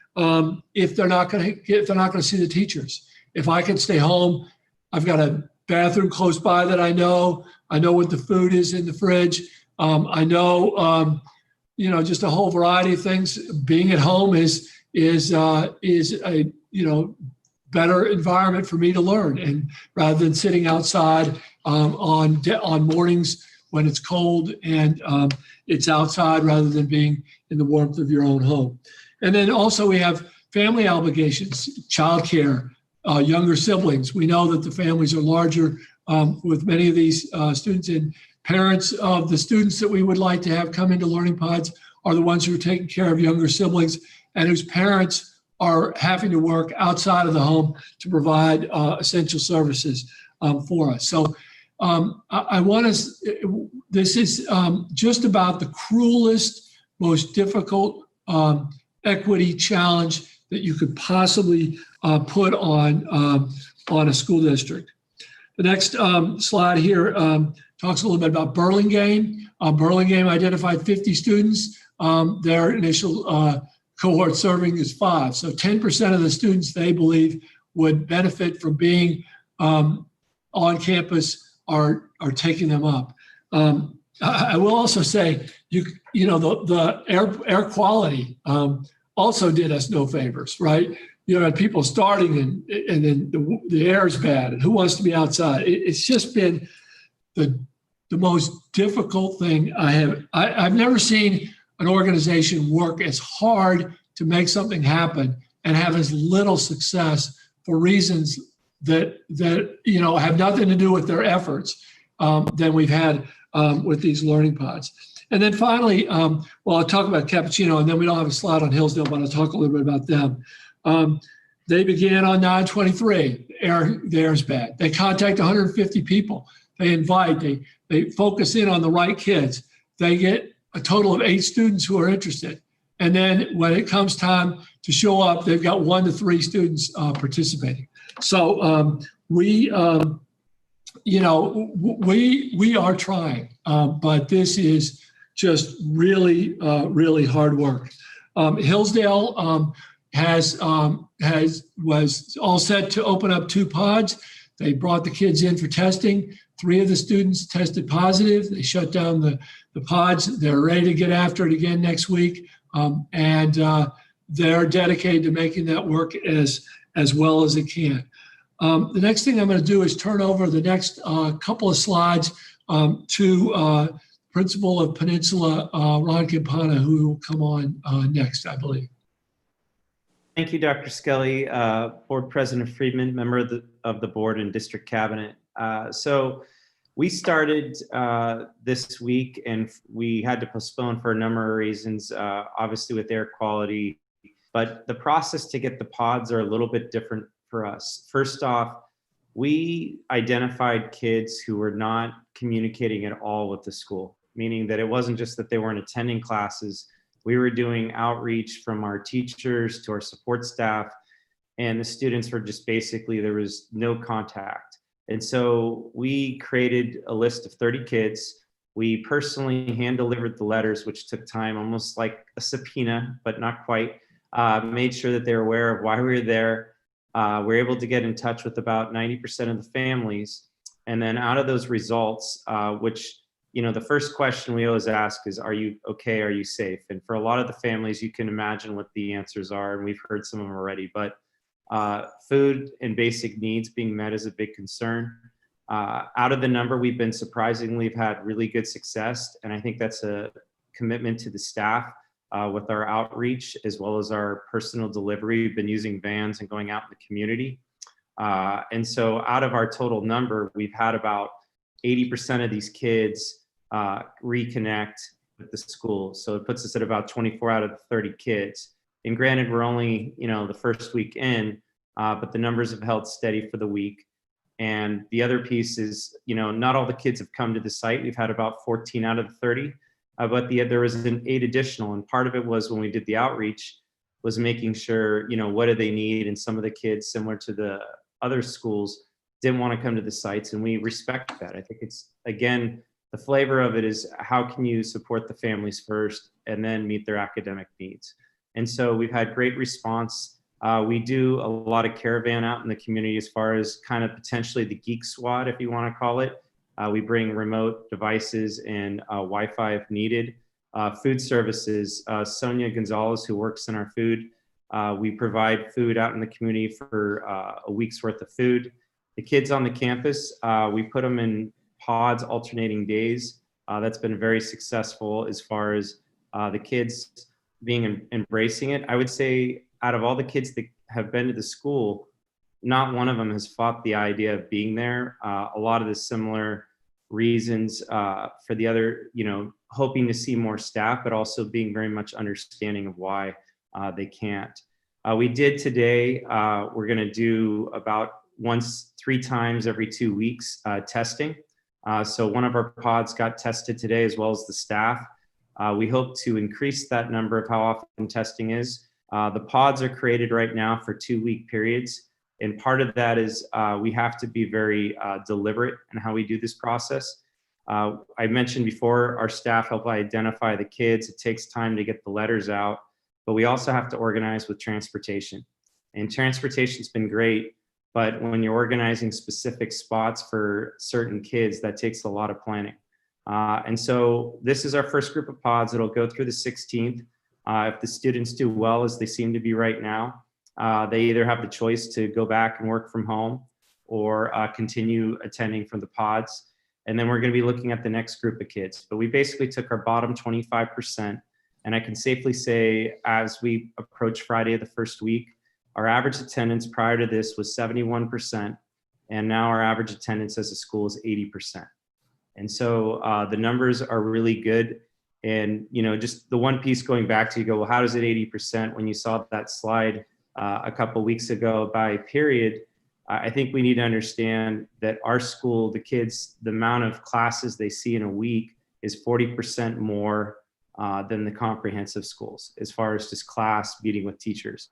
if they're not going to see the teachers. If I can stay home, I've got a bathroom close by that I know what the food is in the fridge. I know, just a whole variety of things. Being at home is a better environment for me to learn, and rather than sitting outside on mornings when it's cold and it's outside, rather than being in the warmth of your own home. And then also we have family obligations, childcare, younger siblings. We know that the families are larger with many of these students, and parents of the students that we would like to have come into learning pods are the ones who are taking care of younger siblings and whose parents are having to work outside of the home to provide essential services for us. So I want to, this is just about the cruelest, most difficult equity challenge that you could possibly put on a school district. The next slide here talks a little bit about Burlingame. Burlingame identified 50 students. Their initial cohort serving is 5. So 10% of the students they believe would benefit from being on campus are taking them up. I will also say, you know, the air quality also did us no favors, right? You know, people starting and then the air is bad and who wants to be outside? It's just been the most difficult thing I've never seen an organization work as hard to make something happen and have as little success for reasons that you know have nothing to do with their efforts than we've had with these learning pods. And then finally, well, I'll talk about Cappuccino, and then we don't have a slide on Hillsdale, but I'll talk a little bit about them. They began on 9/23. The air's bad. They contact 150 people. They invite. They focus in on the right kids. They get a total of 8 students who are interested. And then when it comes time to show up, they've got 1 to 3 students participating. So we are trying, but this is just really, really hard work. Hillsdale was all set to open up 2 pods. They brought the kids in for testing. 3 of the students tested positive. They shut down the pods. They're ready to get after it again next week. And they're dedicated to making that work as well as it can. The next thing I'm going to do is turn over the next couple of slides to Principal of Peninsula, Ron Campana, who will come on next, I believe. Thank you, Dr. Skelly, Board President Friedman, member of the board and district cabinet. So we started this week and we had to postpone for a number of reasons, obviously with air quality, but the process to get the pods are a little bit different for us. First off, we identified kids who were not communicating at all with the school, meaning that it wasn't just that they weren't attending classes. We were doing outreach from our teachers to our support staff, and the students were just basically, there was no contact. And so we created a list of 30 kids. We personally hand-delivered the letters, which took time, almost like a subpoena, but not quite. Made sure that they're aware of why we were there. We're able to get in touch with about 90% of the families. And then out of those results, which, you know, the first question we always ask is, are you okay? Are you safe? And for a lot of the families, you can imagine what the answers are, and we've heard some of them already, but food and basic needs being met is a big concern. Out of the number, we've had really good success. And I think that's a commitment to the staff with our outreach, as well as our personal delivery. We've been using vans and going out in the community. And so out of our total number, we've had about 80% of these kids reconnect with the school. So it puts us at about 24 out of the 30 kids. And granted, we're only, you know, the first week in, but the numbers have held steady for the week. And the other piece is, you know, not all the kids have come to the site. We've had about 14 out of the 30, but there was an 8 additional. And part of it was when we did the outreach was making sure, you know, what do they need? And some of the kids, similar to the other schools, didn't want to come to the sites, and we respect that. I think it's, again, the flavor of it is how can you support the families first and then meet their academic needs. And so we've had great response. We do a lot of caravan out in the community as far as kind of potentially the geek squad, if you want to call it. We bring remote devices and Wi-Fi if needed. Food services, Sonia Gonzalez, who works in our food, we provide food out in the community for a week's worth of food. The kids on the campus, we put them in pods alternating days. That's been very successful as far as the kids being embracing it. I would say out of all the kids that have been to the school, not one of them has fought the idea of being there. A lot of the similar reasons for the other, you know, hoping to see more staff, but also being very much understanding of why they can't. We did today, we're gonna do about 3 times every 2 weeks testing. So one of our pods got tested today as well as the staff. We hope to increase that number of how often testing is. The pods are created right now for 2-week periods. And part of that is we have to be very deliberate in how we do this process. I mentioned before, our staff help identify the kids. It takes time to get the letters out, but we also have to organize with transportation. And transportation's been great, but when you're organizing specific spots for certain kids, that takes a lot of planning. And so this is our first group of pods. It'll go through the 16th. If the students do well, as they seem to be right now, they either have the choice to go back and work from home or continue attending from the pods. And then we're going to be looking at the next group of kids. But we basically took our bottom 25%. And I can safely say, as we approach Friday of the first week, our average attendance prior to this was 71%. And now our average attendance as a school is 80%. And so the numbers are really good. And, you know, just the one piece going back to, you go, well, how does it 80% when you saw that slide a couple weeks ago by period? I think we need to understand that our school, the kids, the amount of classes they see in a week is 40% more than the comprehensive schools, as far as just class meeting with teachers.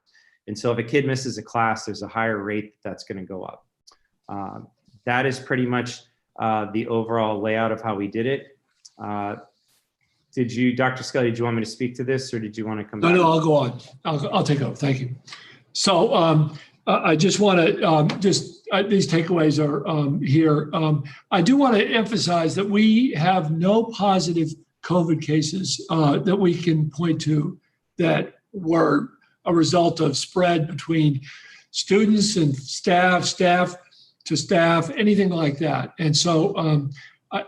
And so if a kid misses a class, there's a higher rate that's going to go up. That is pretty much the overall layout of how we did it. Did you, Dr. Scully, did you want me to speak to this, or did you want to come back? No, I'll go on. I'll take over. Thank you. So I just want to these takeaways are here. I do want to emphasize that we have no positive COVID cases that we can point to that were a result of spread between students and staff to staff, anything like that. And so,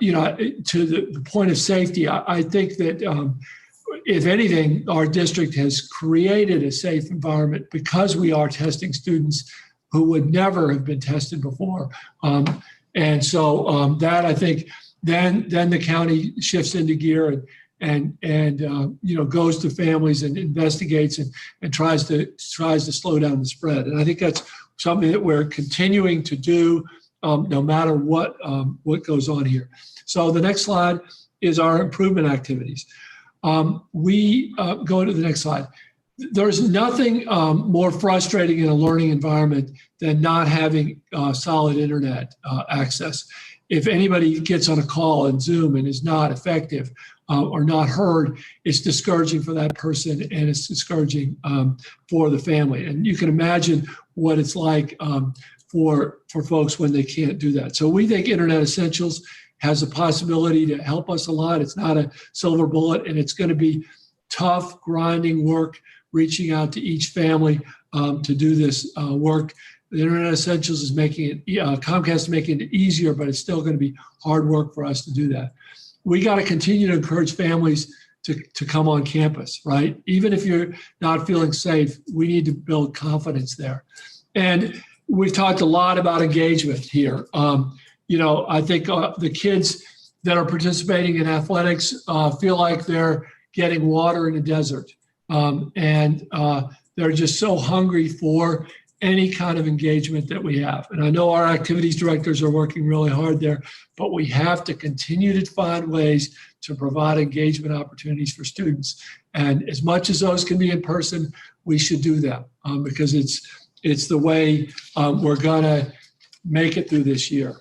you know, to the point of safety, I think that if anything, our district has created a safe environment because we are testing students who would never have been tested before. And so that, I think, then the county shifts into gear and you know, goes to families and investigates and tries to slow down the spread. And I think that's something that we're continuing to do no matter what goes on here. So the next slide is our improvement activities. We go to the next slide. There's nothing more frustrating in a learning environment than not having solid internet access. If anybody gets on a call in Zoom and is not effective or not heard, it's discouraging for that person, and it's discouraging for the family. And you can imagine what it's like for folks when they can't do that. So we think Internet Essentials has a possibility to help us a lot. It's not a silver bullet, and it's going to be tough, grinding work, reaching out to each family to do this work. The Internet Essentials is making it, Comcast is making it easier, but it's still going to be hard work for us to do that. We got to continue to encourage families to come on campus, right? Even if you're not feeling safe, we need to build confidence there. And we've talked a lot about engagement here. You know, I think the kids that are participating in athletics feel like they're getting water in a desert. And they're just so hungry for any kind of engagement that we have. And I know our activities directors are working really hard there, but we have to continue to find ways to provide engagement opportunities for students. And as much as those can be in person, we should do that because it's the way we're gonna make it through this year.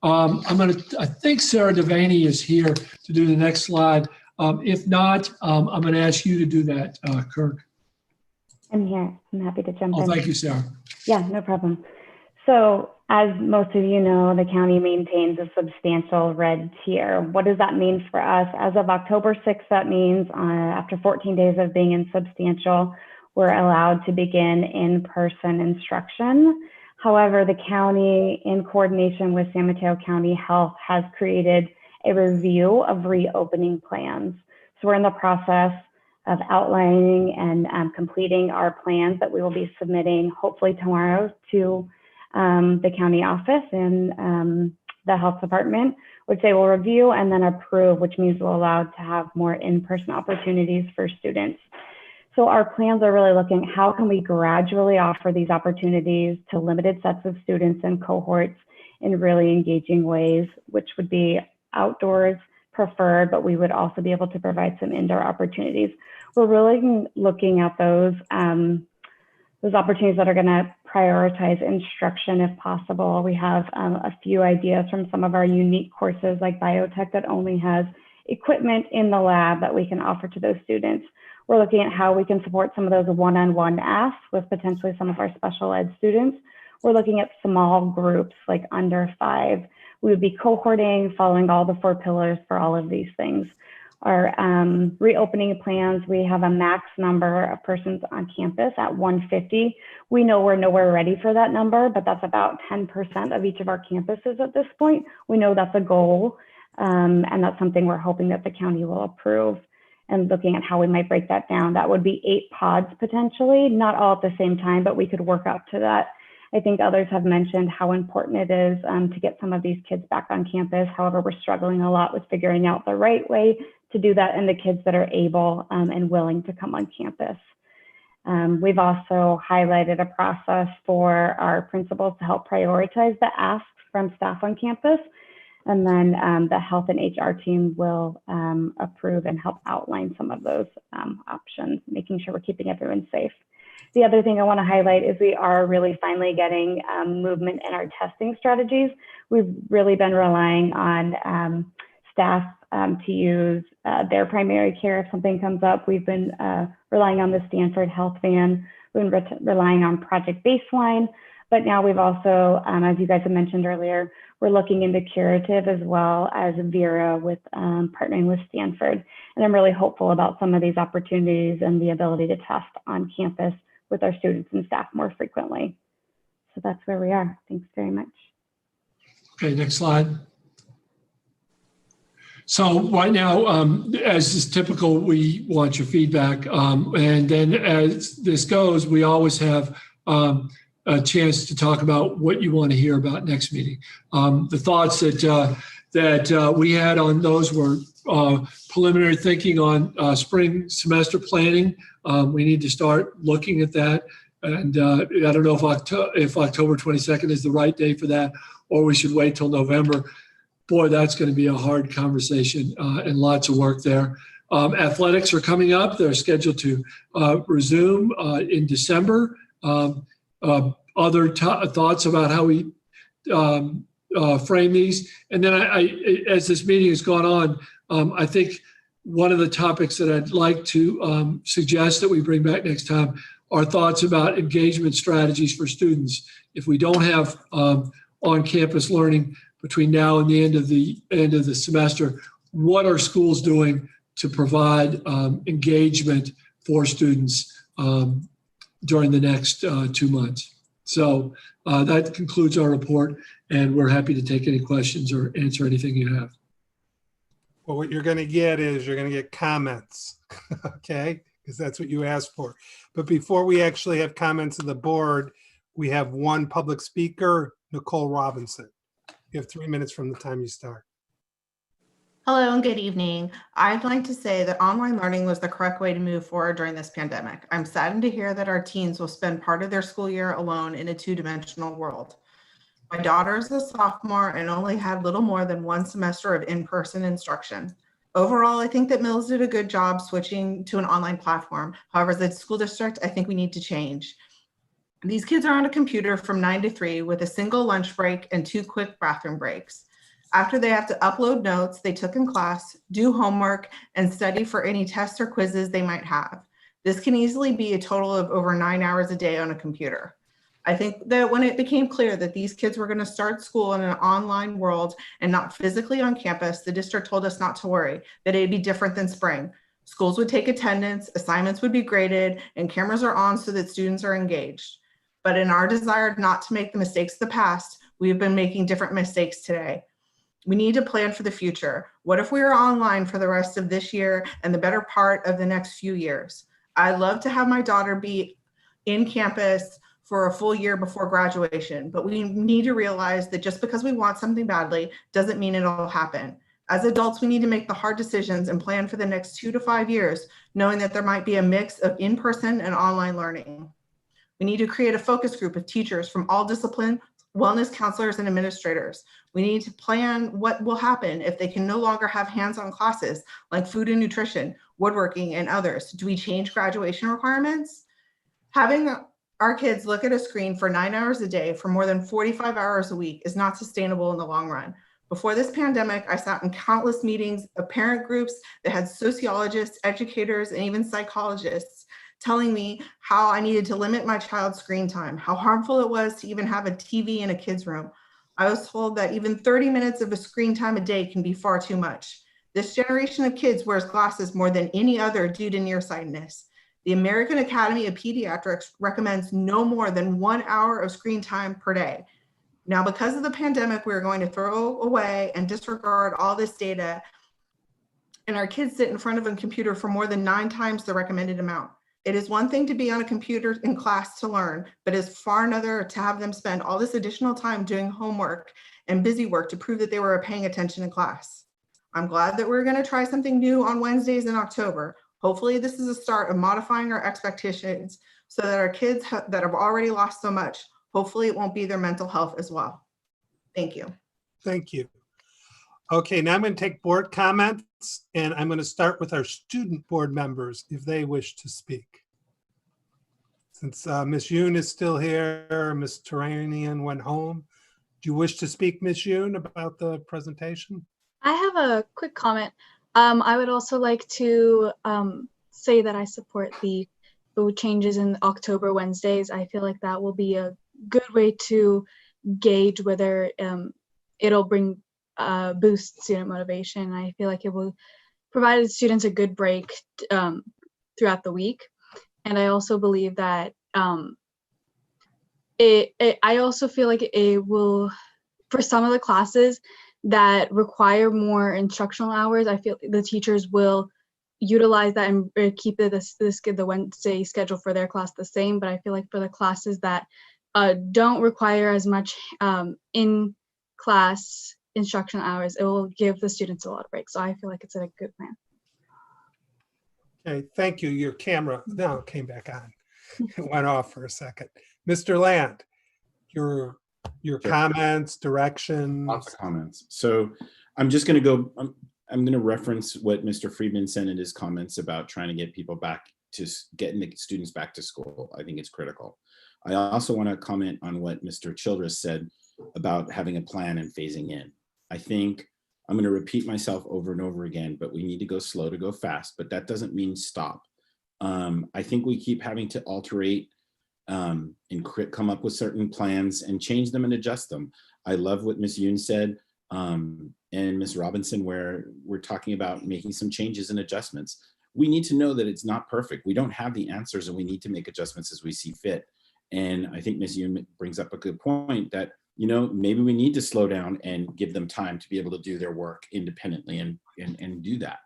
I think Sarah Devaney is here to do the next slide. If not, I'm going to ask you to do that, Kirk. I'm here. I'm happy to jump in. Oh, thank you, Sarah. Yeah, no problem. So as most of you know, the county maintains a substantial red tier. What does that mean for us? As of October 6th, that means after 14 days of being in substantial, we're allowed to begin in-person instruction. However, the county, in coordination with San Mateo County Health, has created a review of reopening plans. So we're in the process of outlining and completing our plans that we will be submitting hopefully tomorrow to the county office and the health department, which they will review and then approve, which means we're allowed to have more in-person opportunities for students. So our plans are really looking at how can we gradually offer these opportunities to limited sets of students and cohorts in really engaging ways, which would be outdoors preferred, but we would also be able to provide some indoor opportunities. We're really looking at those opportunities that are going to prioritize instruction if possible. We have a few ideas from some of our unique courses like biotech that only has equipment in the lab that we can offer to those students. We're looking at how we can support some of those one-on-one asks with potentially some of our special ed students. We're looking at small groups like under 5. We would be cohorting, following all the 4 pillars for all of these things. Our reopening plans, we have a max number of persons on campus at 150. We know we're nowhere ready for that number, but that's about 10% of each of our campuses at this point. We know that's a goal, and that's something we're hoping that the county will approve. And looking at how we might break that down, that would be 8 pods potentially, not all at the same time, but we could work up to that. I think others have mentioned how important it is to get some of these kids back on campus. However, we're struggling a lot with figuring out the right way to do that and the kids that are able and willing to come on campus. We've also highlighted a process for our principals to help prioritize the asks from staff on campus. And then the health and HR team will approve and help outline some of those options, making sure we're keeping everyone safe. The other thing I want to highlight is we are really finally getting movement in our testing strategies. We've really been relying on staff to use their primary care if something comes up. We've been relying on the Stanford Health Van. We've been relying on Project Baseline. But now we've also, as you guys have mentioned earlier, we're looking into Curative as well as Vera with partnering with Stanford. And I'm really hopeful about some of these opportunities and the ability to test on campus with our students and staff more frequently. So that's where we are. Thanks very much. Okay, next slide. So right now, as is typical, we want your feedback. And then as this goes, we always have a chance to talk about what you want to hear about next meeting. The thoughts that we had on those were preliminary thinking on spring semester planning. We need to start looking at that. And I don't know if October 22nd is the right day for that, or we should wait till November. Boy, that's going to be a hard conversation and lots of work there. Athletics are coming up. They're scheduled to resume in December. Other thoughts about how we frame these. And then as this meeting has gone on, I think one of the topics that I'd like to suggest that we bring back next time are thoughts about engagement strategies for students. If we don't have on-campus learning between now and the end of the semester, what are schools doing to provide engagement for students during the next 2 months? So that concludes our report, and we're happy to take any questions or answer anything you have. Well, what you're going to get is you're going to get comments, okay? Because that's what you asked for. But before we actually have comments of the board, we have one public speaker, Nicole Robinson. You have 3 minutes from the time you start. Hello and good evening. I'd like to say that online learning was the correct way to move forward during this pandemic. I'm saddened to hear that our teens will spend part of their school year alone in a two-dimensional world. My daughter is a sophomore and only had little more than 1 semester of in-person instruction. Overall, I think that Mills did a good job switching to an online platform. However, as a school district, I think we need to change. These kids are on a computer from 9 to 3 with a single lunch break and 2 quick bathroom breaks. After they have to upload notes they took in class, do homework, and study for any tests or quizzes they might have. This can easily be a total of over 9 hours a day on a computer. I think that when it became clear that these kids were going to start school in an online world and not physically on campus, the district told us not to worry, that it'd be different than spring. Schools would take attendance, assignments would be graded, and cameras are on so that students are engaged. But in our desire not to make the mistakes of the past, we've been making different mistakes today. We need to plan for the future. What if we are online for the rest of this year and the better part of the next few years? I'd love to have my daughter be in campus for a full year before graduation, but we need to realize that just because we want something badly doesn't mean it'll happen. As adults, we need to make the hard decisions and plan for the next 2 to 5 years, knowing that there might be a mix of in-person and online learning. We need to create a focus group of teachers from all disciplines, wellness counselors, and administrators. We need to plan what will happen if they can no longer have hands-on classes like food and nutrition, woodworking, and others. Do we change graduation requirements? Having our kids look at a screen for 9 hours a day for more than 45 hours a week is not sustainable in the long run. Before this pandemic, I sat in countless meetings of parent groups that had sociologists, educators, and even psychologists telling me how I needed to limit my child's screen time, how harmful it was to even have a TV in a kid's room. I was told that even 30 minutes of a screen time a day can be far too much. This generation of kids wears glasses more than any other due to nearsightedness. The American Academy of Pediatrics recommends no more than 1 hour of screen time per day. Now, because of the pandemic, we're going to throw away and disregard all this data, and our kids sit in front of a computer for more than 9 times the recommended amount. It is one thing to be on a computer in class to learn, but it's far another to have them spend all this additional time doing homework and busy work to prove that they were paying attention in class. I'm glad that we're going to try something new on Wednesdays in October. Hopefully this is a start of modifying our expectations so that our kids that have already lost so much, hopefully it won't be their mental health as well. Thank you. Thank you. Okay, now I'm going to take board comments, and I'm going to start with our student board members if they wish to speak. Since Ms. Yoon is still here, Ms. Turanian went home. Do you wish to speak, Ms. Yoon, about the presentation? I have a quick comment. I would also like to say that I support the changes in October Wednesdays. I feel like that will be a good way to gauge whether it'll bring boost student motivation. I feel like it will provide students a good break throughout the week. And I also believe that I also feel like it will, for some of the classes that require more instructional hours, I feel the teachers will utilize that and keep the Wednesday schedule for their class the same. But I feel like for the classes that don't require as much in-class instruction hours, it will give the students a lot of breaks. So I feel like it's a good plan. Okay, thank you. Your camera now came back on. It went off for a second. Mr. Land, your comments, directions. Lots of comments. So I'm just going to go, I'm going to reference what Mr. Friedman said in his comments about trying to get people back to getting the students back to school. I think it's critical. I also want to comment on what Mr. Childress said about having a plan and phasing in. I think I'm going to repeat myself over and over again, but we need to go slow to go fast, but that doesn't mean stop. I think we keep having to alterate and come up with certain plans and change them and adjust them. I love what Ms. Yoon said and Ms. Robinson, where we're talking about making some changes and adjustments. We need to know that it's not perfect. We don't have the answers and we need to make adjustments as we see fit. And I think Ms. Yoon brings up a good point that, you know, maybe we need to slow down and give them time to be able to do their work independently and do that.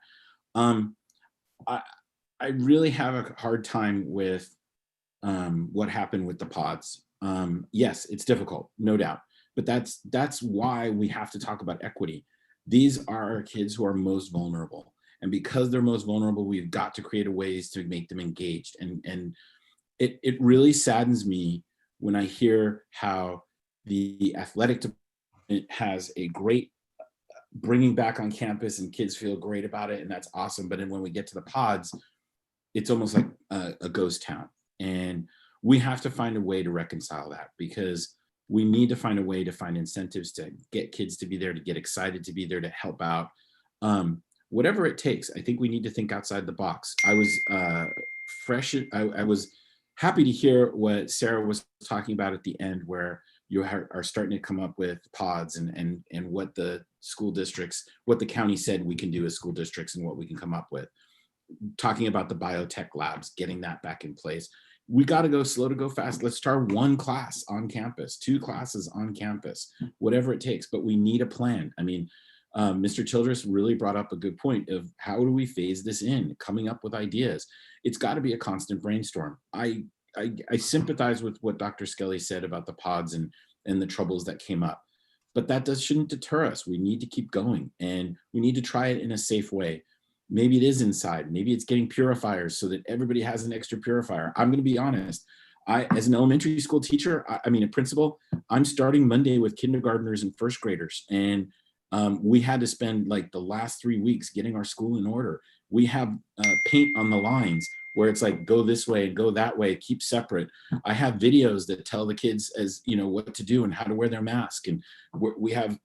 I really have a hard time with what happened with the pods. Yes, it's difficult, no doubt, but that's why we have to talk about equity. These are our kids who are most vulnerable. And because they're most vulnerable, we've got to create ways to make them engaged. And it really saddens me when I hear how the athletic department has a great bringing back on campus and kids feel great about it. And that's awesome. But then when we get to the pods, it's almost like a ghost town. And we have to find a way to reconcile that, because we need to find a way to find incentives to get kids to be there, to get excited to be there, to help out. Whatever it takes, I think we need to think outside the box. I was I was happy to hear what Sarah was talking about at the end, where you are starting to come up with pods and what the school districts, what the county said we can do as school districts and what we can come up with. Talking about the biotech labs, getting that back in place. We got to go slow to go fast. Let's start 1 class on campus, 2 classes on campus, whatever it takes, but we need a plan. I mean, Mr. Childress really brought up a good point of how do we phase this in, coming up with ideas. It's got to be a constant brainstorm. I sympathize with what Dr. Skelly said about the pods and the troubles that came up. but that shouldn't deter us. We need to keep going, and we need to try it in a safe way. Maybe it is inside. Maybe it's getting purifiers so that everybody has an extra purifier. I'm going to be honest. As an elementary school teacher, I mean, a principal, I'm starting Monday with kindergartners and first graders. And we had to spend like the last 3 weeks getting our school in order. We have paint on the lines where it's like, go this way and go that way, keep separate. I have videos that tell the kids what to do and how to wear their mask. And we have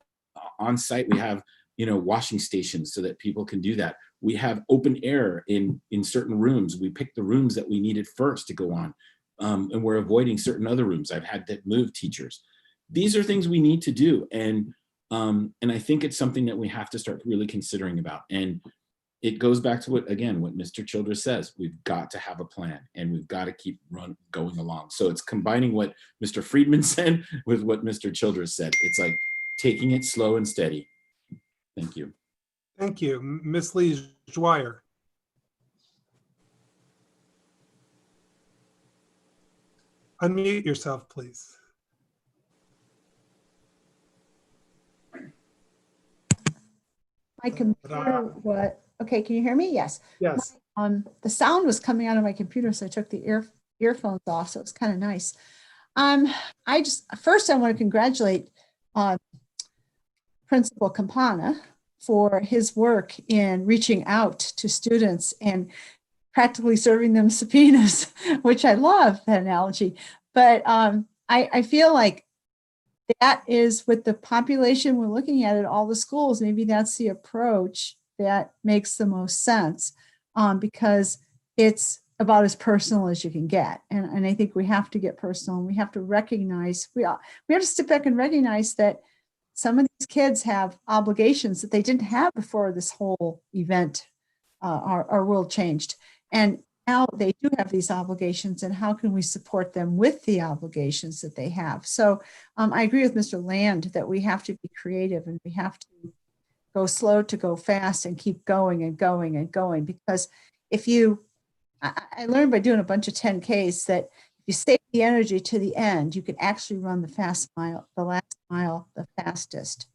on site, we have, washing stations so that people can do that. We have open air in certain rooms. We picked the rooms that we needed first to go on. And we're avoiding certain other rooms. I've had to move teachers. These are things we need to do. And I think it's something that we have to start really considering about. And it goes back to what Mr. Childress says. We've got to have a plan, and we've got to keep going along. So it's combining what Mr. Friedman said with what Mr. Childress said. It's like taking it slow and steady. Thank you. Thank you. Ms. Lee Dwyer. Unmute yourself, please. My computer, okay, can you hear me? Yes. Yes. The sound was coming out of my computer, so I took the earphones off, so it was kind of nice. First I want to congratulate Principal Campana for his work in reaching out to students and practically serving them subpoenas, which I love that analogy. But I feel like that is with the population we're looking at all the schools, maybe that's the approach that makes the most sense, because it's about as personal as you can get. And I think we have to get personal, and we have to recognize, we have to step back and recognize that some of these kids have obligations that they didn't have before this whole event, our world changed. And now they do have these obligations, and how can we support them with the obligations that they have? So I agree with Mr. Land that we have to be creative, and we have to go slow to go fast and keep going and going and going. Because I learned by doing a bunch of 10Ks that if you save the energy to the end, you can actually run the last mile the fastest.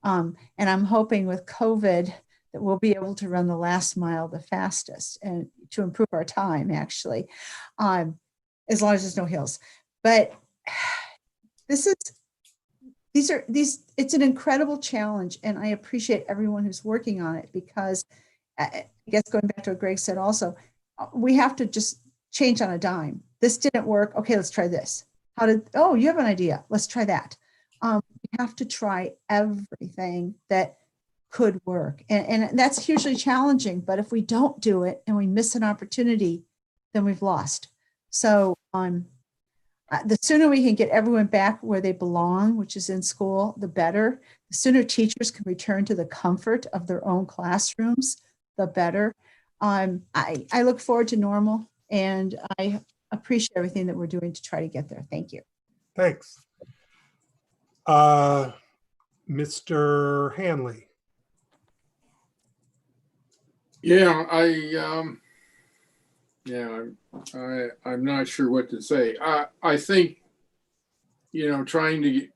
And I'm hoping with COVID that we'll be able to run the last mile the fastest and to improve our time, actually, as long as there's no hills. But it's an incredible challenge, and I appreciate everyone who's working on it, because I guess going back to what Greg said also, we have to just change on a dime. This didn't work. Okay, let's try this. You have an idea. Let's try that. We have to try everything that could work. And that's hugely challenging, but if we don't do it and we miss an opportunity, then we've lost. So the sooner we can get everyone back where they belong, which is in school, the better. The sooner teachers can return to the comfort of their own classrooms, the better. I look forward to normal, and I appreciate everything that we're doing to try to get there. Thank you. Thanks. Mr. Hanley. Yeah, I'm not sure what to say. I think, trying to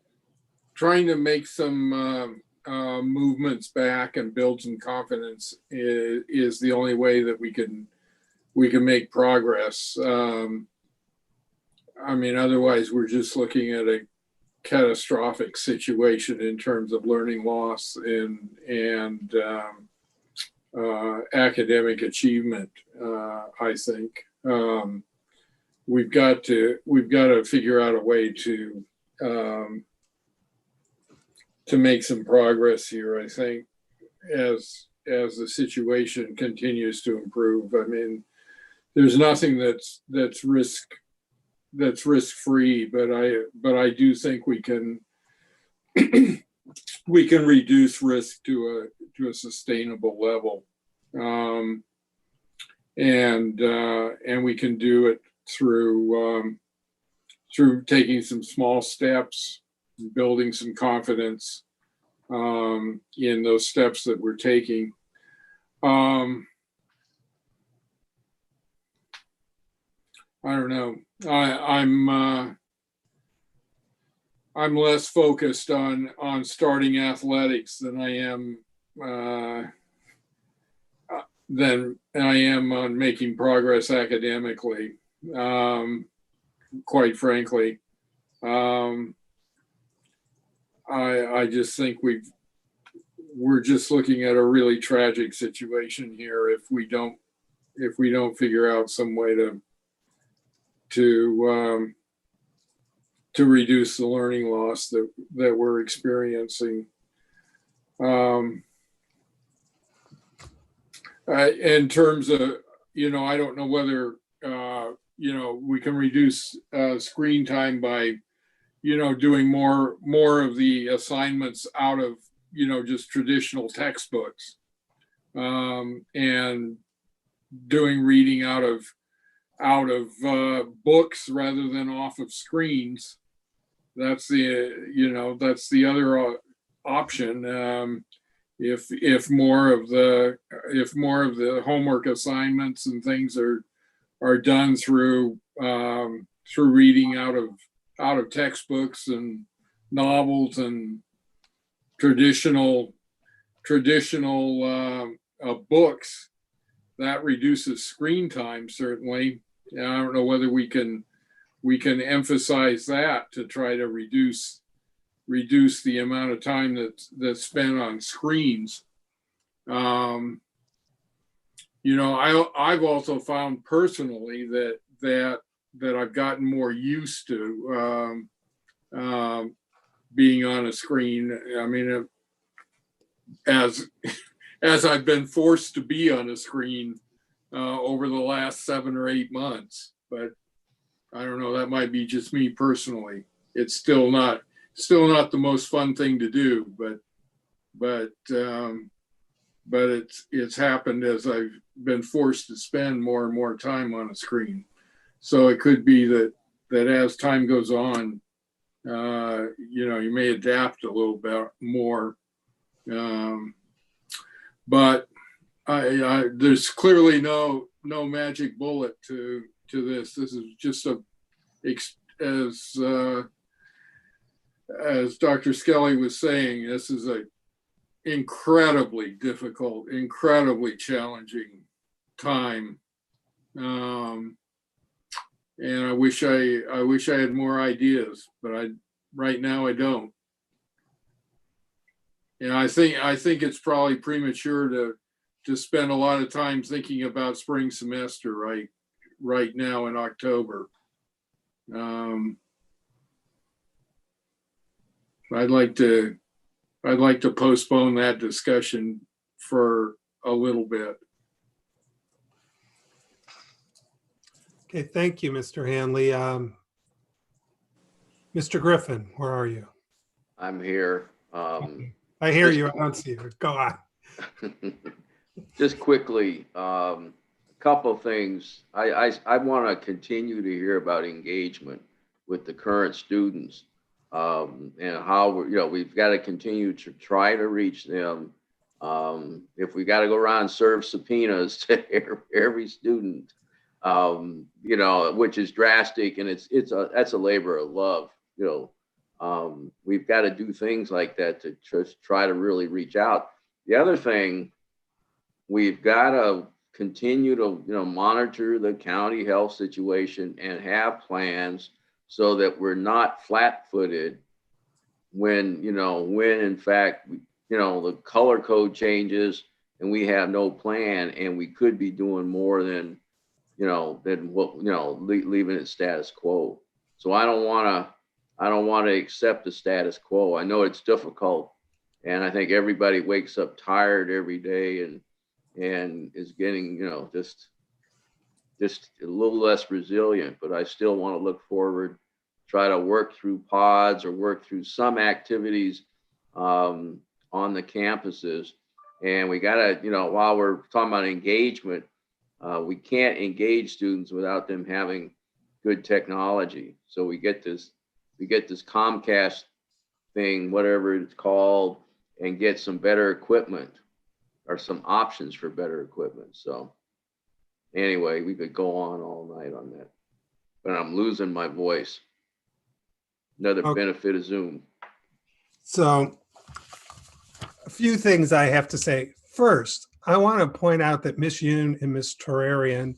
make some movements back and build some confidence is the only way that we can make progress. Otherwise we're just looking at a catastrophic situation in terms of learning loss and academic achievement. I think we've got to figure out a way to make some progress here. I think as the situation continues to improve. I mean, there's nothing that's risk free, but I do think we can reduce risk to a sustainable level, and we can do it through taking some small steps, building some confidence in those steps that we're taking. I don't know. I'm less focused on starting athletics than I am on making progress academically. Quite frankly, I just think we're just looking at a really tragic situation here if we don't figure out some way to reduce the learning loss that we're experiencing. In terms of, I don't know whether we can reduce screen time by doing more of the assignments out of just traditional textbooks, and doing reading out of books rather than off of screens. That's the other option. If more of the homework assignments and things are done through reading out of textbooks and novels and traditional books, that reduces screen time certainly. I don't know whether we can emphasize that to try to reduce the amount of time that's spent on screens. I've also found personally that I've gotten more used to being on a screen. I mean, as I've been forced to be on a screen over the last 7 or 8 months, but I don't know, that might be just me personally. It's still not the most fun thing to do, but it's happened as I've been forced to spend more and more time on a screen. So it could be that as time goes on, you may adapt a little bit more. But there's clearly no magic bullet to this. This is just as Dr. Skelly was saying, this is a incredibly difficult, incredibly challenging time. And I wish I had more ideas, but right now I don't. And I think it's probably premature to spend a lot of time thinking about spring semester right now in October. I'd like to postpone that discussion for a little bit. Okay, thank you, Mr. Hanley. Mr. Griffin, where are you? I'm here. I hear you. I don't see you. Go on. Just quickly, a couple of things. I want to continue to hear about engagement with the current students, and how we've got to continue to try to reach them. If we got to go around and serve subpoenas to every student, which is drastic, and that's a labor of love. We've got to do things like that to just try to really reach out. The other thing, we've got to continue to monitor the county health situation and have plans so that we're not flat-footed when in fact the color code changes and we have no plan, and we could be doing more than what leaving it status quo. So I don't want to accept the status quo. I know it's difficult, and I think everybody wakes up tired every day and is getting just a little less resilient. But I still want to look forward, try to work through pods or work through some activities on the campuses. And we got to, while we're talking about engagement, we can't engage students without them having good technology. So we get this Comcast thing, whatever it's called, and get some better equipment or some options for better equipment. So anyway, we could go on all night on that, but I'm losing my voice. Another Okay. benefit of Zoom. So a few things I have to say. First, I want to point out that Miss Yoon and Miss Terrarian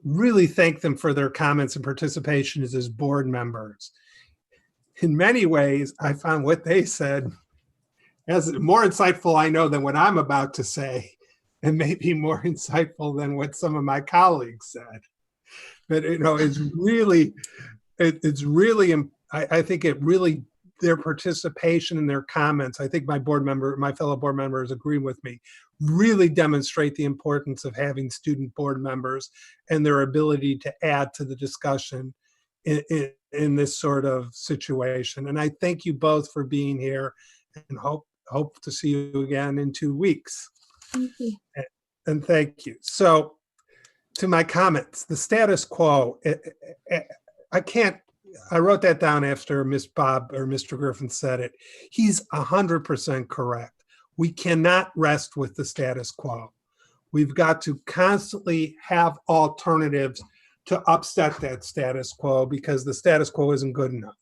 really thank them for their comments and participation as board members. In many ways, I found what they said as more insightful, I know, than what I'm about to say, and maybe more insightful than what some of my colleagues said. But it's really, I think it really, their participation and their comments, I think my fellow board members agree with me, really demonstrate the importance of having student board members and their ability to add to the discussion in this sort of situation. And I thank you both for being here, and hope to see you again in 2 weeks. Thank you. And thank you. So to my comments, the status quo, I wrote that down after Miss Bob or Mr. Griffin said it. He's 100% correct. We cannot rest with the status quo. We've got to constantly have alternatives to upset that status quo, because the status quo isn't good enough.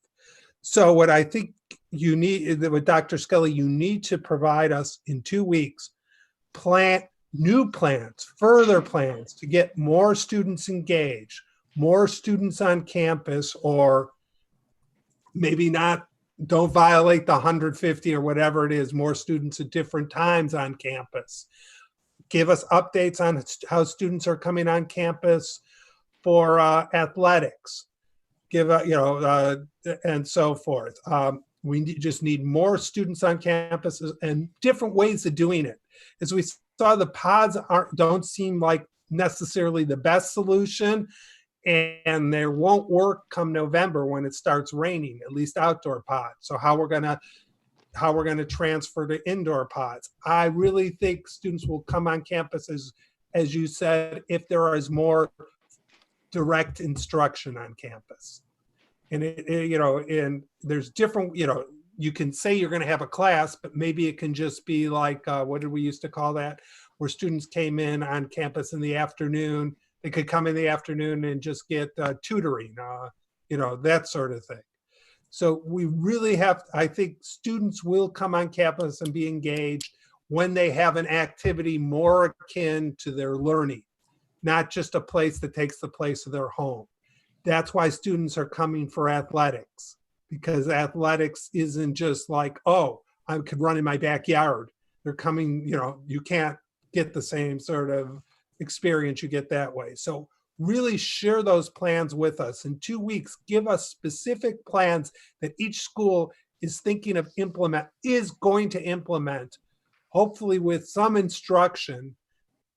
So what I think you need, with Dr. Skelly, you need to provide us in 2 weeks, new plans, further plans to get more students engaged, more students on campus, or maybe not, don't violate the 150 or whatever it is, more students at different times on campus. Give us updates on how students are coming on campus for athletics, and so forth. We just need more students on campuses and different ways of doing it. As we saw, the pods don't seem like necessarily the best solution, and they won't work come November when it starts raining, at least outdoor pods. So how we're gonna transfer to indoor pods. I really think students will come on campus, as you said, if there is more direct instruction on campus. And and there's different, you can say you're going to have a class, but maybe it can just be like, what did we used to call that? Where students came in on campus in the afternoon. They could come in the afternoon and just get tutoring, that sort of thing. So we really I think students will come on campus and be engaged when they have an activity more akin to their learning, not just a place that takes the place of their home. That's why students are coming for athletics, because athletics isn't just like, oh, I could run in my backyard. They're coming, you can't get the same sort of experience you get that way. So really share those plans with us. In 2 weeks, give us specific plans that each school is thinking of is going to implement, hopefully with some instruction,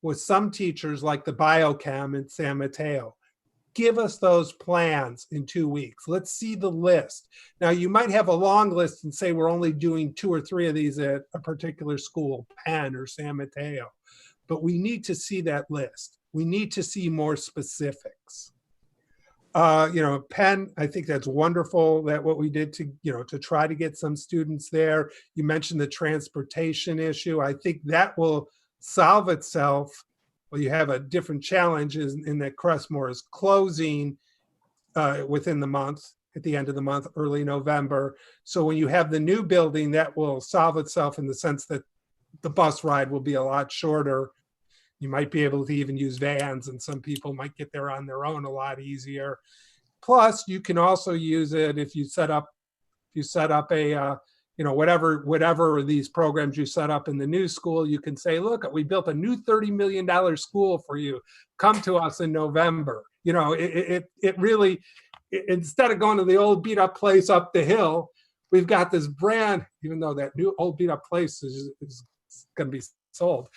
with some teachers like the biochem in San Mateo. Give us those plans in 2 weeks. Let's see the list. Now, you might have a long list and say we're only doing 2 or 3 of these at a particular school, Penn or San Mateo, but we need to see that list. We need to see more specifics. Penn, I think that's wonderful that what we did to try to get some students there. You mentioned the transportation issue. I think that will solve itself. Well, you have a different challenge in that Crestmore is closing within the month, at the end of the month, early November. So when you have the new building, that will solve itself in the sense that the bus ride will be a lot shorter. You might be able to even use vans, and some people might get there on their own a lot easier. Plus, you can also use it if you set up a whatever these programs you set up in the new school. You can say, look, we built a new $30 million school for you. Come to us in November. It really, instead of going to the old beat up place up the hill, we've got this brand, even though that new old beat up place is going to be sold.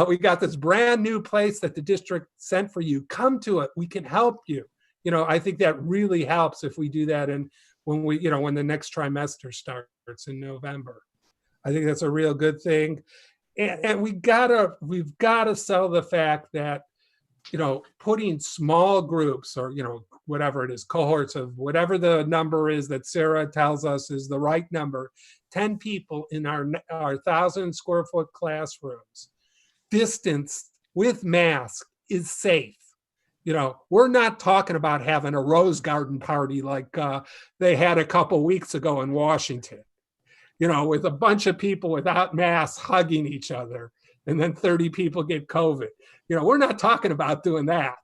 We got this brand new place that the district sent for you. Come to it. We can help you. I think that really helps if we do that. And when the next trimester starts in November, I think that's a real good thing. And we've got to sell the fact that, putting small groups or, whatever it is, cohorts of whatever the number is that Sarah tells us is the right number, 10 people in our 1,000 square foot classrooms, distanced with masks, is safe. You know, we're not talking about having a rose garden party like they had a couple weeks ago in Washington, you know, with a bunch of people without masks hugging each other, and then 30 people get COVID. You know, we're not talking about doing that.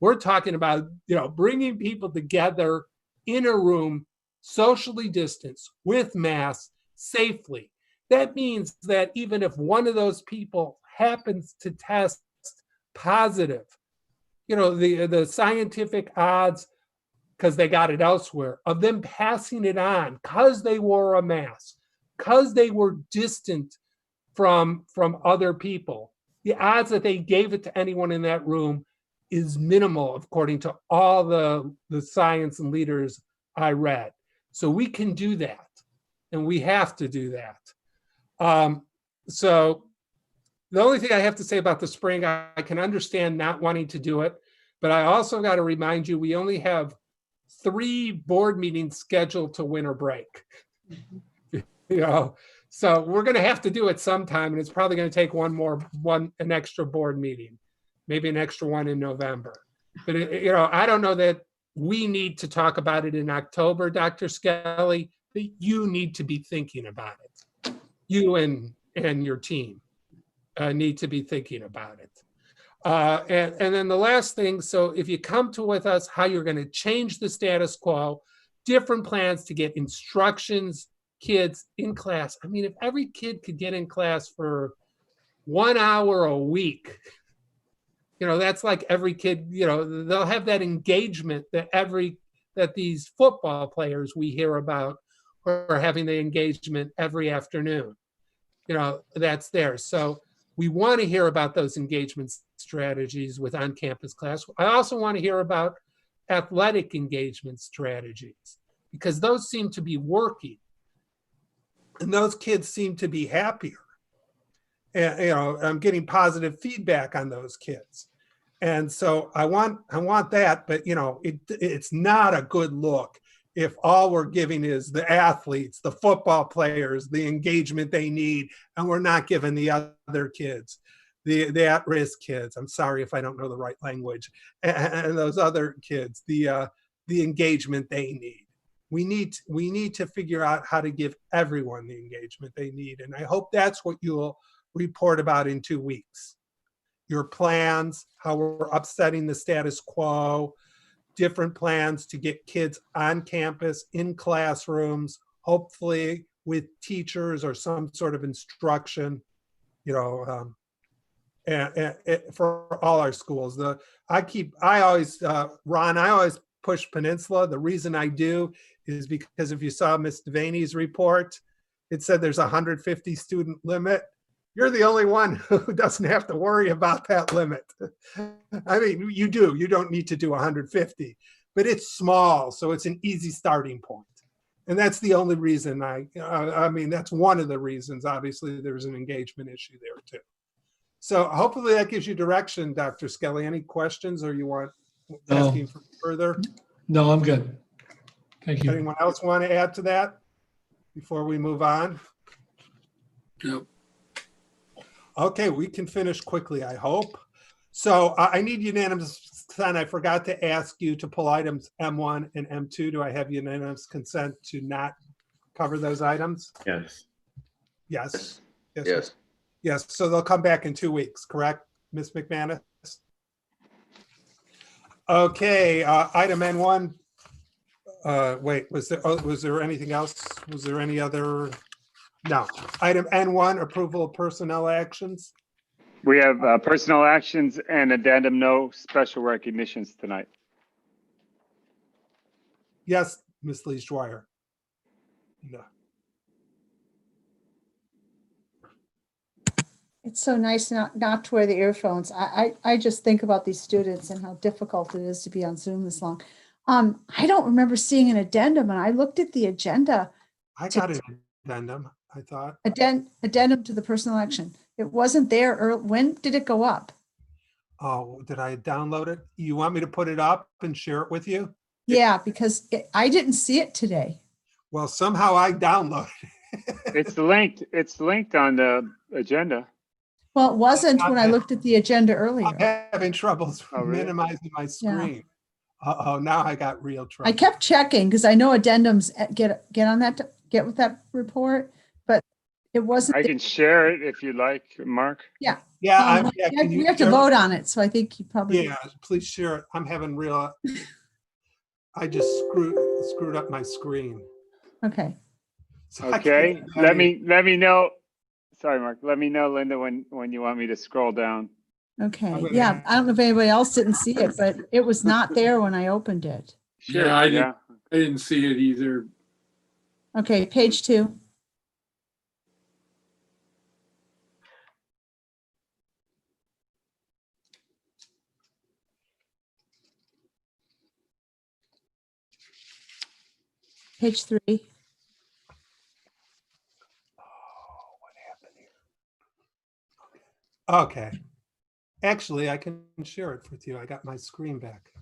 We're talking about, you know, bringing people together in a room, socially distanced, with masks, safely. That means that even if one of those people happens to test positive, you know, the scientific odds, because they got it elsewhere, of them passing it on because they wore a mask, because they were distant from other people, the odds that they gave it to anyone in that room is minimal, according to all the science and leaders I read. So we can do that, and we have to do that. So the only thing I have to say about the spring, I can understand not wanting to do it, but I also got to remind you, we only have 3 board meetings scheduled to winter break. You know, so we're going to have to do it sometime, and it's probably going to take an extra board meeting, maybe an extra one in November. But you know, I don't know that we need to talk about it in October, Dr. Skelly. But you need to be thinking about it. You and your team need to be thinking about it. And then the last thing, so if you come to with us how you're going to change the status quo, different plans to get instructions, kids in class. I mean, if every kid could get in class for 1 hour a week, you know, that's like every kid, you know, they'll have that engagement that these football players we hear about are having the engagement every afternoon. You know, that's there. So we want to hear about those engagement strategies with on-campus class. I also want to hear about athletic engagement strategies, because those seem to be working. And those kids seem to be happier. And, you know, I'm getting positive feedback on those kids. And so I want that, but you know, it's not a good look if all we're giving is the athletes, the football players, the engagement they need, and we're not giving the other kids, the at-risk kids. I'm sorry if I don't know the right language, and those other kids, the engagement they need. We need to figure out how to give everyone the engagement they need, and I hope that's what you'll report about in 2 weeks. Your plans, how we're upsetting the status quo, different plans to get kids on campus, in classrooms, hopefully with teachers or some sort of instruction, you know, and for all our schools. I always push Peninsula. The reason I do is because if you saw Ms. Devaney's report, it said there's a 150 student limit. You're the only one who doesn't have to worry about that limit. I mean, you don't need to do 150, but it's small, so it's an easy starting point. And that's the only reason I mean, that's one of the reasons. Obviously, there's an engagement issue there too. So hopefully that gives you direction, Dr. Skelly. Any questions, or you want asking for further? No, I'm good. Thank you. Anyone else want to add to that before we move on? Nope. Okay, we can finish quickly, I hope. So I need unanimous consent. I forgot to ask you to pull items M1 and M2. Do I have unanimous consent to not cover those items? Yes. Yes. Yes. Yes, so they'll come back in 2 weeks, correct, Ms. McManus? Okay, item N1. Wait, was there anything else? Was there any other? No. Item N1, approval of personnel actions. We have personnel actions and addendum, no special recognitions tonight. Yes, Ms. Lee-Schreier. No. It's so nice not to wear the earphones. I just think about these students and how difficult it is to be on Zoom this long. I don't remember seeing an addendum, and I looked at the agenda. I got an addendum, I thought. Addendum to the personal action. It wasn't there. When did it go up? Oh, did I download it? You want me to put it up and share it with you? Yeah, because I didn't see it today. Well, somehow I downloaded it. It's linked on the agenda. Well, it wasn't when I I'm looked at the agenda earlier. having troubles Oh, really? minimizing my screen. Uh-oh, now I got real trouble. I kept checking because I know addendums get on that, get with that report, but it wasn't. I can share it if you like, Mark. Yeah. Yeah, can We you have to share it? vote on it, so I think you probably. Yeah, please share it. I'm having real, I just screwed up my screen. Okay. So I Okay, can't let tell me know. Sorry, Mark. Let me know, Linda, when you want me to scroll down. Okay, yeah, I don't know if anybody else didn't see it, but it was not there when I opened it. Sure. Yeah, I didn't see it either. Okay, page 2. Page 3. Okay. Actually, I can share it with you. I got my screen back.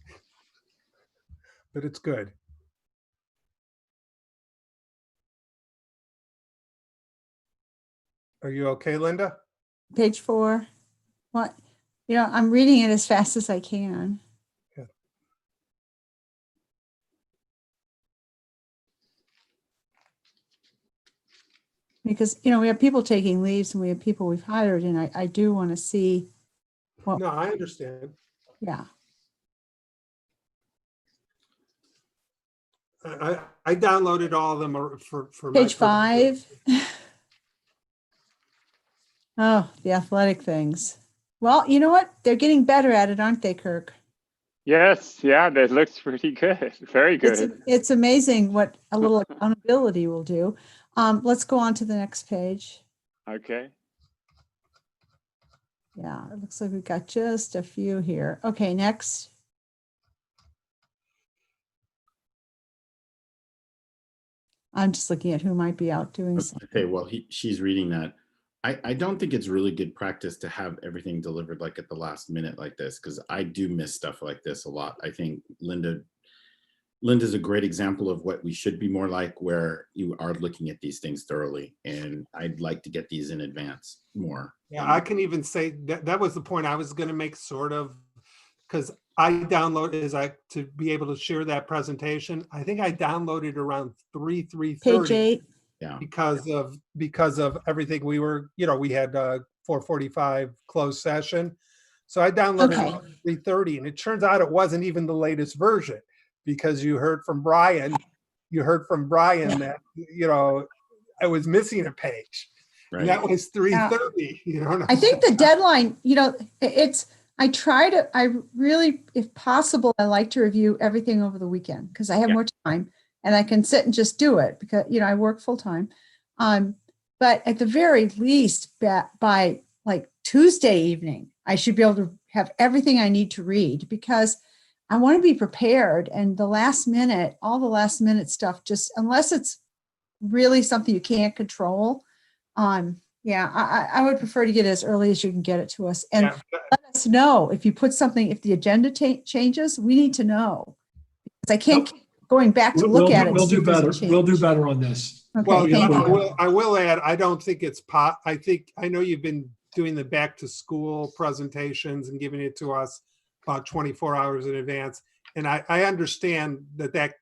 But it's good. Are you okay, Linda? Page 4. What? You know, I'm reading it as fast as I can. Yeah. Because, you know, we have people taking leaves and we have people we've hired, and I do want to see what. No, I understand. Yeah. I downloaded all of them for Page 5. Oh, the athletic things. Well, you know what? They're getting better at it, aren't they, Kirk? Yes, yeah, that looks pretty good. Very good. It's amazing what a little accountability will do. Let's go on to the next page. Okay. Yeah, it looks like we've got just a few here. Okay, next. I'm just looking at who might be out doing something. Okay, well, she's reading that. I don't think it's really good practice to have everything delivered like at the last minute like this, because I do miss stuff like this a lot. I think Linda's a great example of what we should be more like, where you are looking at these things thoroughly, and I'd like to get these in advance more. Yeah, I can even say that was the point I was going to make, sort of, because I downloaded to be able to share that presentation. I think I downloaded around 3:30. Page 8. Yeah. Because of everything we were, we had 4:45 closed session. So I downloaded Okay. around 3:30, and it turns out it wasn't even the latest version, because you heard from Brian that, I was missing a page. Right. And that was 3:30. I think the deadline, I really, if possible, I like to review everything over the weekend because I have more time and I can sit and just do it because, I work full time. But at the very least, by like Tuesday evening, I should be able to have everything I need to read, because I want to be prepared. And all the last minute stuff, just unless it's really something you can't control, I would prefer to get it as early as you can get it to us. And let us know if you put something, if the agenda changes, we need to know. Because I can't keep going back to look at it. We'll do better. We'll do better on this. Okay, Well, thank you. I will add, I don't think it's I know you've been doing the back to school presentations and giving it to us about 24 hours in advance. And I understand that,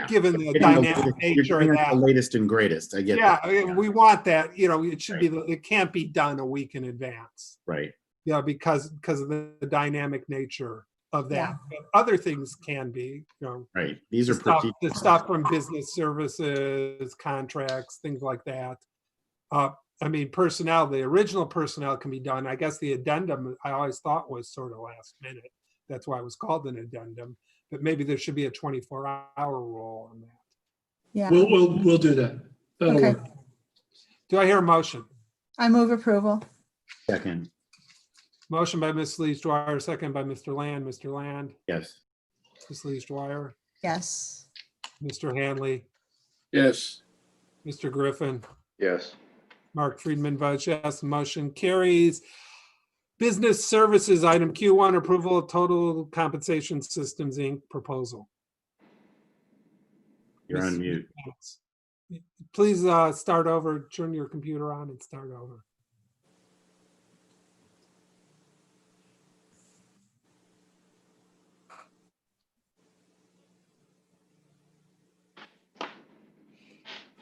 given the dynamic nature of that. The latest and greatest. I get that. Yeah, we want that, it should be, it can't be done a week in advance. Right. Yeah, because of the dynamic nature of that. Yeah. But other things can be, Right. These are the stuff from business services, contracts, things like that. Personnel, the original personnel can be done. I guess the addendum, I always thought was sort of last minute. That's why it was called an addendum. But maybe there should be a 24-hour rule on that. Yeah. We'll do that. That'll Okay. work. Do I hear a motion? I move approval. Second. Motion by Ms. Lees Dwyer, second by Mr. Land. Mr. Land, Yes. Ms. Lees Dwyer, Yes. Mr. Hanley, Yes. Mr. Griffin, Yes. Mark Friedman votes yes. Motion carries. Business Services, item Q1, approval of Total Compensation Systems, Inc. proposal. You're on mute. Please start over, turn your computer on and start over.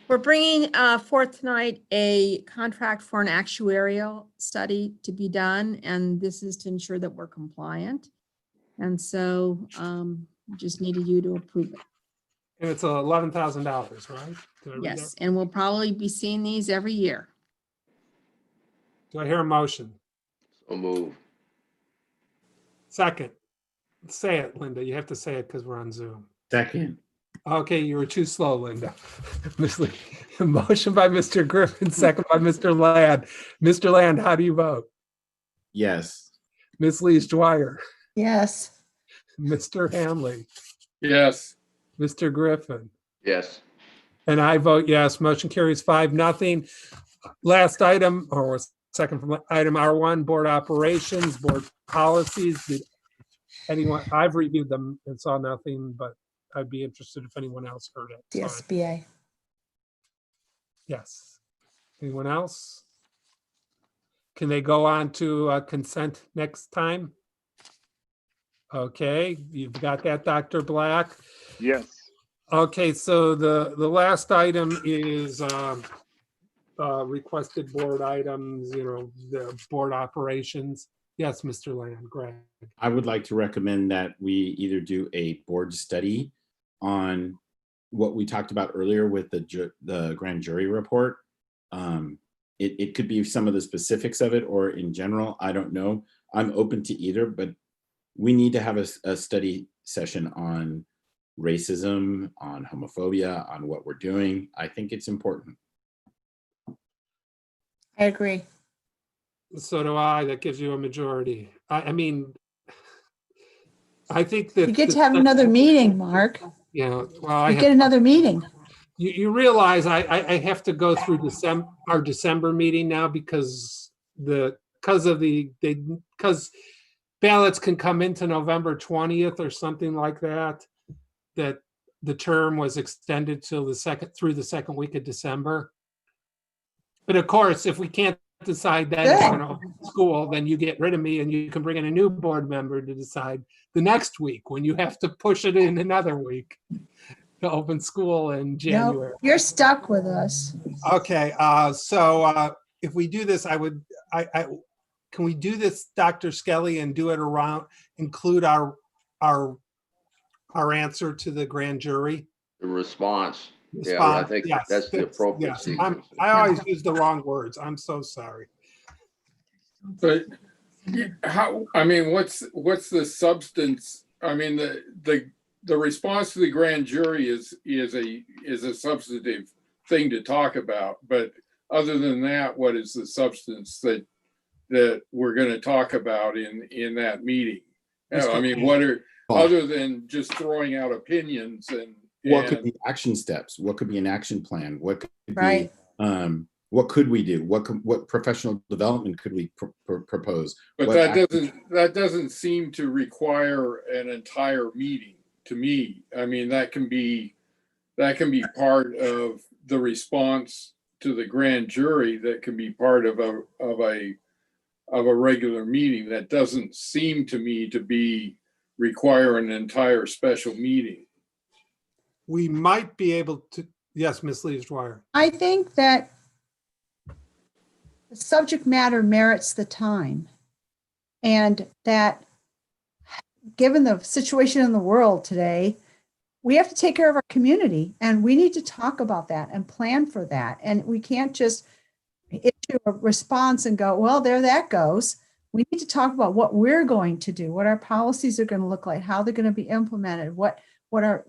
We're bringing forth tonight a contract for an actuarial study to be done, and this is to ensure that we're compliant. And so just needed you to approve it. And it's $11,000, right? Did I read Yes, that? and we'll probably be seeing these every year. Do I hear a motion? So move. Second. Say it, Linda. You have to say it because we're on Zoom. Second. Okay, you were too slow, Linda. Motion by Mr. Griffin, second by Mr. Land. Mr. Land, how do you vote? Yes. Ms. Lees Dwyer, Yes. Mr. Hanley, Yes. Mr. Griffin, Yes. and I vote yes. Motion carries 5-0. Last item, or second from item R1, board operations, board policies. Did anyone? I've reviewed them and saw nothing, but I'd be interested if anyone else heard it. The So, SBA. yes. Anyone else? Can they go on to consent next time? Okay, you've got that, Dr. Black. Yes. Okay, so the last item is requested board items, the board operations. Yes, Mr. Land, Greg. I would like to recommend that we either do a board study on what we talked about earlier with the grand jury report. It could be some of the specifics of it, or in general, I don't know. I'm open to either, but we need to have a study session on racism, on homophobia, on what we're doing. I think it's important. I agree. So do I. That gives you a majority. I mean, I think that You get to have another meeting, Mark. Yeah, well, You get another meeting. You realize I have to go through our December meeting now because ballots can come into November 20th or something like that. That the term was extended till through the second week of December. But of course, if we can't decide that it's going to open school, then you get rid of me and you can bring in a new board member to decide the next week when you have to push it in another week to open school in January. No, you're stuck with us. Okay, so if we do this, can we do this, Dr. Skelly, and do it around, include our answer to the grand jury? The response. Yeah, I think Yes, that's the appropriate yes. sequence. I always use the wrong words. I'm so sorry. But how, I mean, what's the substance? I mean, the response to the grand jury is a substantive thing to talk about. But other than that, what is the substance that we're going to talk about in that meeting? I mean, what are, other than just throwing out opinions and what could be action steps? What could be an action plan? What could right. be, what could we do? What professional development could we propose? But that doesn't seem to require an entire meeting to me. I mean, that can be part of the response to the grand jury. That can be part of a regular meeting. That doesn't seem to me to require an entire special meeting. We might be able to, yes, Ms. Lees Dwyer. I think that the subject matter merits the time, and that given the situation in the world today, we have to take care of our community, and we need to talk about that and plan for that. And we can't just issue a response and go, well, there that goes. We need to talk about what we're going to do, what our policies are going to look like, how they're going to be implemented, what our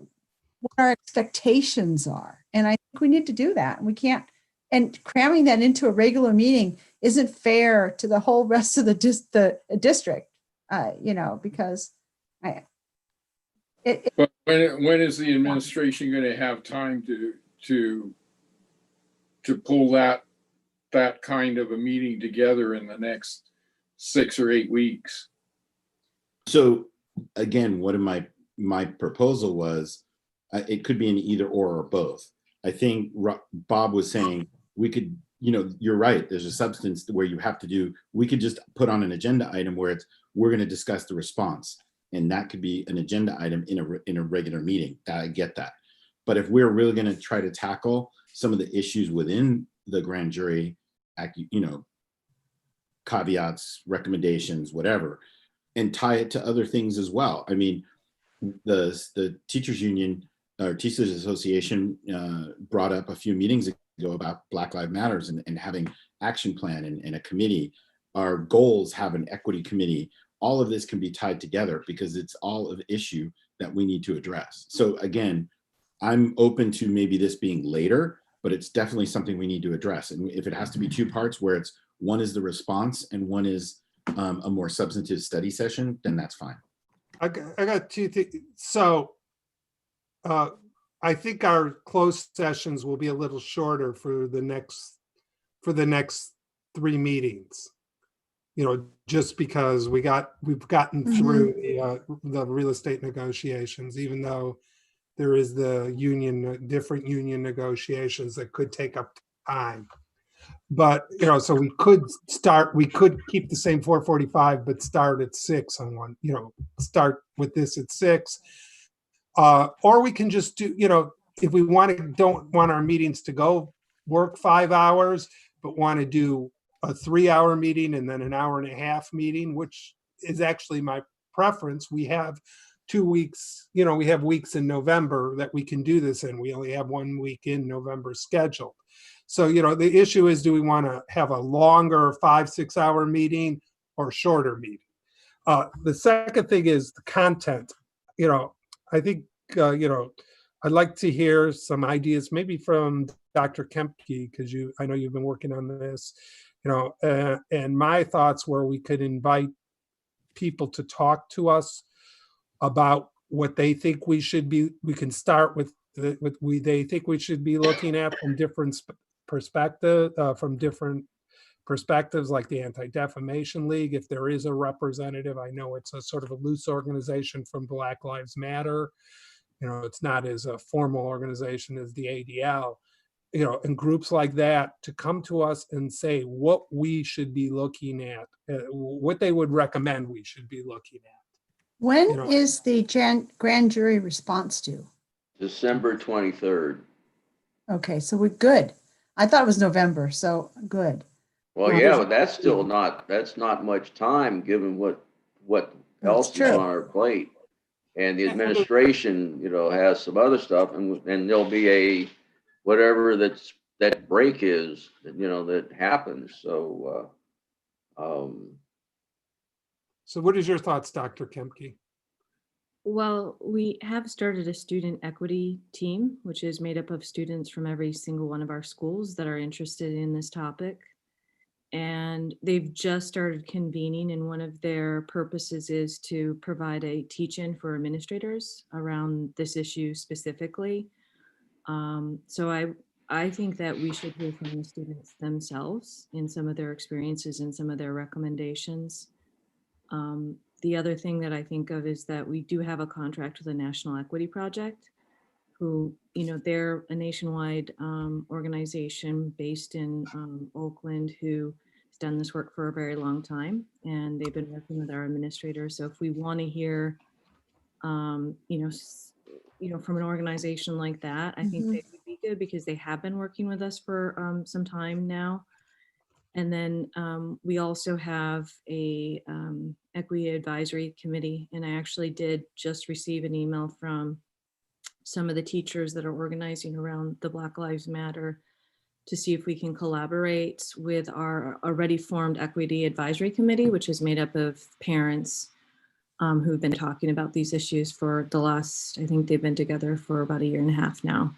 expectations are. And I think we need to do that. We can't, and cramming that into a regular meeting isn't fair to the whole rest of the district, because But when is the administration going to have time to pull that kind of a meeting together in the next 6 or 8 weeks? So again, what my proposal was, it could be an either or both. I think Bob was saying we could, you're right. There's a substance where you have to do, we could just put on an agenda item where we're going to discuss the response. And that could be an agenda item in a regular meeting. I get that. But if we're really going to try to tackle some of the issues within the grand jury, caveats, recommendations, whatever, and tie it to other things as well. I mean, the teachers union or teachers association brought up a few meetings ago about Black Lives Matters and having action plan and a committee. Our goals have an equity committee. All of this can be tied together because it's all an issue that we need to address. So again, I'm open to maybe this being later, but it's definitely something we need to address. And if it has to be two parts where it's one is the response and one is a more substantive study session, then that's fine. I got two things. So I think our closed sessions will be a little shorter for the next 3 meetings. Just because we've gotten through the real estate negotiations, even though there is the different union negotiations that could take up time. But, so we could keep the same 4:45, but start at 6 on one, start with this at 6. Or we can just do, if we don't want our meetings to work 5 hours, but want to do a 3-hour meeting and then an 1.5-hour meeting, which is actually my preference. We have 2 weeks, we have weeks in November that we can do this in. We only have 1 week in November scheduled. So, the issue is, do we want to have a longer 5-6 hour meeting or shorter meeting? The second thing is the content. I think, I'd like to hear some ideas, maybe from Dr. Kempke, because I know you've been working on this, and my thoughts were we could invite people to talk to us about what they think we can start with they think we should be looking at from different perspectives, like the Anti-Defamation League, if there is a representative. I know it's a sort of a loose organization from Black Lives Matter. It's not as a formal organization as the ADL, and groups like that to come to us and say what we should be looking at, what they would recommend we should be looking at. When is the grand jury response due? December 23rd. Okay, so we're good. I thought it was November, so good. Well, yeah, but that's not much time given what else is on our plate. And the administration, has some other stuff, and there'll be whatever that break is, that happens. So, So what is your thoughts, Dr. Kempke? Well, we have started a student equity team, which is made up of students from every single one of our schools that are interested in this topic. And they've just started convening, and one of their purposes is to provide a teach-in for administrators around this issue specifically. So I think that we should hear from the students themselves in some of their experiences and some of their recommendations. The other thing that I think of is that we do have a contract with the National Equity Project, who, they're a nationwide organization based in Oakland, who has done this work for a very long time, and they've been working with our administrators. So if we want to hear, from an organization like that, I think they would be good because they have been working with us for some time now. And then we also have a equity advisory committee, and I actually did just receive an email from some of the teachers that are organizing around the Black Lives Matter to see if we can collaborate with our already formed equity advisory committee, which is made up of parents who've been talking about these issues for the last, I think they've been together for about 1.5 years now.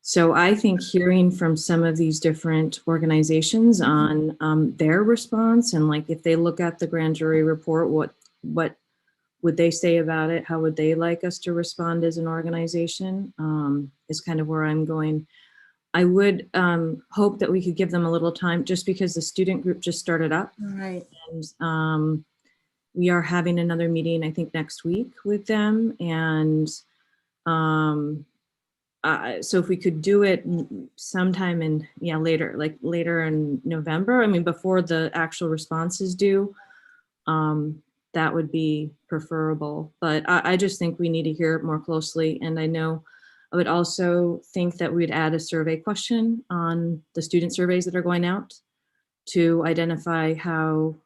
So I think hearing from some of these different organizations on their response, and like if they look at the grand jury report, what would they say about it? How would they like us to respond as an organization? Is kind of where I'm going. I would hope that we could give them a little time, just because the student group just started up. Right. And we are having another meeting, I think, next week with them. And so if we could do it sometime in, later in November, I mean, before the actual response is due, that would be preferable. But I just think we need to hear it more closely. And I know I would also think that we'd add a survey question on the student surveys that are going out to identify how,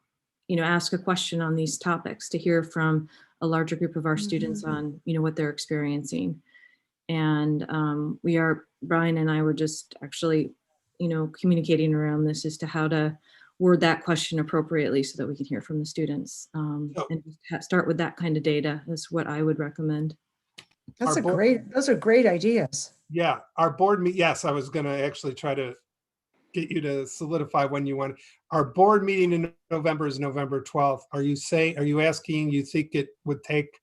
ask a question on these topics to hear from a larger group of our students on, what they're experiencing. And Brian and I were just actually, communicating around this as to how to word that question appropriately so that we can hear from the students. And start with that kind of data is what I would recommend. Those are great ideas. Yeah, our board meet. Yes, I was going to actually try to get you to solidify when you want. Our board meeting in November is November 12th. Are you asking, you think it would take,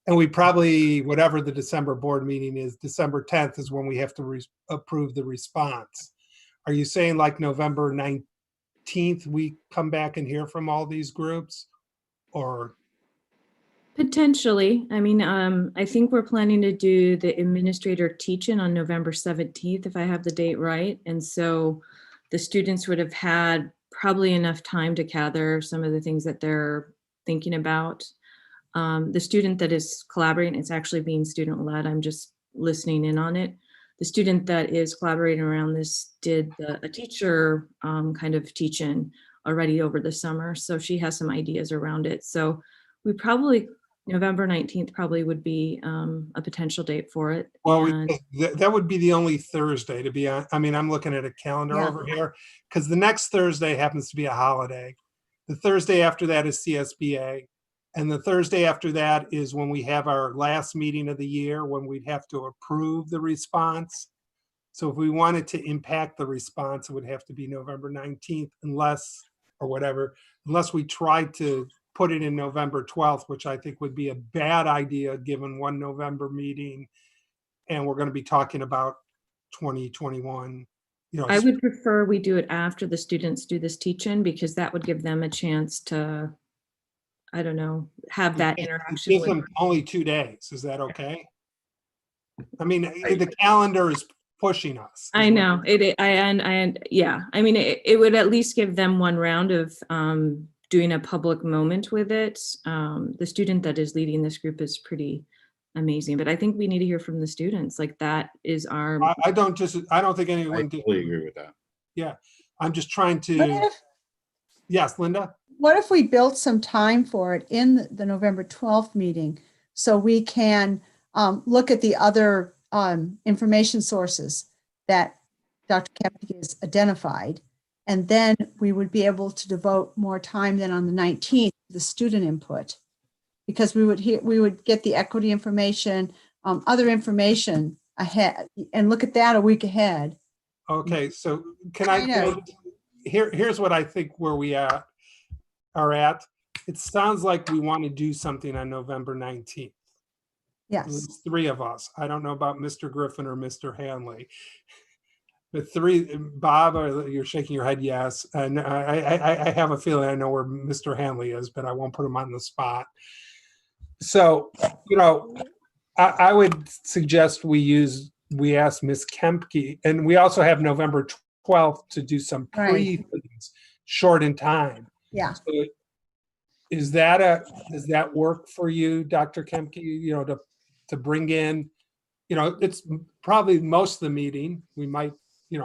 and we probably, whatever the December board meeting is, December 10th is when we have to approve the response. Are you saying like November 19th, we come back and hear from all these groups, or? Potentially. I mean, I think we're planning to do the administrator teach-in on November 17th, if I have the date right. And so the students would have had probably enough time to gather some of the things that they're thinking about. The student that is collaborating, it's actually being student-led. I'm just listening in on it. The student that is collaborating around this did a teacher kind of teach-in already over the summer. So she has some ideas around it. So we probably, November 19th probably would be a potential date for it. Well, that would be the only Thursday to be on. I mean, I'm looking at a calendar over here because the next Thursday happens to be a holiday. The Thursday after that is CSBA. And the Thursday after that is when we have our last meeting of the year, when we'd have to approve the response. So if we wanted to impact the response, it would have to be November 19th, unless we tried to put it in November 12th, which I think would be a bad idea given one November meeting. And we're going to be talking about 2021. I would prefer we do it after the students do this teach-in, because that would give them a chance to, I don't know, have that interaction. Give them only 2 days. Is that okay? I mean, the calendar is pushing us. I know it. Yeah. I mean, it would at least give them one round of doing a public moment with it. The student that is leading this group is pretty amazing, but I think we need to hear from the students. Like, that is our. I don't think anyone. I totally agree with that. Yeah, I'm just trying to. Yes, Linda. What if we built some time for it in the November 12th meeting so we can look at the other information sources that Dr. Kempke has identified, and then we would be able to devote more time than on the 19th to the student input, because we would get the equity information, other information ahead, and look at that a week ahead. Okay, so here's what I think where we are at. It sounds like we want to do something on November 19th. Yes. There's 3 of us. I don't know about Mr. Griffin or Mr. Hanley. But Bob, you're shaking your head yes. And I have a feeling I know where Mr. Hanley is, but I won't put him on the spot. So, I would suggest we ask Ms. Kempke, and we also have November 12th to do some things short in time. Yeah. So does that work for you, Dr. Kempke, to bring in, it's probably most of the meeting. We might,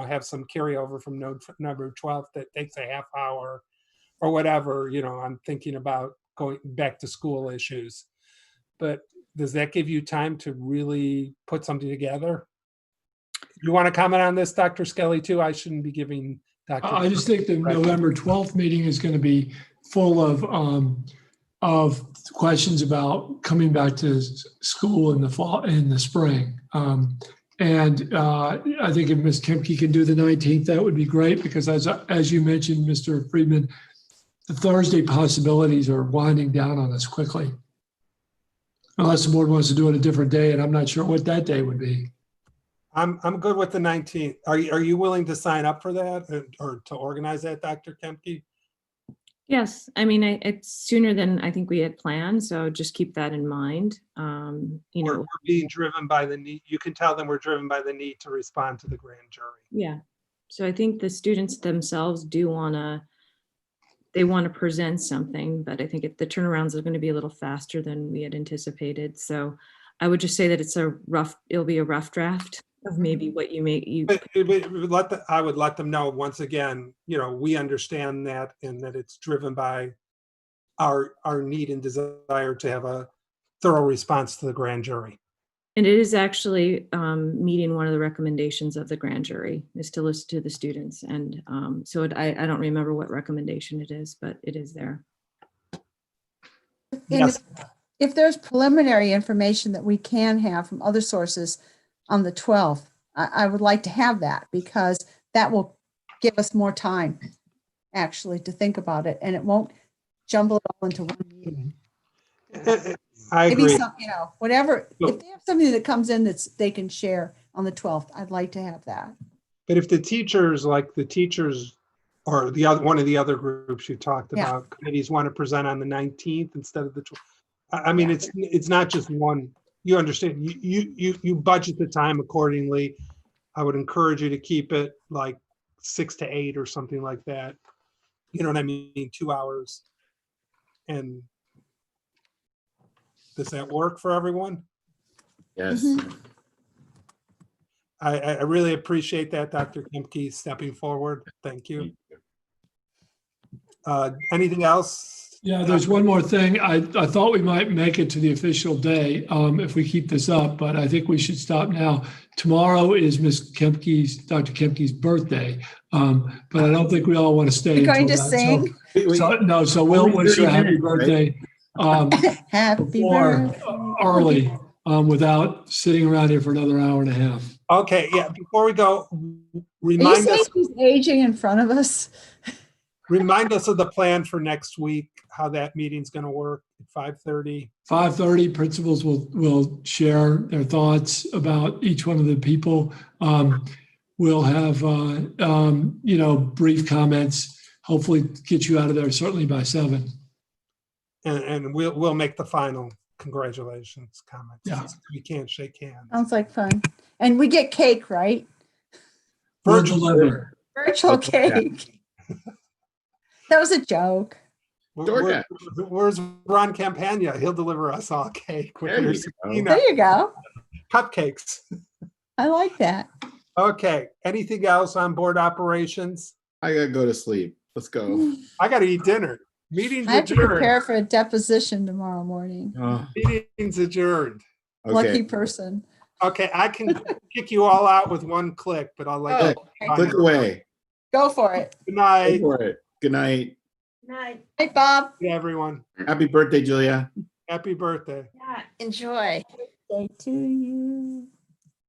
have some carryover from November 12th that takes a half hour or whatever, I'm thinking about going back to school issues. But does that give you time to really put something together? You want to comment on this, Dr. Skelly, too? I shouldn't be giving Dr. I just think the November 12th meeting is going to be full of questions about coming back to school in the fall, in the spring. And I think if Ms. Kempke can do the 19th, that would be great, because as you mentioned, Mr. Friedman, the Thursday possibilities are winding down on us quickly. Unless the board wants to do it a different day, and I'm not sure what that day would be. I'm good with the 19th. Are you willing to sign up for that or to organize that, Dr. Kempke? Yes, I mean, it's sooner than I think we had planned, so just keep that in mind. We're being driven by the need. You can tell them we're driven by the need to respond to the grand jury. Yeah, so I think the students themselves do want to present something, but I think the turnarounds are going to be a little faster than we had anticipated. So I would just say that it'll be a rough draft of maybe what I would let them know once again, we understand that and that it's driven by our need and desire to have a thorough response to the grand jury. And it is actually meeting one of the recommendations of the grand jury is to listen to the students. And so I don't remember what recommendation it is, but it is there. Yes. If there's preliminary information that we can have from other sources on the 12th, I would like to have that because that will give us more time actually to think about it and it won't jumble it all into one meeting. I agree. Maybe some, whatever, if they have something that comes in that they can share on the 12th, I'd like to have that. But if the teachers, or one of the other groups you talked about, committees want to present on the 19th instead of the 12th, I mean, it's not just one. You understand, you budget the time accordingly. I would encourage you to keep it like 6 to 8 or something like that. You know what I mean? 2 hours. And does that work for everyone? Yes. Mm-hmm. I really appreciate that, Dr. Kempke, stepping forward. Thank you. Anything else? Yeah, there's one more thing. I thought we might make it to the official day if we keep this up, but I think we should stop now. Tomorrow is Dr. Kempke's birthday, but I don't think we all want to stay. You're going to until that. sing? So we'll wish her a happy birthday Happy birthday. early without sitting around here for another hour and a half. Okay, yeah, before we go, Are you remind saying us. she's aging in front of us? Remind us of the plan for next week, how that meeting's going to work at 5:30. 5:30, principals will share their thoughts about each one of the people. We'll have, brief comments, hopefully get you out of there certainly by 7. And we'll make the final congratulations comments. Yeah. We can't shake hands. Sounds like fun. And we get cake, right? Virtual Virtual cake. That was a joke. Where's Ron Campagna? He'll deliver us all cake. With There you go. Cupcakes. I like that. Okay. Anything else on board operations? I gotta go to sleep. Let's go. I gotta eat dinner. Meeting's I have to adjourned. prepare for a deposition tomorrow morning. Meeting's adjourned. Lucky person. Okay, I can kick you all out with one click, but I'll let you. Click away. Go for it. Good night. Go for it. Good night. Night. Hey, Bob. Yeah, everyone. Happy birthday, Julia. Happy birthday. Yeah, enjoy. Birthday to you.